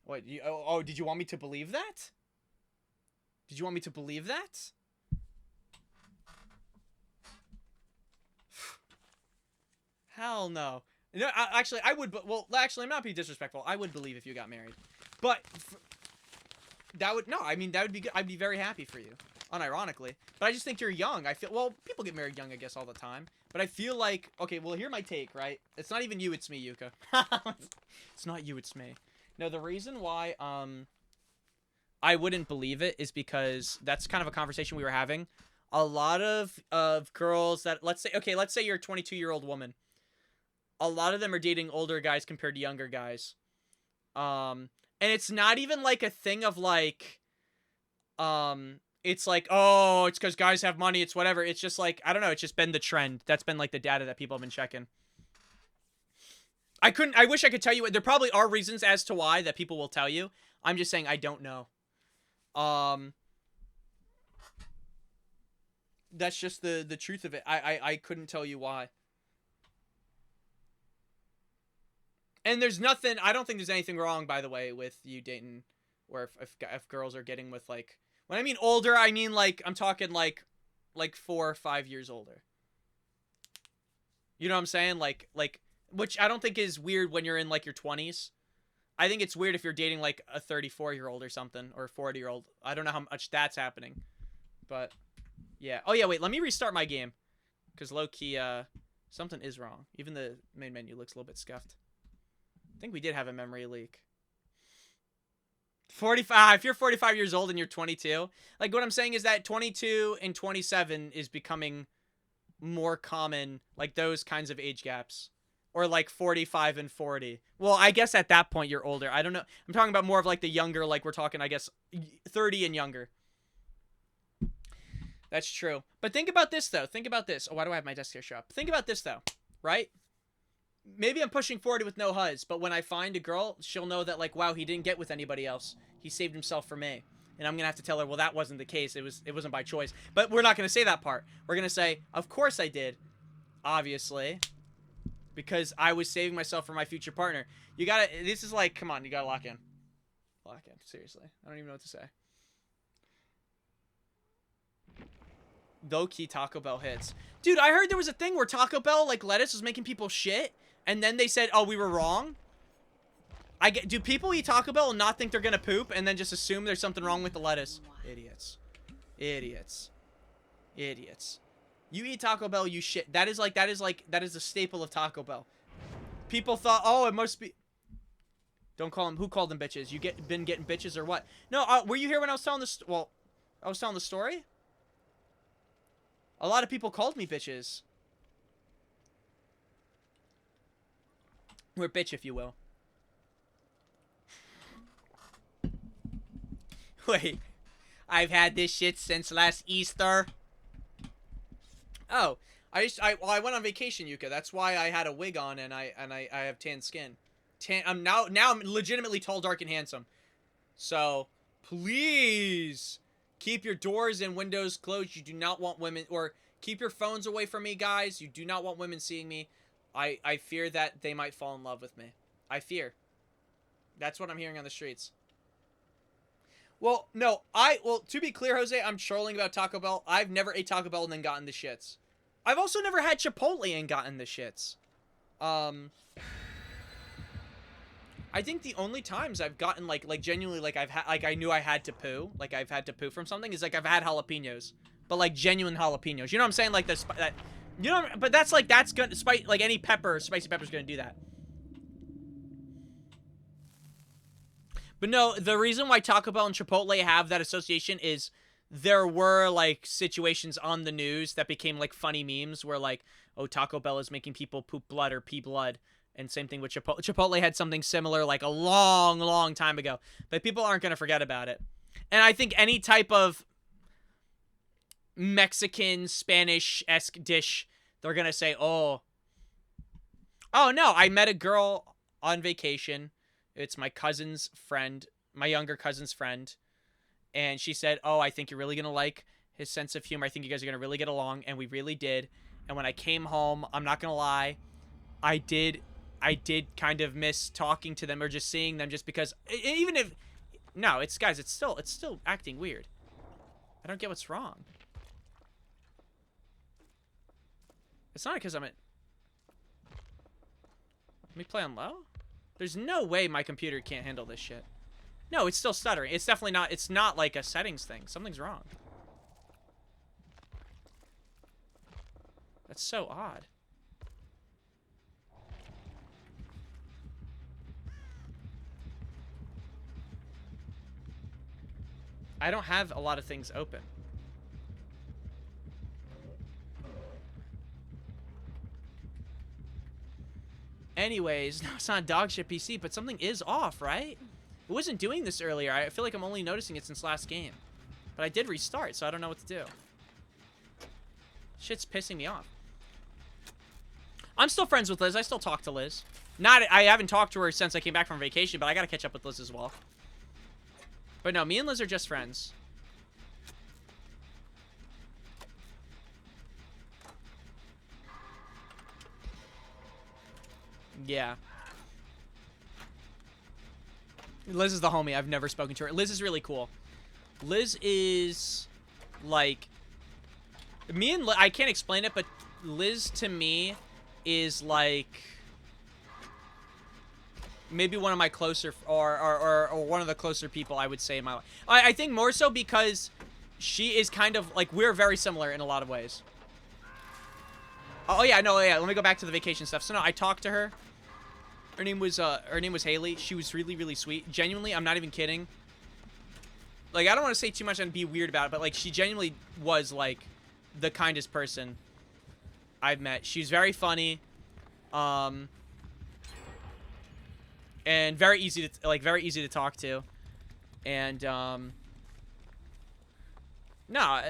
What? Oh, did you want me to believe that? Did you want me to believe that? Hell no. No, actually, I would. Well, actually, I'm not being disrespectful. I would believe if you got married, but that would no. I mean, that would be good. I'd be very happy for you, unironically. But I just think you're young. I feel well. People get married young, I guess, all the time. But I feel like okay. Well, here's my take. Right? It's not even you. It's me, Yuka. It's not you. It's me. No, the reason why I wouldn't believe it is because that's kind of a conversation we were having. A lot of girls that let's say you're a 22-year-old woman. A lot of them are dating older guys compared to younger guys. And it's not even like a thing of like it's like, oh, it's because guys have money, it's whatever. It's just like, I don't know, it's just been the trend. That's been like the data that people have been checking. I wish I could tell you. There probably are reasons as to why that people will tell you. I'm just saying I don't know. That's just the truth of it. I couldn't tell you why. And there's nothing, I don't think there's anything wrong, by the way, with you dating, or if girls are getting with, like, when I mean older, I mean, like, I'm talking, like 4 or 5 years older. You know what I'm saying? Like, which I don't think is weird when you're in, like, your 20s. I think it's weird if you're dating, like, a 34-year-old or something, or a 40-year-old. I don't know how much that's happening. But, yeah. Oh, yeah, wait, let me restart my game. Because low-key, something is wrong. Even the main menu looks a little bit scuffed. I think we did have a memory leak. 45. If you're 45 years old and you're 22, like what I'm saying is that 22 and 27 is becoming more common, like those kinds of age gaps, or like 45 and 40. Well, I guess at that point you're older. I don't know. I'm talking about more of like the younger, like we're talking, I guess, 30 and younger. That's true. But think about this though. Think about this. Oh, why do I have my desk here show up? Think about this though, right? Maybe I'm pushing 40 with no huzz, but when I find a girl, she'll know that, like, wow, he didn't get with anybody else. He saved himself for me. And I'm going to have to tell her, well, that wasn't the case. It wasn't by choice. But we're not going to say that part. We're going to say, of course I did. obviously, because I was saving myself for my future partner. You gotta, this is like, come on, you gotta lock in. Lock in, seriously. I don't even know what to say. Low key Taco Bell hits. Dude, I heard there was a thing where Taco Bell, like, lettuce was making people shit, and then they said, oh, we were wrong. Do people eat Taco Bell and not think they're gonna poop, and then just assume there's something wrong with the lettuce? Idiots. Idiots. Idiots. You eat Taco Bell, you shit. That is a staple of Taco Bell. People thought, oh, it must be. Don't call them. Who called them bitches? You been getting bitches or what? No, were you here when I was telling this? Well, I was telling the story. A lot of people called me bitches. Or bitch, if you will. Wait, I've had this shit since last Easter. Oh, I went on vacation, Yuka. That's why I had a wig on and I have tan skin. I'm now I'm legitimately tall, dark, and handsome. So please keep your doors and windows closed. You do not want women, or keep your phones away from me, guys. You do not want women seeing me. I fear that they might fall in love with me. I fear. That's what I'm hearing on the streets. Well, no, to be clear, Jose, I'm trolling about Taco Bell. I've never ate Taco Bell and then gotten the shits. I've also never had Chipotle and gotten the shits. I think the only times I've gotten like genuinely like I knew I had to poo, like I've had to poo from something, is like I've had jalapenos, but like genuine jalapenos. You know what I'm saying? Like that, you know. But that's gonna like any spicy pepper's gonna do that. But no, the reason why Taco Bell and Chipotle have that association is there were like situations on the news that became like funny memes where like, oh, Taco Bell is making people poop blood or pee blood. And same thing with Chipotle. Chipotle had something similar like a long, long time ago. But people aren't going to forget about it. And I think any type of Mexican, Spanish-esque dish, they're going to say, oh, no, I met a girl on vacation. It's my cousin's friend, my younger cousin's friend. And she said, oh, I think you're really going to like his sense of humor. I think you guys are going to really get along. And we really did. And when I came home, I'm not going to lie, I did kind of miss talking to them or just seeing them, just because even if, no, it's, guys, it's still acting weird. I don't get what's wrong. It's not because I'm at, let me play on low. There's no way my computer can't handle this shit. No, it's still stuttering. It's definitely not, it's not like a settings thing. Something's wrong. That's so odd. I don't have a lot of things open. Anyways, no, it's not a dog shit PC, but something is off, right? It wasn't doing this earlier. I feel like I'm only noticing it since last game. But I did restart, so I don't know what to do. Shit's pissing me off. I'm still friends with Liz. I still talk to Liz. I haven't talked to her since I came back from vacation, but I gotta catch up with Liz as well. But no, me and Liz are just friends. Yeah. Liz is the homie. I've never spoken to her. Liz is really cool. Liz is like, me and Liz, I can't explain it, but Liz to me is like maybe one of my closer, or one of the closer people I would say in my life. I think more so because she is kind of like, we're very similar in a lot of ways. Oh yeah, no, yeah. Let me go back to the vacation stuff. So no, I talked to her. Her name was Haley. She was really, really sweet. Genuinely, I'm not even kidding. Like, I don't want to say too much and be weird about it, but like, she genuinely was like the kindest person I've met. She's very funny, and very easy to talk to, and no,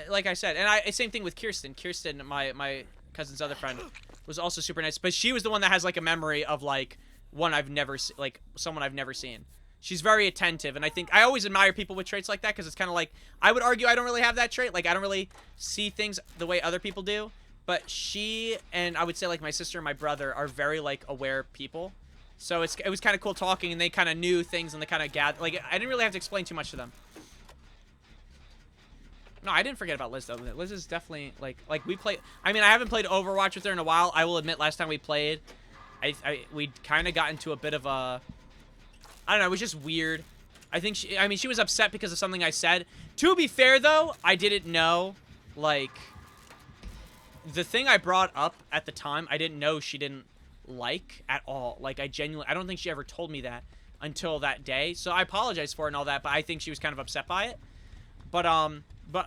like I said, and same thing with Kirsten. Kirsten, my cousin's other friend, was also super nice, but she was the one that has like a memory of like someone I've never seen. She's very attentive, and I think I always admire people with traits like that, because it's kind of like, I would argue I don't really have that trait. Like, I don't really see things the way other people do, But she and I would say like my sister and my brother are very like aware people. So it was kind of cool talking, and they kind of knew things, and they kind of gathered. Like, I didn't really have to explain too much to them. No, I didn't forget about Liz, though. Liz is definitely, like we play. I mean, I haven't played Overwatch with her in a while. I will admit, last time we played, we kind of got into a bit of a, I don't know, it was just weird. I think she was upset because of something I said. To be fair, though, I didn't know, like, the thing I brought up at the time, I didn't know she didn't like at all. Like, I don't think she ever told me that until that day. So I apologize for it and all that, but I think she was kind of upset by it. But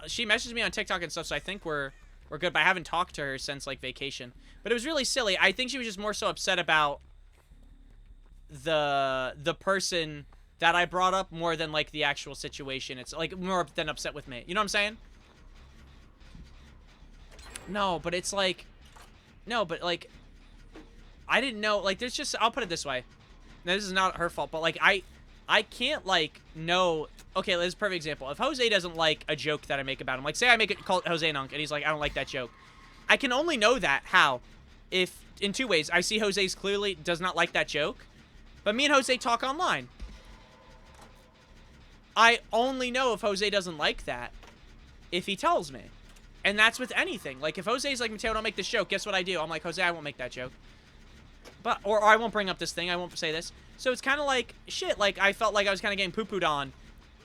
she messaged me on TikTok and stuff, so I think we're good. But I haven't talked to her since like vacation. But it was really silly. I think she was just more so upset about the person that I brought up more than like the actual situation. It's like more than upset with me. You know what I'm saying? No, but it's like, no, but like, I didn't know, like, there's just, I'll put it this way. Now, this is not her fault, but like, I can't like know. Okay, this is a perfect example. If Jose doesn't like a joke that I make about him, like say I make it called Jose Nunk, and he's like, I don't like that joke. I can only know that how, if in two ways. I see Jose's clearly does not like that joke, but me and Jose talk online. I only know if Jose doesn't like that if he tells me. And that's with anything. Like, if Jose's like, Mateo, don't make this joke, guess what I do? I'm like, Jose, I won't make that joke. But, or I won't bring up this thing, I won't say this. So it's kind of like, shit, like, I felt like I was kind of getting poo-pooed on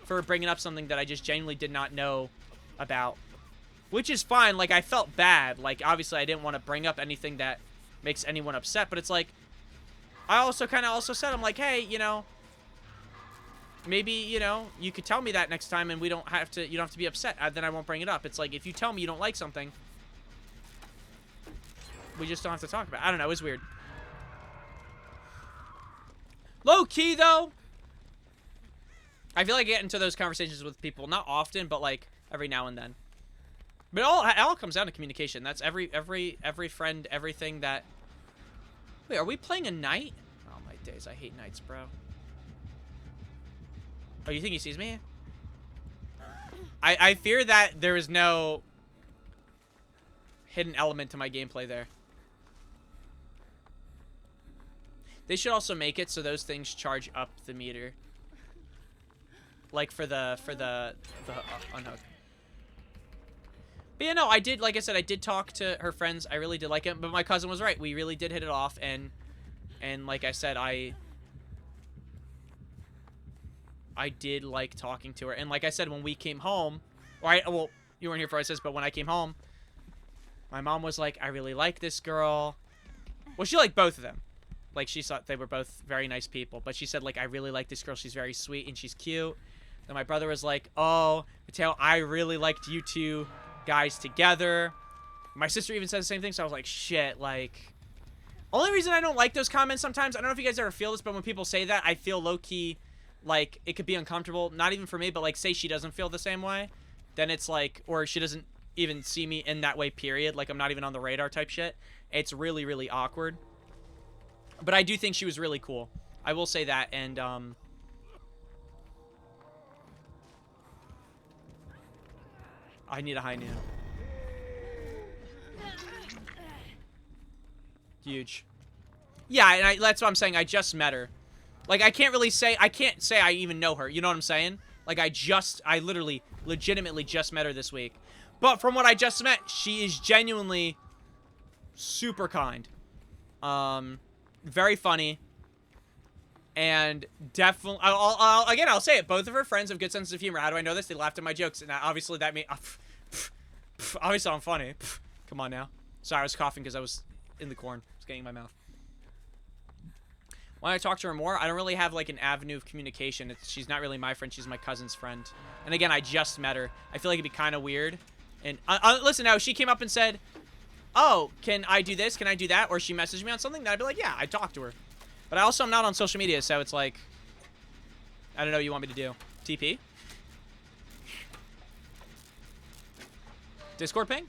for bringing up something that I just genuinely did not know about. Which is fine, like, I felt bad. Like, obviously, I didn't want to bring up anything that makes anyone upset, but it's like, I also kind of also said, I'm like, hey, you know, maybe, you know, you could tell me that next time and we don't have to, you don't have to be upset. Then I won't bring it up. It's like, if you tell me you don't like something, we just don't have to talk about it. I don't know, it was weird. Low key, though, I feel like I get into those conversations with people, not often, but like every now and then. But it all comes down to communication. That's every friend, everything that... Wait, are we playing a night? Oh, my days, I hate nights, bro. Oh, you think he sees me? I fear that there is no hidden element to my gameplay there. They should also make it so those things charge up the meter. Like for the unhook. But yeah, no, I did, like I said, I did talk to her friends. I really did like it, but my cousin was right. We really did hit it off, and like I said, I did like talking to her. And like I said, when we came home, well, you weren't here for this, but when I came home, my mom was like, I really like this girl. Well, she liked both of them. Like, she thought they were both very nice people. But she said, like, I really like this girl. She's very sweet and she's cute. Then my brother was like, oh, Mateo, I really liked you two guys together. My sister even said the same thing. So I was like, shit, like... Only reason I don't like those comments sometimes, I don't know if you guys ever feel this, but when people say that, I feel low-key... like, it could be uncomfortable, not even for me, but, like, say she doesn't feel the same way, then it's, like, or she doesn't even see me in that way, period, like, I'm not even on the radar type shit, it's really, really awkward, but I do think she was really cool, I will say that, and, I need a high noon. Huge. Yeah, and that's what I'm saying, I just met her. Like, I can't say I even know her. You know what I'm saying? Like, I literally, legitimately just met her this week. But from what I just met, she is genuinely super kind. Very funny. And definitely, I'll say it. Both of her friends have good sense of humor. How do I know this? They laughed at my jokes. And obviously that means, obviously I'm funny. Come on now. Sorry, I was coughing because I was in the corn. It's getting in my mouth. When I talk to her more, I don't really have, like, an avenue of communication. She's not really my friend. She's my cousin's friend. And, again, I just met her. I feel like it'd be kind of weird. And, listen, now, if she came up and said, oh, can I do this? Can I do that? Or she messaged me on something, then I'd be like, yeah, I'd talk to her. But I also am not on social media, so it's like, I don't know what you want me to do. TP? Discord ping?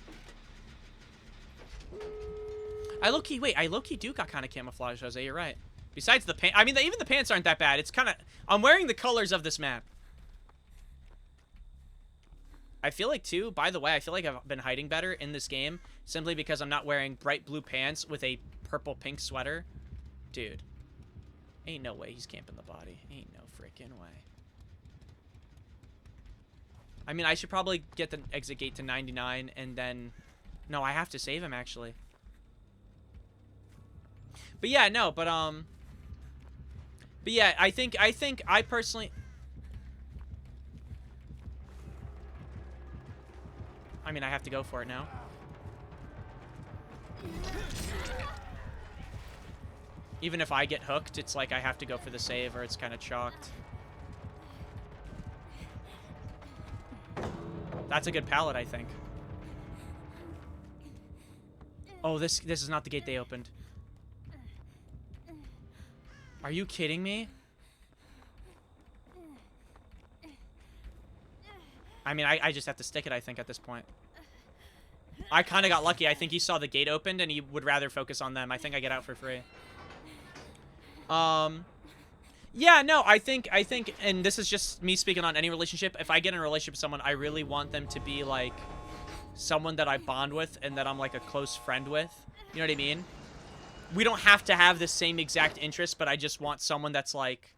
I low-key do got kind of camouflage, Jose. You're right. Besides the pants, I mean, even the pants aren't that bad. It's kind of, I'm wearing the colors of this map. I feel like, too, by the way, I feel like I've been hiding better in this game simply because I'm not wearing bright blue pants with a purple pink sweater. Dude. Ain't no way he's camping the body. Ain't no freaking way. I mean, I should probably get the exit gate to 99 and then... No, I have to save him, actually. But yeah, no, but yeah, I think I personally... I mean, I have to go for it now. Even if I get hooked, it's like I have to go for the save or it's kind of chalked. That's a good pallet, I think. Oh, this is not the gate they opened. Are you kidding me? I mean, I just have to stick it, I think, at this point. I kind of got lucky. I think he saw the gate opened and he would rather focus on them. I think I get out for free. Yeah, no, I think, and this is just me speaking on any relationship. If I get in a relationship with someone, I really want them to be, like, someone that I bond with and that I'm, like, a close friend with. You know what I mean? We don't have to have the same exact interests, but I just want someone that's, like...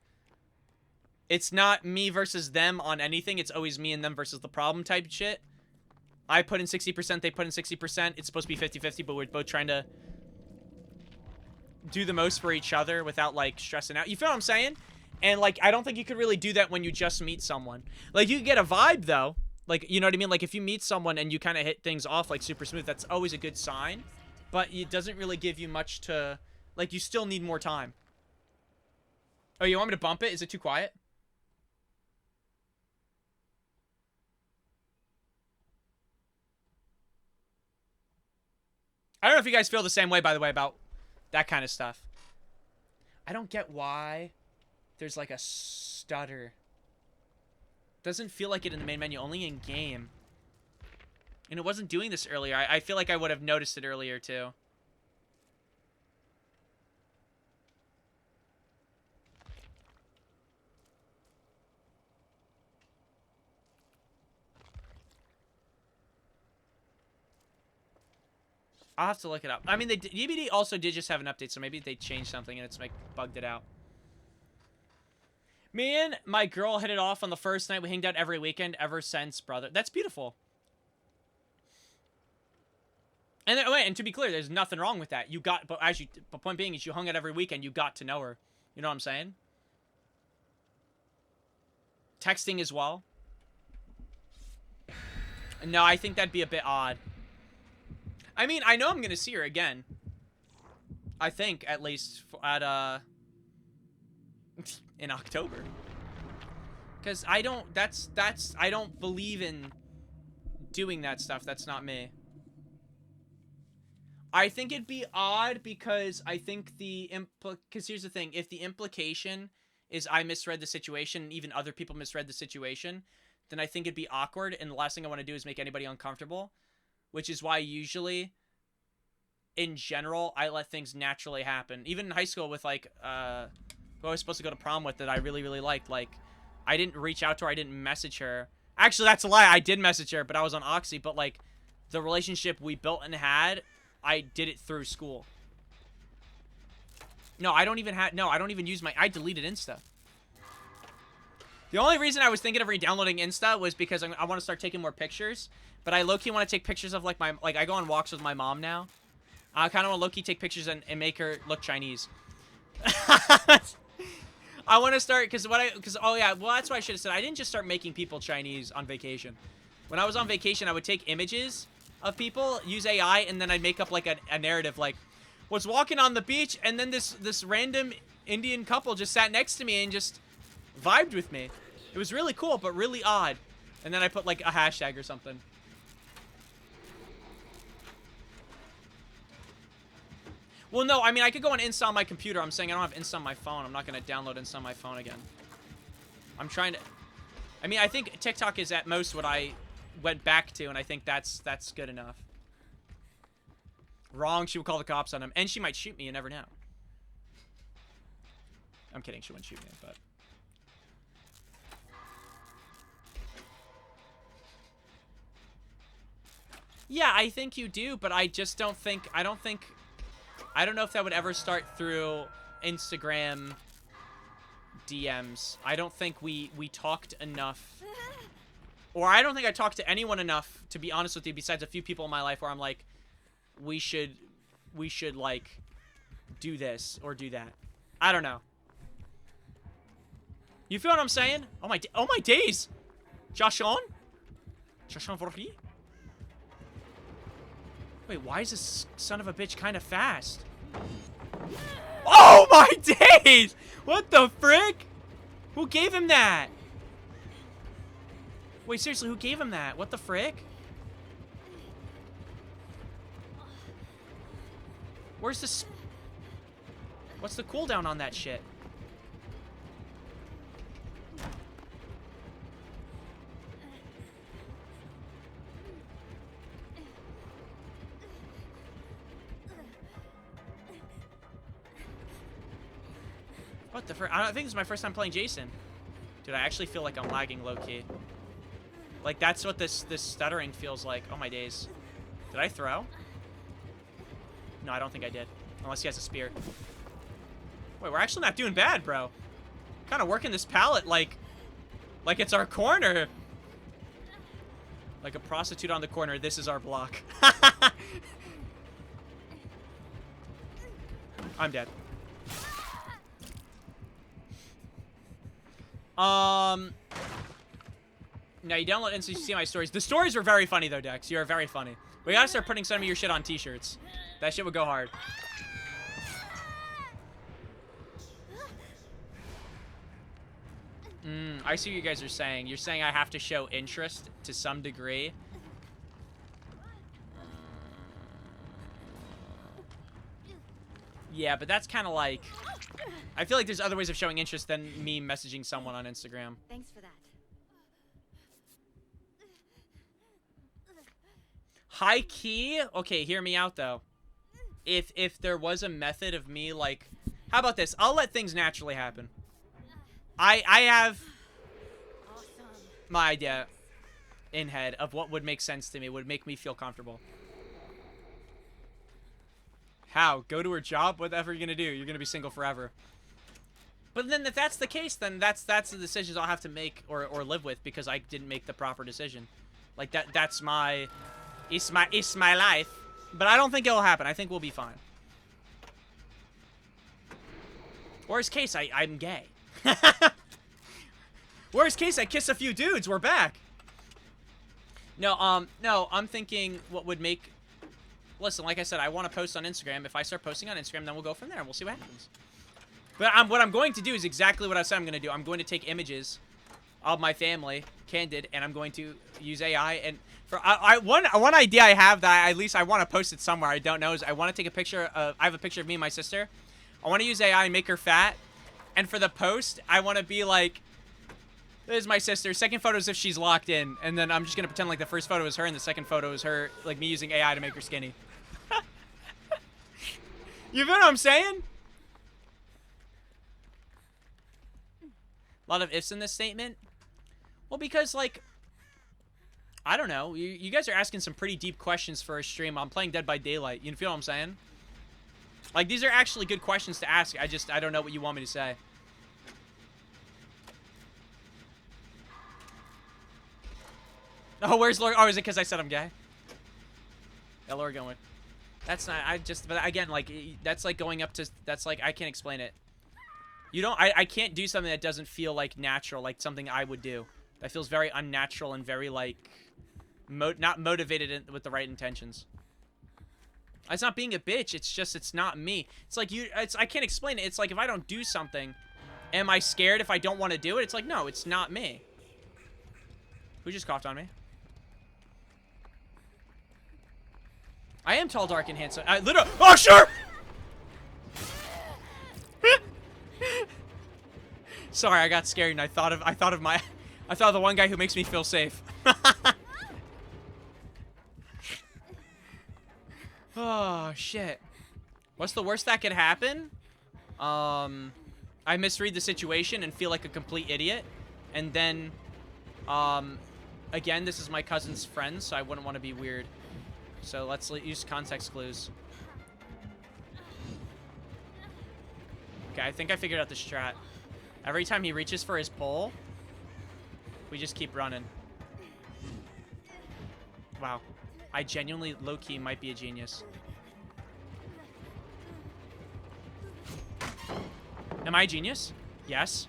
It's not me versus them on anything. It's always me and them versus the problem type shit. I put in 60%, they put in 60%. It's supposed to be 50-50, but we're both trying to do the most for each other without, like, stressing out. You feel what I'm saying? And, like, I don't think you could really do that when you just meet someone. Like, you get a vibe, though. Like, you know what I mean? Like, if you meet someone and you kind of hit things off, like, super smooth, that's always a good sign. But it doesn't really give you much to... Like, you still need more time. Oh, you want me to bump it? Is it too quiet? I don't know if you guys feel the same way, by the way, about that kind of stuff. I don't get why there's, like, a stutter. Doesn't feel like it in the main menu, only in game. And it wasn't doing this earlier. I feel like I would have noticed it earlier, too. I'll have to look it up. I mean, DBD also did just have an update, so maybe they changed something and it's, like, bugged it out. Me and my girl hit it off on the first night. We hanged out every weekend ever since, brother. That's beautiful. And wait, and to be clear, there's nothing wrong with that. But point being is you hung out every weekend. You got to know her. You know what I'm saying? Texting as well. No, I think that'd be a bit odd. I mean, I know I'm gonna see her again. I think, at least, at, in October. Because I don't, I don't believe in doing that stuff. That's not me. I think it'd be odd because I think because here's the thing. If the implication is I misread the situation and even other people misread the situation, then I think it'd be awkward. And the last thing I want to do is make anybody uncomfortable. Which is why usually, in general, I let things naturally happen. Even in high school with, like, who I was supposed to go to prom with that I really, really liked. Like, I didn't reach out to her. I didn't message her. Actually, that's a lie. I did message her, but I was on Oxy. But, like, the relationship we built and had, I did it through school. No, I don't even use my... I deleted Insta. The only reason I was thinking of re-downloading Insta was because I want to start taking more pictures. But I low-key want to take pictures of, like, I go on walks with my mom now. I kind of want to low-key take pictures and make her look Chinese. I want to start, oh yeah, well, that's what I should have said. I didn't just start making people Chinese on vacation. When I was on vacation, I would take images of people, use AI, and then I'd make up, like, a narrative, like, was walking on the beach, and then this random Indian couple just sat next to me and just vibed with me. It was really cool, but really odd. And then I put, like, a hashtag or something. Well, no, I mean, I could go on Insta on my computer. I'm saying I don't have Insta on my phone. I'm not going to download Insta on my phone again. I'm trying to... I mean, I think TikTok is at most what I went back to, and I think that's good enough. Wrong, she will call the cops on him. And she might shoot me, you never know. I'm kidding, she wouldn't shoot me, but... Yeah, I think you do, but I just don't think... I don't know if that would ever start through Instagram DMs. I don't think we talked enough. Or I don't think I talked to anyone enough, to be honest with you, besides a few people in my life where I'm like, we should like, do this or do that. I don't know. You feel what I'm saying? Oh my days! Jashon? Jashon Vorhi? Wait, why is this son of a bitch kind of fast? Oh my days! What the frick? Who gave him that? Wait, seriously, who gave him that? What the frick? Where's this? What's the cooldown on that shit? What the frick? I think this is my first time playing Jason. Dude, I actually feel like I'm lagging low-key. Like, that's what this stuttering feels like. Oh, my days. Did I throw? No, I don't think I did. Unless he has a spear. Wait, we're actually not doing bad, bro. Kind of working this pallet like it's our corner. Like a prostitute on the corner, this is our block. I'm dead. Now you download and so you see my stories. The stories were very funny though, Dex. You are very funny. We gotta start putting some of your shit on t-shirts. That shit would go hard. I see what you guys are saying. You're saying I have to show interest to some degree. Yeah, but that's kind of like... I feel like there's other ways of showing interest than me messaging someone on Instagram. Thanks for that. High key? Okay, hear me out, though. If there was a method of me, like... How about this? I'll let things naturally happen. I have my idea in head of what would make sense to me, would make me feel comfortable. How? Go to her job? Whatever you're gonna do. You're gonna be single forever. But then if that's the case, then that's the decisions I'll have to make or live with because I didn't make the proper decision. Like that's my... It's my life. But I don't think it'll happen. I think we'll be fine. Worst case, I'm gay. Worst case, I kiss a few dudes. We're back. No, no, I'm thinking what would make... Listen, like I said, I want to post on Instagram. If I start posting on Instagram, then we'll go from there and we'll see what happens. But what I'm going to do is exactly what I said I'm going to do. I'm going to take images of my family, candid, and I'm going to use AI. And for one idea I have that at least I want to post it somewhere, I don't know, is I want to take a picture of... I have a picture of me and my sister. I want to use AI and make her fat. And for the post, I want to be like... This is my sister. Second photo is if she's locked in. And then I'm just going to pretend like the first photo is her and the second photo is her, like me using AI to make her skinny. You feel what I'm saying? A lot of ifs in this statement. Well, because, like, I don't know. You guys are asking some pretty deep questions for a stream. I'm playing Dead by Daylight. You feel what I'm saying? Like, these are actually good questions to ask. I don't know what you want me to say. Oh, where's Laura? Oh, is it because I said I'm gay? Yeah, Laura going. That's not, but again, like, that's like going up to, that's like, I can't explain it. You don't, I can't do something that doesn't feel like natural, like something I would do. That feels very unnatural and very like, not motivated with the right intentions. It's not being a bitch, it's just, it's not me. It's like I can't explain it. It's like if I don't do something, am I scared if I don't want to do it? It's like, no, it's not me. Who just coughed on me? I am tall, dark, and handsome. I literally. Oh, sure. Sorry, I got scared and I thought of the one guy who makes me feel safe. Oh shit. What's the worst that could happen? I misread the situation and feel like a complete idiot, and then, again, this is my cousin's friend, so I wouldn't want to be weird. So let's use context clues. Okay, I think I figured out the strat. Every time he reaches for his pole, we just keep running. Wow. I genuinely, low-key, might be a genius. Am I a genius? Yes.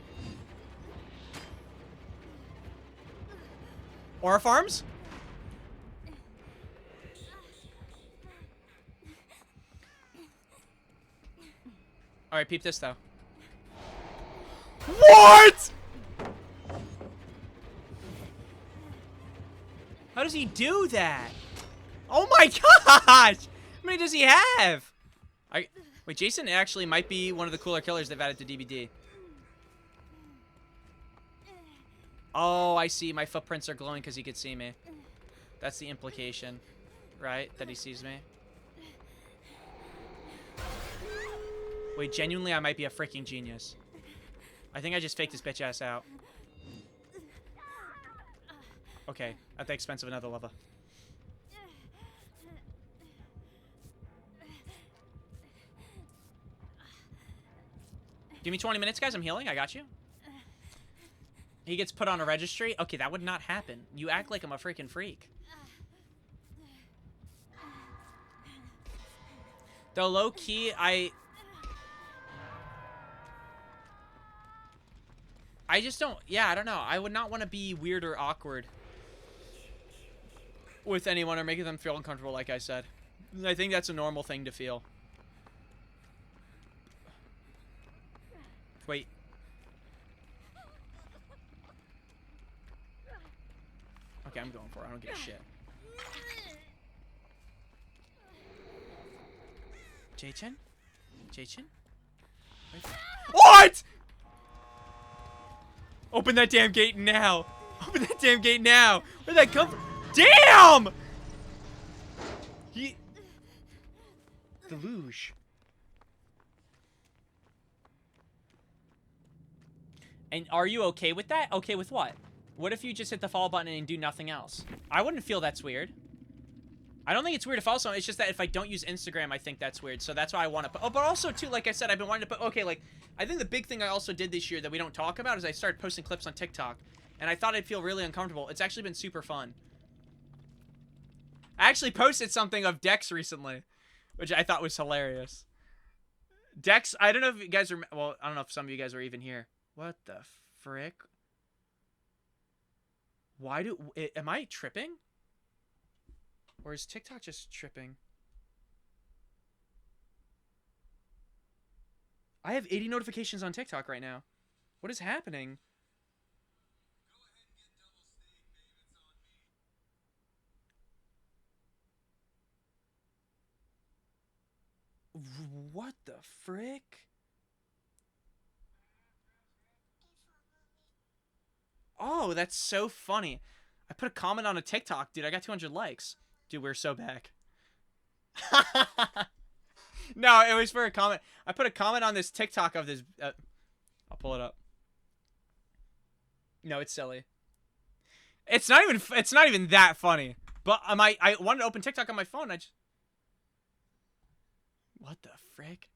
Aura farms? Alright, peep this, though. What?! How does he do that? Oh my gosh! How many does he have? Wait, Jason actually might be one of the cooler killers they've added to DBD. Oh, I see. My footprints are glowing because he could see me. That's the implication, right? That he sees me. Wait, genuinely, I might be a freaking genius. I think I just faked this bitch ass out. Okay, at the expense of another lava. Give me 20 minutes, guys. I'm healing. I got you. He gets put on a registry. Okay, that would not happen. You act like I'm a freaking freak. Though low-key, I just don't... Yeah, I don't know. I would not want to be weird or awkward with anyone or making them feel uncomfortable, like I said. I think that's a normal thing to feel. Wait. Okay, I'm going for it. I don't give a shit. Jay-chan? Jay-chan? What?! Open that damn gate now! Open that damn gate now! Where'd that come from? Damn! Deluge. And are you okay with that? Okay with what? What if you just hit the follow button and do nothing else? I wouldn't feel that's weird. I don't think it's weird to follow someone. It's just that if I don't use Instagram, I think that's weird. So that's why I want to put... Oh, but also, too, like I said, I've been wanting to put... Okay, like, I think the big thing I also did this year that we don't talk about is I started posting clips on TikTok. And I thought I'd feel really uncomfortable. It's actually been super fun. I actually posted something of Dex recently, which I thought was hilarious. Dex, I don't know if you guys are... Well, I don't know if some of you guys are even here. What the frick? Why do... Am I tripping? Or is TikTok just tripping? I have 80 notifications on TikTok right now. What is happening? What the frick? Oh, that's so funny. I put a comment on a TikTok, dude. I got 200 likes. Dude, we're so back. No, it was for a comment. I put a comment on this TikTok of this. I'll pull it up. No, it's silly. It's not even that funny. But I wanted to open TikTok on my phone. What the frick?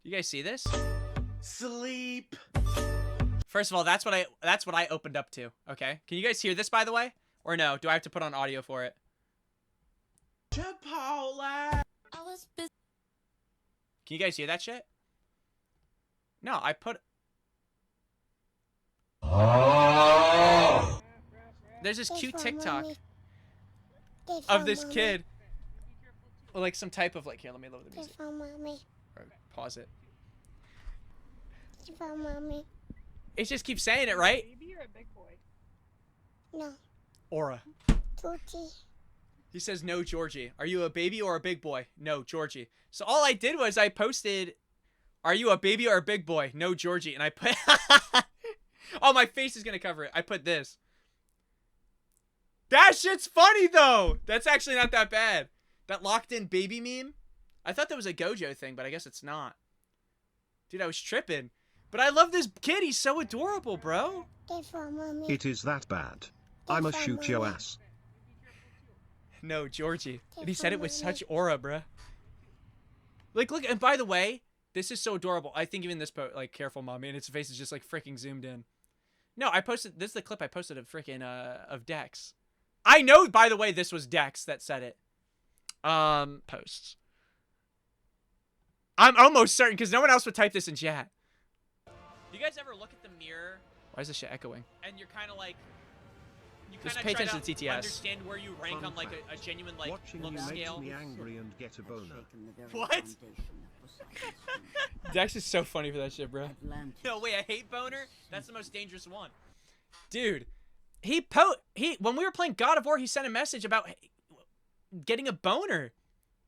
You guys see this? Sleep. First of all, that's what I opened up to. Okay, can you guys hear this, by the way? Or no? Do I have to put on audio for it? Chipotle. I was busy. Can you guys hear that shit? No, I put... Oh. There's this cute for TikTok mommy. of this kid. Or like some type of like... Here, let me lower the music. For mommy. Or pause it. For mommy. It just keeps saying it, right? Baby or a big boy? No. Aura. Tutti. He says, no, Georgie. Are you a baby or a big boy? No, Georgie. So all I did was I posted, are you a baby or a big boy? No, Georgie. And I put... Oh, my face is going to cover it. I put this. That shit's funny, though. That's actually not that bad. That locked-in baby meme. I thought that was a Gojo thing, but I guess it's not. Dude, I was tripping. But I love this kid. He's so adorable, bro. For mommy. It is that bad. I'ma shoot your ass. No, Georgie. And he said it with such aura, bruh. Like, look, and by the way, this is so adorable. I think even this like, careful, mommy, and its face is just like freaking zoomed in. No, I posted, this is the clip I posted of freaking, of Dex. I know, by the way, this was Dex that said it. Posts. I'm almost certain, because no one else would type this in chat. You guys ever look at the mirror? Why is this shit echoing? And you're kind of like, you Just kind pay of try attention to to TTS. understand where you rank on like a genuine like Watching look you scale. makes me angry and get a boner. What? Dex is so funny for that shit, bro. No, wait, I hate boner? That's the most dangerous one. Dude, when we were playing God of War, he sent a message about getting a boner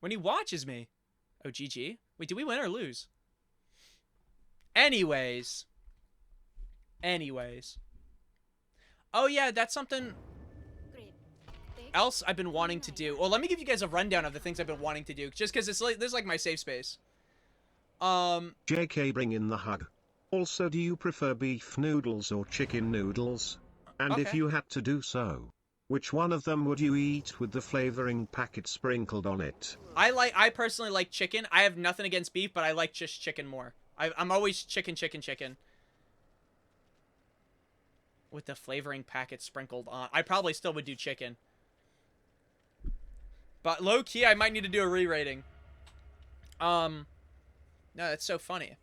when he watches me. Oh, GG. Wait, did we win or lose? Anyways. Oh, yeah, that's something else I've been wanting to do. Well, let me give you guys a rundown of the things I've been wanting to do, just because it's like, this is like my safe space. JK, bring in the hug. Also, do you prefer beef noodles or chicken noodles? And if Okay. you had to do so, which one of them would you eat with the flavoring packet sprinkled on it? I personally like chicken. I have nothing against beef, but I like just chicken more. I'm always chicken. With the flavoring packet sprinkled on. I probably still would do chicken. But low-key, I might need to do a re-rating. No, that's so funny.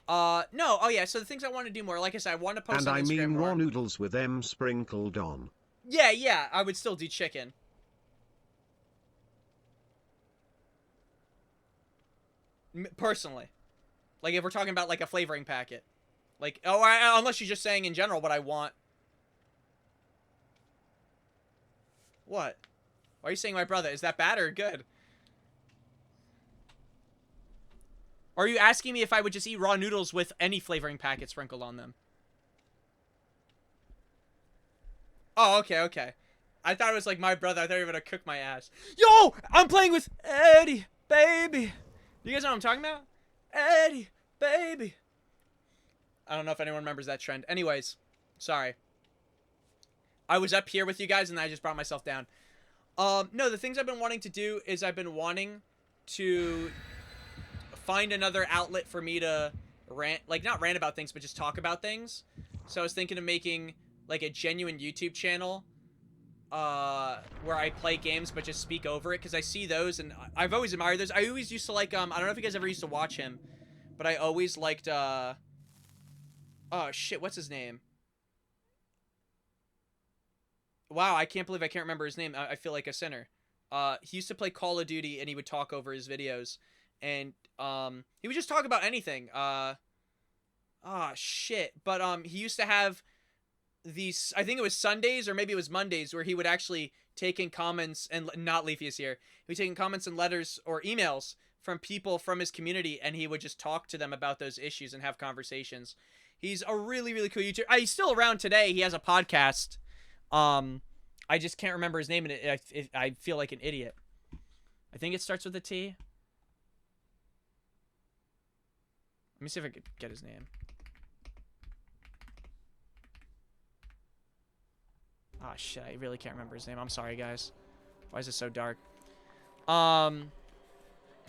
No, oh yeah, so the things I want to do more, like I said, I want to post And on I Instagram mean more. raw noodles with them sprinkled on. Yeah, I would still do chicken. Personally. Like, if we're talking about, like, a flavoring packet. Like, unless you're just saying in general what I want. What? Why are you saying my brother? Is that bad or good? Or are you asking me if I would just eat raw noodles with any flavoring packet sprinkled on them? Oh, okay. I thought it was like my brother. I thought you were gonna cook my ass. Yo! I'm playing with Eddie, baby. You guys know what I'm talking about? Eddie, baby. I don't know if anyone remembers that trend. Anyways, sorry. I was up here with you guys and I just brought myself down. No, the things I've been wanting to do is I've been wanting to find another outlet for me to rant, like not rant about things, but just talk about things. So I was thinking of making like a genuine YouTube channel where I play games but just speak over it, because I see those and I've always admired those. I always used to like, I don't know if you guys ever used to watch him, but I always liked, oh shit, what's his name? Wow, I can't believe I can't remember his name. I feel like a sinner. He used to play Call of Duty and he would talk over his videos. And he would just talk about anything. Shit. But he used to have these, I think it was Sundays or maybe it was Mondays, where he would actually take in comments, and not Leafy here. He would take in comments and letters or emails from people from his community, and he would just talk to them about those issues and have conversations. He's a really, really cool YouTuber. He's still around today. He has a podcast. I just can't remember his name, and I feel like an idiot. I think it starts with a T. Let me see if I could get his name. Oh shit, I really can't remember his name. I'm sorry, guys. Why is it so dark? I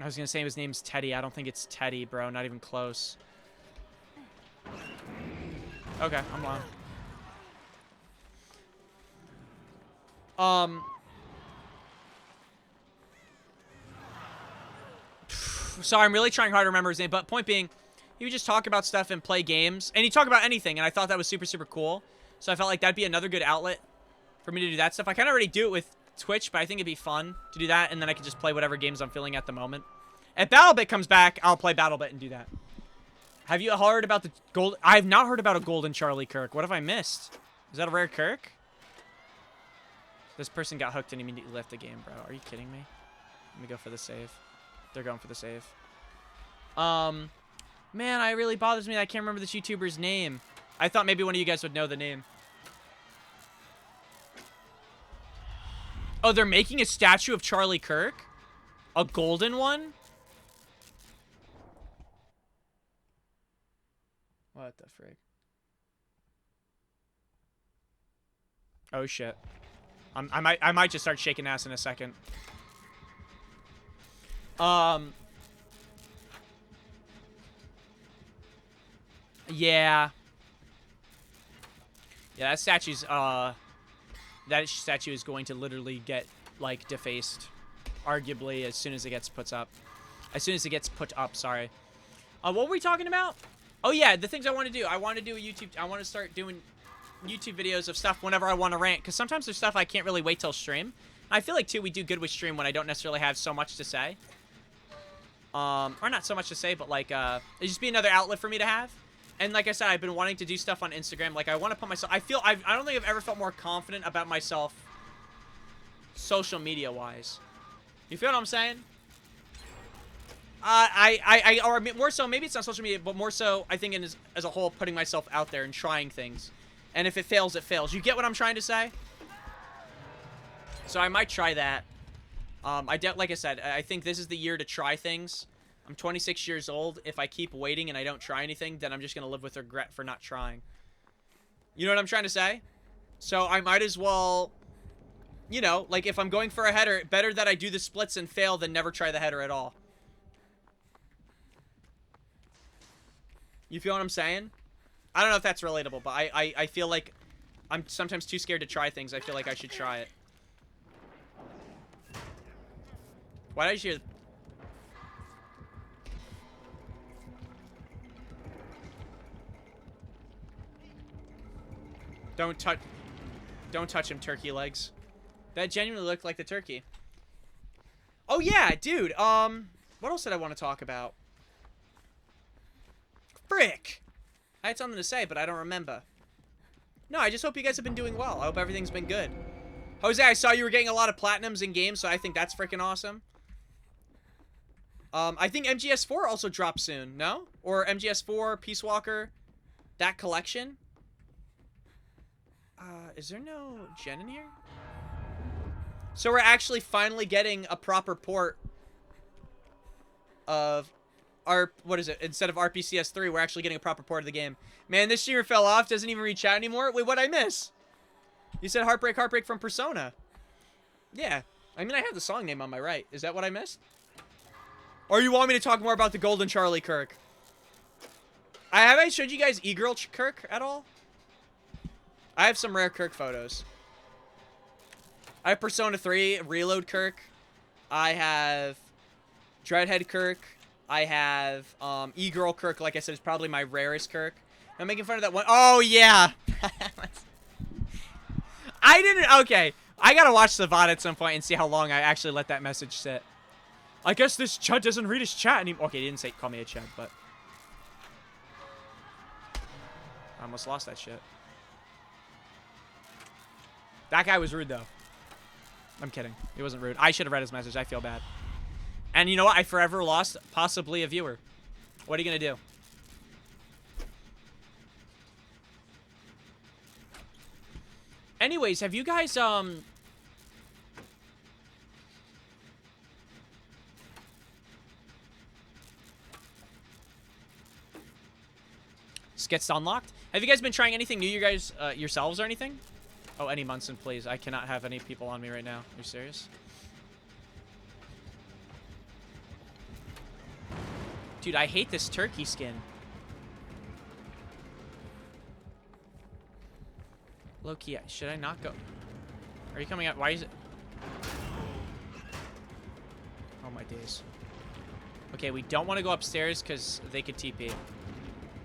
was gonna say his name's Teddy. I don't think it's Teddy, bro. Not even close. Okay, I'm wrong. Sorry, I'm really trying hard to remember his name, but point being, he would just talk about stuff and play games, and he'd talk about anything, and I thought that was super, super cool. So I felt like that'd be another good outlet for me to do that stuff. I kind of already do it with Twitch, but I think it'd be fun to do that, and then I could just play whatever games I'm feeling at the moment. If BattleBit comes back, I'll play BattleBit and do that. Have you heard about the gold? I have not heard about a golden Charlie Kirk. What have I missed? Is that a rare Kirk? This person got hooked and immediately left the game, bro. Are you kidding me? Let me go for the save. They're going for the save. Man, it really bothers me that I can't remember this YouTuber's name. I thought maybe one of you guys would know the name. Oh, they're making a statue of Charlie Kirk? A golden one? What the frig? Oh, shit. I might just start shaking ass in a second. Yeah. Yeah, that statue is going to literally get, like, defaced. Arguably, as soon as it gets put up. Sorry. What were we talking about? Oh, yeah, the things I want to do. I want to do a YouTube... I want to start doing YouTube videos of stuff whenever I want to rant. Because sometimes there's stuff I can't really wait till stream. I feel like, too, we do good with stream when I don't necessarily have so much to say. Or not so much to say, but, like, it'd just be another outlet for me to have. And like I said, I've been wanting to do stuff on Instagram. Like, I want to put myself... I don't think I've ever felt more confident about myself social media-wise. You feel what I'm saying? Or more so, maybe it's not social media, but more so, I think as a whole, putting myself out there and trying things. And if it fails, it fails. You get what I'm trying to say? So I might try that. Like I said, I think this is the year to try things. I'm 26 years old. If I keep waiting and I don't try anything, then I'm just going to live with regret for not trying. You know what I'm trying to say? So I might as well, you know, like if I'm going for a header, better that I do the splits and fail than never try the header at all. You feel what I'm saying? I don't know if that's relatable, but I feel like I'm sometimes too scared to try things. I feel like I should try it. Why did I hear... Don't touch him, turkey legs. That genuinely looked like the turkey. Oh yeah, dude. What else did I want to talk about? Frick! I had something to say, but I don't remember. No, I just hope you guys have been doing well. I hope everything's been good. Jose, I saw you were getting a lot of platinums in games, so I think that's freaking awesome. I think MGS4 also drops soon, no? Or MGS4, Peace Walker, that collection? Is there no gen in here? So we're actually finally getting a proper port of what is it? Instead of RPCS3, we're actually getting a proper port of the game. Man, this streamer fell off, doesn't even reach out anymore. Wait, what'd I miss? You said Heartbreak, Heartbreak from Persona. Yeah. I mean, I have the song name on my right. Is that what I missed? Or you want me to talk more about the Golden Charlie Kirk? Have I showed you guys E-Girl Kirk at all? I have some rare Kirk photos. I have Persona 3 Reload Kirk. I have Dreadhead Kirk. I have E-Girl Kirk. Like I said, is probably my rarest Kirk. I'm making fun of that one. Oh, yeah. I didn't... Okay. I gotta watch the VOD at some point and see how long I actually let that message sit. I guess this Chud doesn't read his chat anymore. Okay, he didn't say call me a Chud, but... I almost lost that shit. That guy was rude, though. I'm kidding. He wasn't rude. I should have read his message. I feel bad. And you know what? I forever lost possibly a viewer. What are you going to do? Anyways, have you guys, Skits unlocked? Have you guys been trying anything new, you guys, yourselves or anything? Oh, any Munson, please. I cannot have any people on me right now. Are you serious? Dude, I hate this turkey skin. Low-key, should I not go? Are you coming out? Why is it? Oh, my days. Okay, we don't want to go upstairs because they could TP.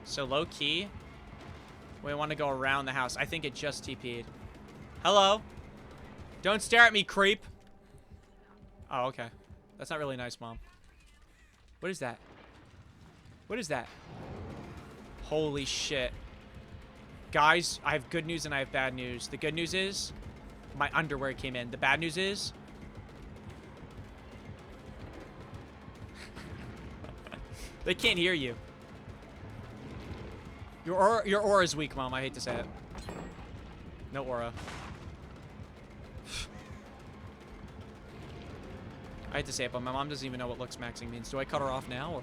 So, low-key, we want to go around the house. I think it just TP'd. Hello? Don't stare at me, creep. Oh, okay. That's not really nice, Mom. What is that? What is that? Holy shit. Guys, I have good news and I have bad news. The good news is my underwear came in. The bad news is they can't hear you. Your aura is weak, Mom. I hate to say it. No aura. I hate to say it, but my mom doesn't even know what looks maxing means. Do I cut her off now, or?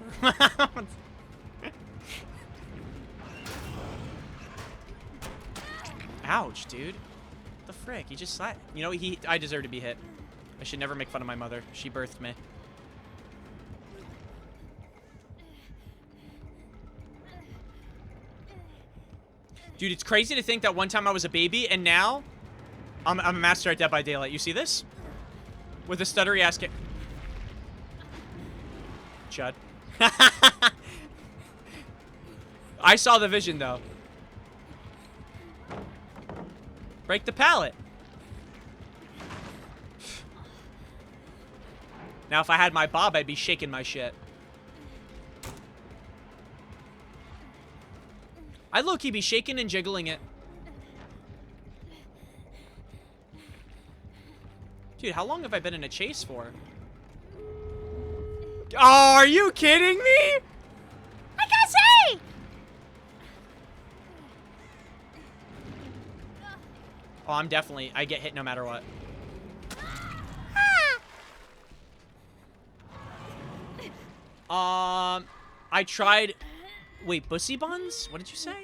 Ouch, dude. What the frick? He just slapped. You know, I deserve to be hit. I should never make fun of my mother. She birthed me. Dude, it's crazy to think that one time I was a baby, and now I'm a master at Dead by Daylight. You see this? With a stuttery ass kick. Chud. I saw the vision, though. Break the pallet. Now, if I had my bob, I'd be shaking my shit. I'd low-key be shaking and jiggling it. Dude, how long have I been in a chase for? Oh, are you kidding me? I can't say! Oh, I get hit no matter what. I tried, wait, Bussy Buns? What did you say?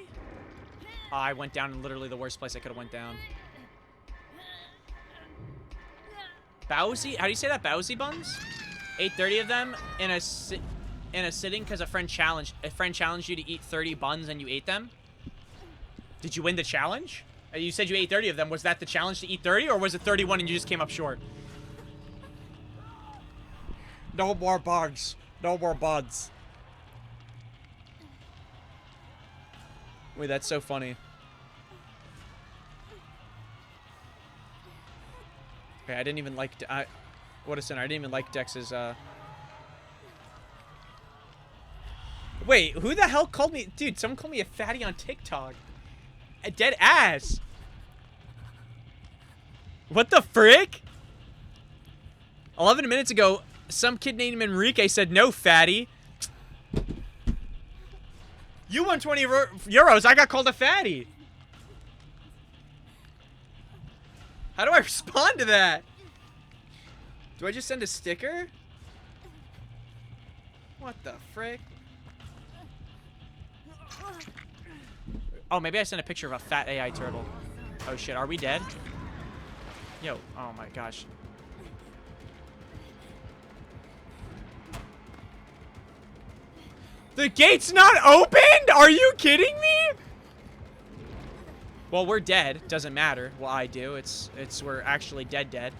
Oh, I went down in literally the worst place I could have went down. Bowsy? How do you say that? Bowsy Buns? 830 of them in a sitting because a friend challenged you to eat 30 buns and you ate them? Did you win the challenge? You said you ate 30 of them. Was that the challenge to eat 30, or was it 31 and you just came up short? No more bugs. No more buds. Wait, that's so funny. Okay, I didn't even like... what a sinner. I didn't even like Dex's, Wait, who the hell called me... Dude, someone called me a fatty on TikTok. A dead ass. What the frick? 11 minutes ago, some kid named Enrique said, no, fatty. You won 20 euros. I got called a fatty. How do I respond to that? Do I just send a sticker? What the frick? Oh, maybe I sent a picture of a fat AI turtle. Oh shit, are we dead? Yo, oh my gosh. The gate's not opened? Are you kidding me? Well, we're dead. Doesn't matter what I do. We're actually dead.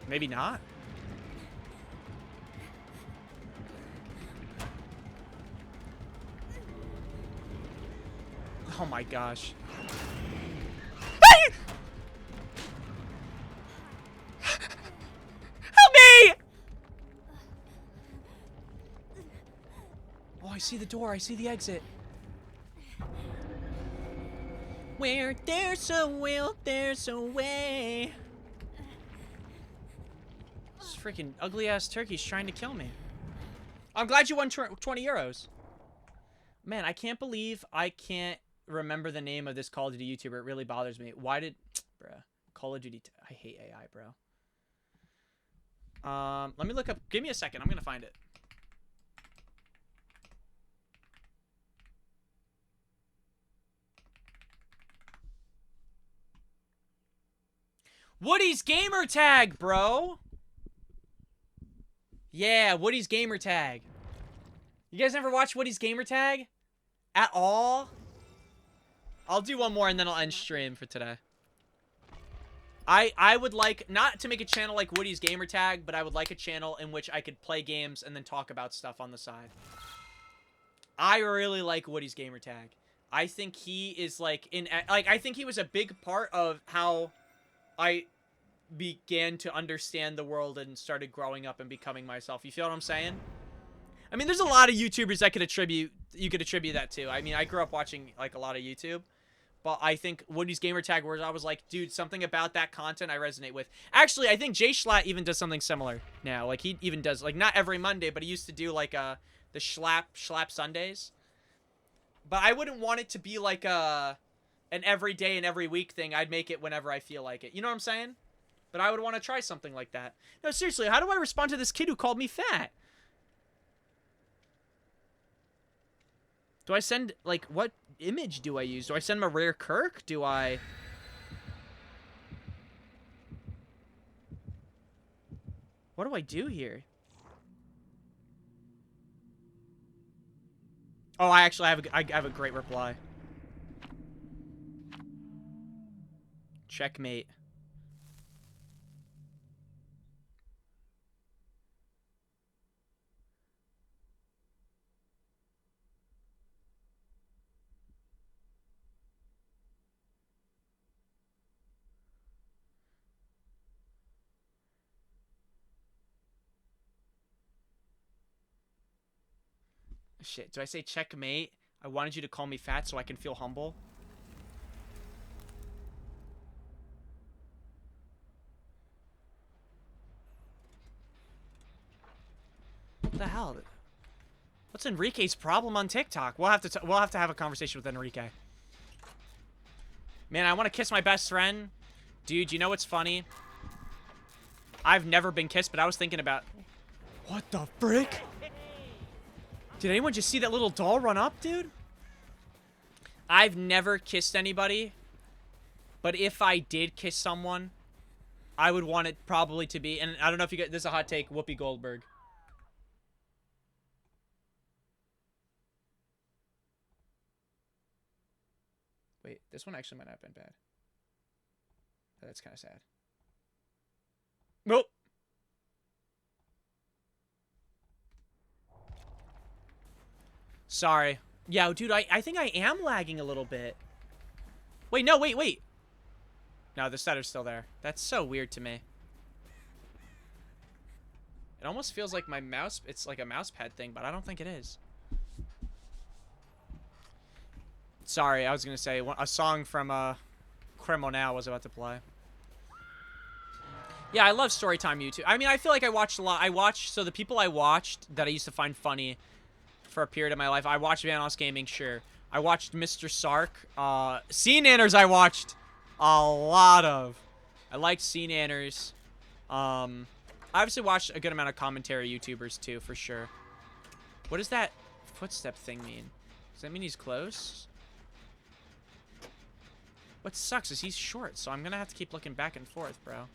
Maybe not. Oh my gosh. Help me! Oh, I see the door. I see the exit. Where there's a will, there's a way. This freaking ugly-ass turkey's trying to kill me. I'm glad you won 20 euros. Man, I can't believe I can't remember the name of this Call of Duty YouTuber. It really bothers me. Why did... Bruh. Call of Duty... I hate AI, bro. Let me look up... Give me a second. I'm gonna find it. Woody's gamer tag, bro. Yeah, Woody's gamer tag. You guys never watch Woody's gamer tag? At all? I'll do one more and then I'll end stream for today. I would like, not to make a channel like Woody's gamer tag, but I would like a channel in which I could play games and then talk about stuff on the side. I really like Woody's gamer tag. I think he is like, I think he was a big part of how I began to understand the world and started growing up and becoming myself. You feel what I'm saying? I mean, there's a lot of YouTubers that you could attribute that to. I mean, I grew up watching like a lot of YouTube, but I think Woody's gamer tag, where I was like, dude, something about that content I resonate with. Actually, I think Jay Schlatt even does something similar now. Like, he even does, like, not every Monday, but he used to do like the Schlapp Sundays. But I wouldn't want it to be like an every day and every week thing. I'd make it whenever I feel like it. You know what I'm saying? But I would want to try something like that. No, seriously, how do I respond to this kid who called me fat? Do I send, like, what image do I use? Do I send him a rare Kirk? Do I... What do I do here? Oh, I actually have a great reply. Checkmate. Shit, do I say checkmate? I wanted you to call me fat so I can feel humble. What the hell? What's Enrique's problem on TikTok? We'll have to have a conversation with Enrique. Man, I want to kiss my best friend. Dude, you know what's funny? I've never been kissed, but I was thinking about... What the frick? Did anyone just see that little doll run up, dude? I've never kissed anybody, but if I did kiss someone, I would want it probably to be, and I don't know if you get, this is a hot take, Whoopi Goldberg. Wait, this one actually might not have been bad. That's kind of sad. Nope. Sorry. Yeah, dude, I think I am lagging a little bit. Wait, no, wait. No, the stutter's still there. That's so weird to me. It almost feels like my mouse, it's like a mouse pad thing, but I don't think it is. Sorry, I was going to say, a song from Criminal was about to play. Yeah, I love Storytime YouTube. I mean, I feel like I watched a lot. So the people I watched that I used to find funny for a period of my life, I watched Vanoss Gaming, sure. I watched Mr. Sark. Sea Nanners I watched a lot of. I liked Sea Nanners. I obviously watched a good amount of commentary YouTubers too, for sure. What does that footstep thing mean? Does that mean he's close? What sucks is he's short, so I'm gonna have to keep looking back and forth, bro.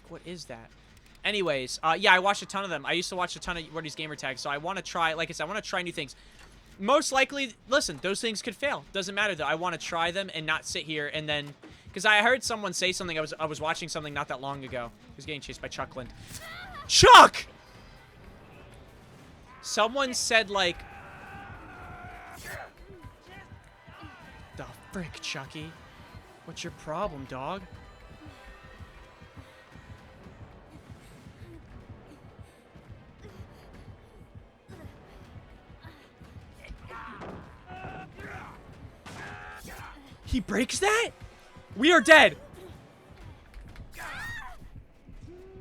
What is that? Anyways, yeah, I watched a ton of them. I used to watch a ton of Wordy's Gamer Tags, so I want to try, like I said, I want to try new things. Most likely, listen, those things could fail. Doesn't matter, though. I want to try them and not sit here and then... Because I heard someone say something, I was watching something not that long ago. He was getting chased by Chuck Lind. Chuck! Someone said, like... The frick, Chucky? What's your problem, dog? He breaks that? We are dead.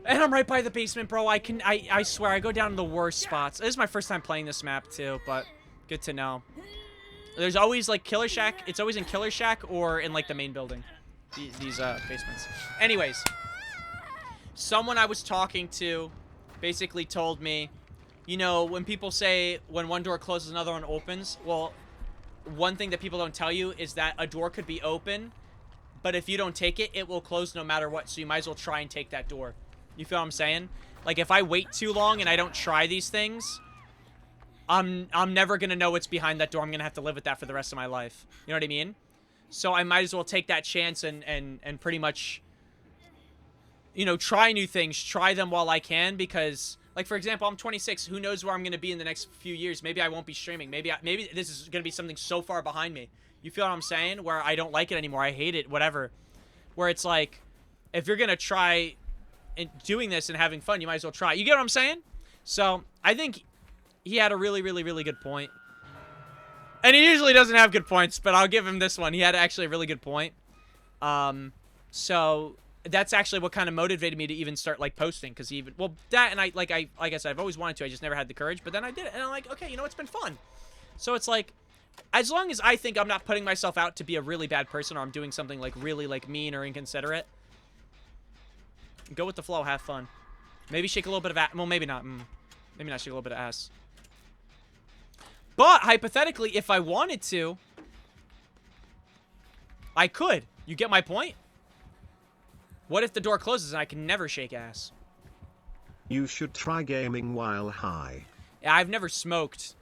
And I'm right by the basement, bro. I swear, I go down to the worst spots. This is my first time playing this map, too, but good to know. There's always, like, Killer Shack. It's always in Killer Shack or in, like, the main building. These basements. Anyways. Someone I was talking to basically told me, you know, when people say when one door closes, another one opens, well... One thing that people don't tell you is that a door could be open, but if you don't take it, it will close no matter what, so you might as well try and take that door. You feel what I'm saying? Like, if I wait too long and I don't try these things, I'm never gonna know what's behind that door. I'm gonna have to live with that for the rest of my life. You know what I mean? So I might as well take that chance and pretty much, you know, try new things, try them while I can, because... Like, for example, I'm 26. Who knows where I'm going to be in the next few years? Maybe I won't be streaming. Maybe this is going to be something so far behind me. You feel what I'm saying? Where I don't like it anymore. I hate it, whatever. Where it's like, if you're going to try doing this and having fun, you might as well try. You get what I'm saying? So, I think he had a really, really, really good point. And he usually doesn't have good points, but I'll give him this one. He had actually a really good point. So... That's actually what kind of motivated me to even start, like, posting, because even, well, that, and like I said, I've always wanted to, I just never had the courage, but then I did it, and I'm like, okay, you know, it's been fun. So it's like, as long as I think I'm not putting myself out to be a really bad person, or I'm doing something, like, really, like, mean or inconsiderate, Go with the flow. Have fun. Maybe shake a little bit of ass. Well, maybe not. Maybe not shake a little bit of ass. But, hypothetically, if I wanted to, I could. You get my point? What if the door closes and I can never shake ass? You should try gaming while high. Yeah, I've never smoked.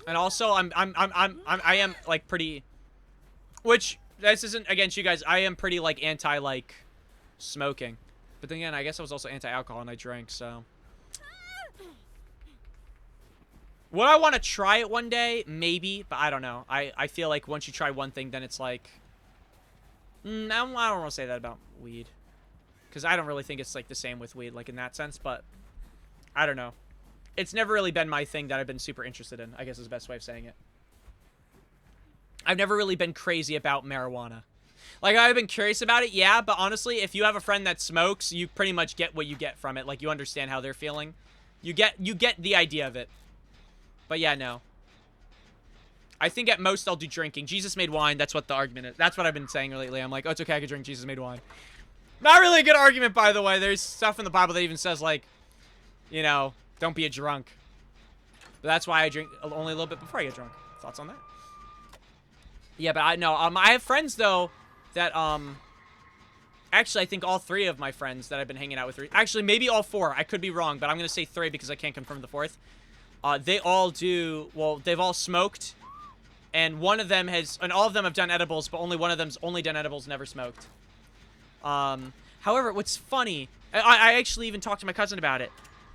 And also, I am, like, pretty... Which, this isn't against you guys. I am pretty, like, anti, like, smoking. But then again, I guess I was also anti-alcohol and I drank, so... Would I want to try it one day? Maybe, but I don't know. I feel like once you try one thing, then it's like... I don't want to say that about weed. Because I don't really think it's, like, the same with weed, like, in that sense, but... I don't know. It's never really been my thing that I've been super interested in, I guess is the best way of saying it. I've never really been crazy about marijuana. Like, I've been curious about it, yeah, but honestly, if you have a friend that smokes, you pretty much get what you get from it. Like, you understand how they're feeling. You get the idea of it. But yeah, no. I think at most I'll do drinking. Jesus made wine, that's what the argument is. That's what I've been saying lately. I'm like, oh, it's okay, I could drink Jesus made wine. Not really a good argument, by the way. There's stuff in the Bible that even says, like, you know, don't be a drunk. But that's why I drink only a little bit before I get drunk. Thoughts on that? Yeah, but I have friends, though, that, actually, I think all 3 of my friends that I've been hanging out with, actually, maybe all 4. I could be wrong, but I'm going to say 3 because I can't confirm the 4th. They all do, well, they've all smoked, and one of them has, and all of them have done edibles, but only one of them's only done edibles, never smoked. However, what's funny, I actually even talked to my cousin about it.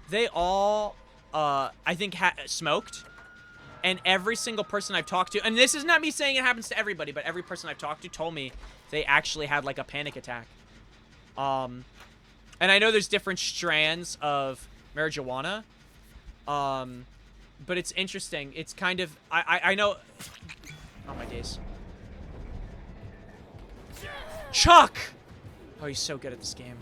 They all, I think, smoked. And every single person I've talked to, and this is not me saying it happens to everybody, but every person I've talked to told me they actually had, like, a panic attack. And I know there's different strands of marijuana. But it's interesting. It's kind of, I know, oh my days. Chuck! Oh, he's so good at this game.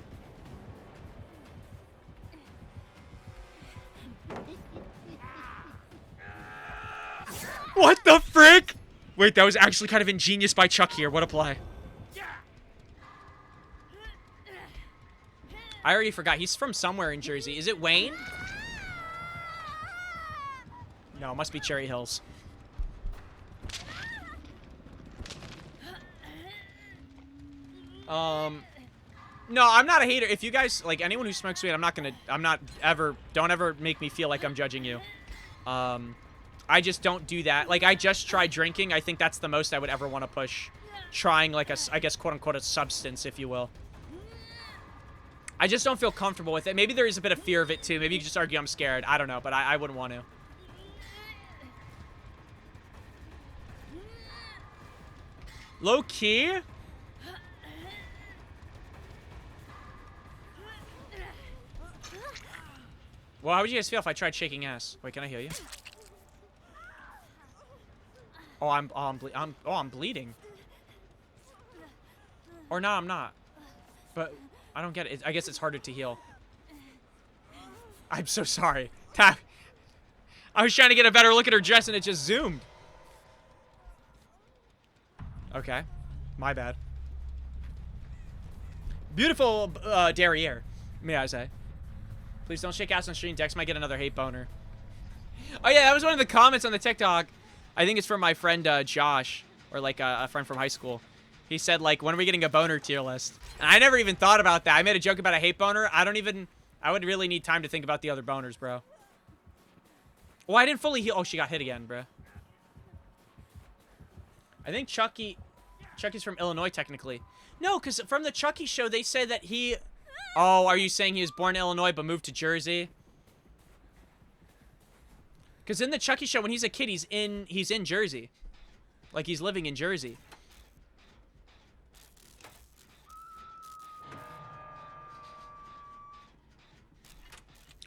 What the frick? Wait, that was actually kind of ingenious by Chuck here. What a play. I already forgot. He's from somewhere in Jersey. Is it Wayne? No, it must be Cherry Hills. No, I'm not a hater. If you guys, like, anyone who smokes weed, don't ever make me feel like I'm judging you. I just don't do that. Like, I just tried drinking. I think that's the most I would ever want to push. Trying, like, I guess, quote-unquote, a substance, if you will. I just don't feel comfortable with it. Maybe there is a bit of fear of it, too. Maybe you can just argue I'm scared. I don't know, but I wouldn't want to. Low-key? Well, how would you guys feel if I tried shaking ass? Wait, can I heal you? Oh, I'm bleeding. Or no, I'm not. But I don't get it. I guess it's harder to heal. I'm so sorry. I was trying to get a better look at her dress and it just zoomed. Okay. My bad. Beautiful derriere, may I say. Please don't shake ass on stream. Dex might get another hate boner. Oh, yeah, that was one of the comments on the TikTok. I think it's from my friend Josh, or like a friend from high school. He said, like, when are we getting a boner tier list? And I never even thought about that. I made a joke about a hate boner. I would really need time to think about the other boners, bro. Oh, I didn't fully heal. Oh, she got hit again, bro. I think Chucky's from Illinois, technically. No, because from the Chucky show, they said that he... Oh, are you saying he was born in Illinois but moved to Jersey? Because in the Chucky show, when he's a kid, he's in Jersey. Like, he's living in Jersey.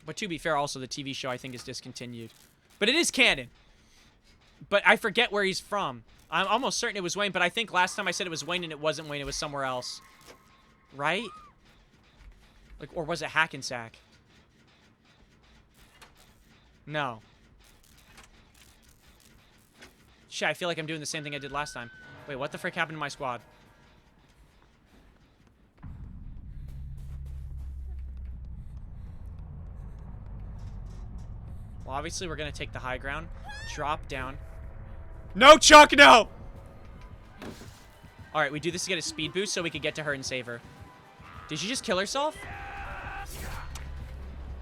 But to be fair, also, the TV show, I think, is discontinued. But it is canon. But I forget where he's from. I'm almost certain it was Wayne, but I think last time I said it was Wayne and it wasn't Wayne, it was somewhere else. Right? Like, or was it Hackensack? No. Shit, I feel like I'm doing the same thing I did last time. Wait, what the frick happened to my squad? Well, obviously, we're going to take the high ground. Drop down. No, Chuck, no! Alright, we do this to get a speed boost so we could get to her and save her. Did she just kill herself?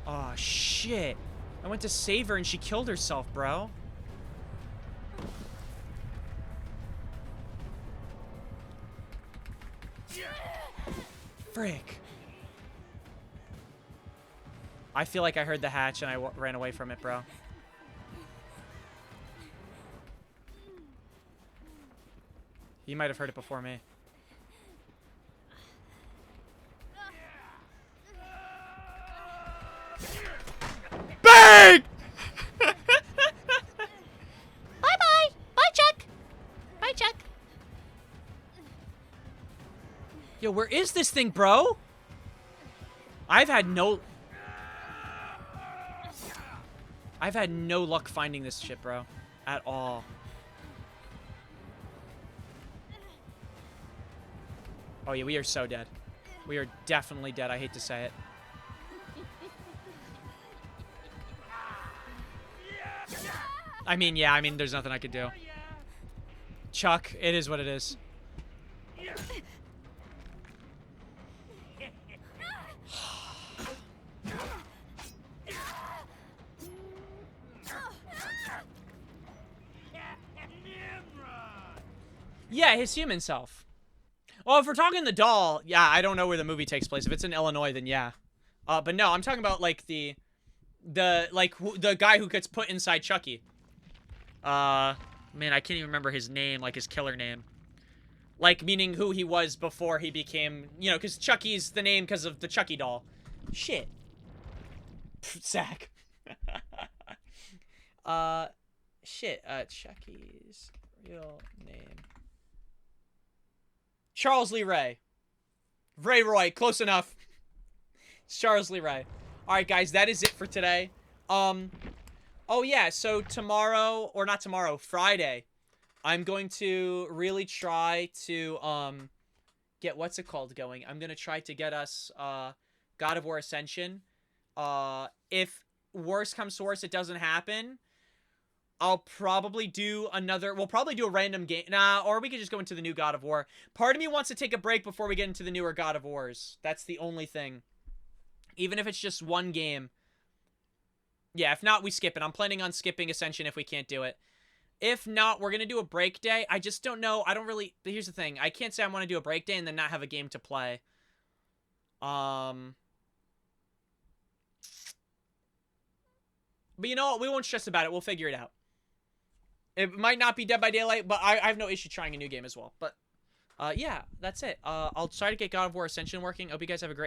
Oh, shit. I went to save her and she killed herself, bro. Frick. I feel like I heard the hatch and I ran away from it, bro. You might have heard it before me. Bang! Bye-bye. Bye, Chuck. Bye, Chuck. Yo, where is this thing, bro? I've had no luck finding this shit, bro. At all. Oh, yeah, we are so dead. We are definitely dead. I hate to say it. I mean, yeah, there's nothing I could do. Chuck, it is what it is. Yeah, his human self. Well, if we're talking the doll, yeah, I don't know where the movie takes place. If it's in Illinois, then yeah. But no, I'm talking about like the guy who gets put inside Chucky. Man, I can't even remember his name, like his killer name. Like, meaning who he was before he became, you know, because Chucky's the name because of the Chucky doll. Shit. Zach. Chucky's real name. Charles Lee Ray. Ray Roy, close enough. It's Charles Lee Ray. Alright, guys, that is it for today. Oh yeah, so tomorrow, or not tomorrow, Friday, I'm going to really try to, get, what's it called going? I'm gonna try to get us, God of War Ascension. If worse comes to worse, it doesn't happen, I'll probably do we'll probably do a random game. Nah, or we could just go into the new God of War. Part of me wants to take a break before we get into the newer God of Wars. That's the only thing. Even if it's just one game. Yeah, if not, we skip it. I'm planning on skipping Ascension if we can't do it. If not, we're going to do a break day. I just don't know. I don't really... Here's the thing. I can't say I want to do a break day and then not have a game to play. But you know what? We won't stress about it. We'll figure it out. It might not be Dead by Daylight, but I have no issue trying a new game as well. But, yeah, that's it. I'll try to get God of War Ascension working. Hope you guys have a great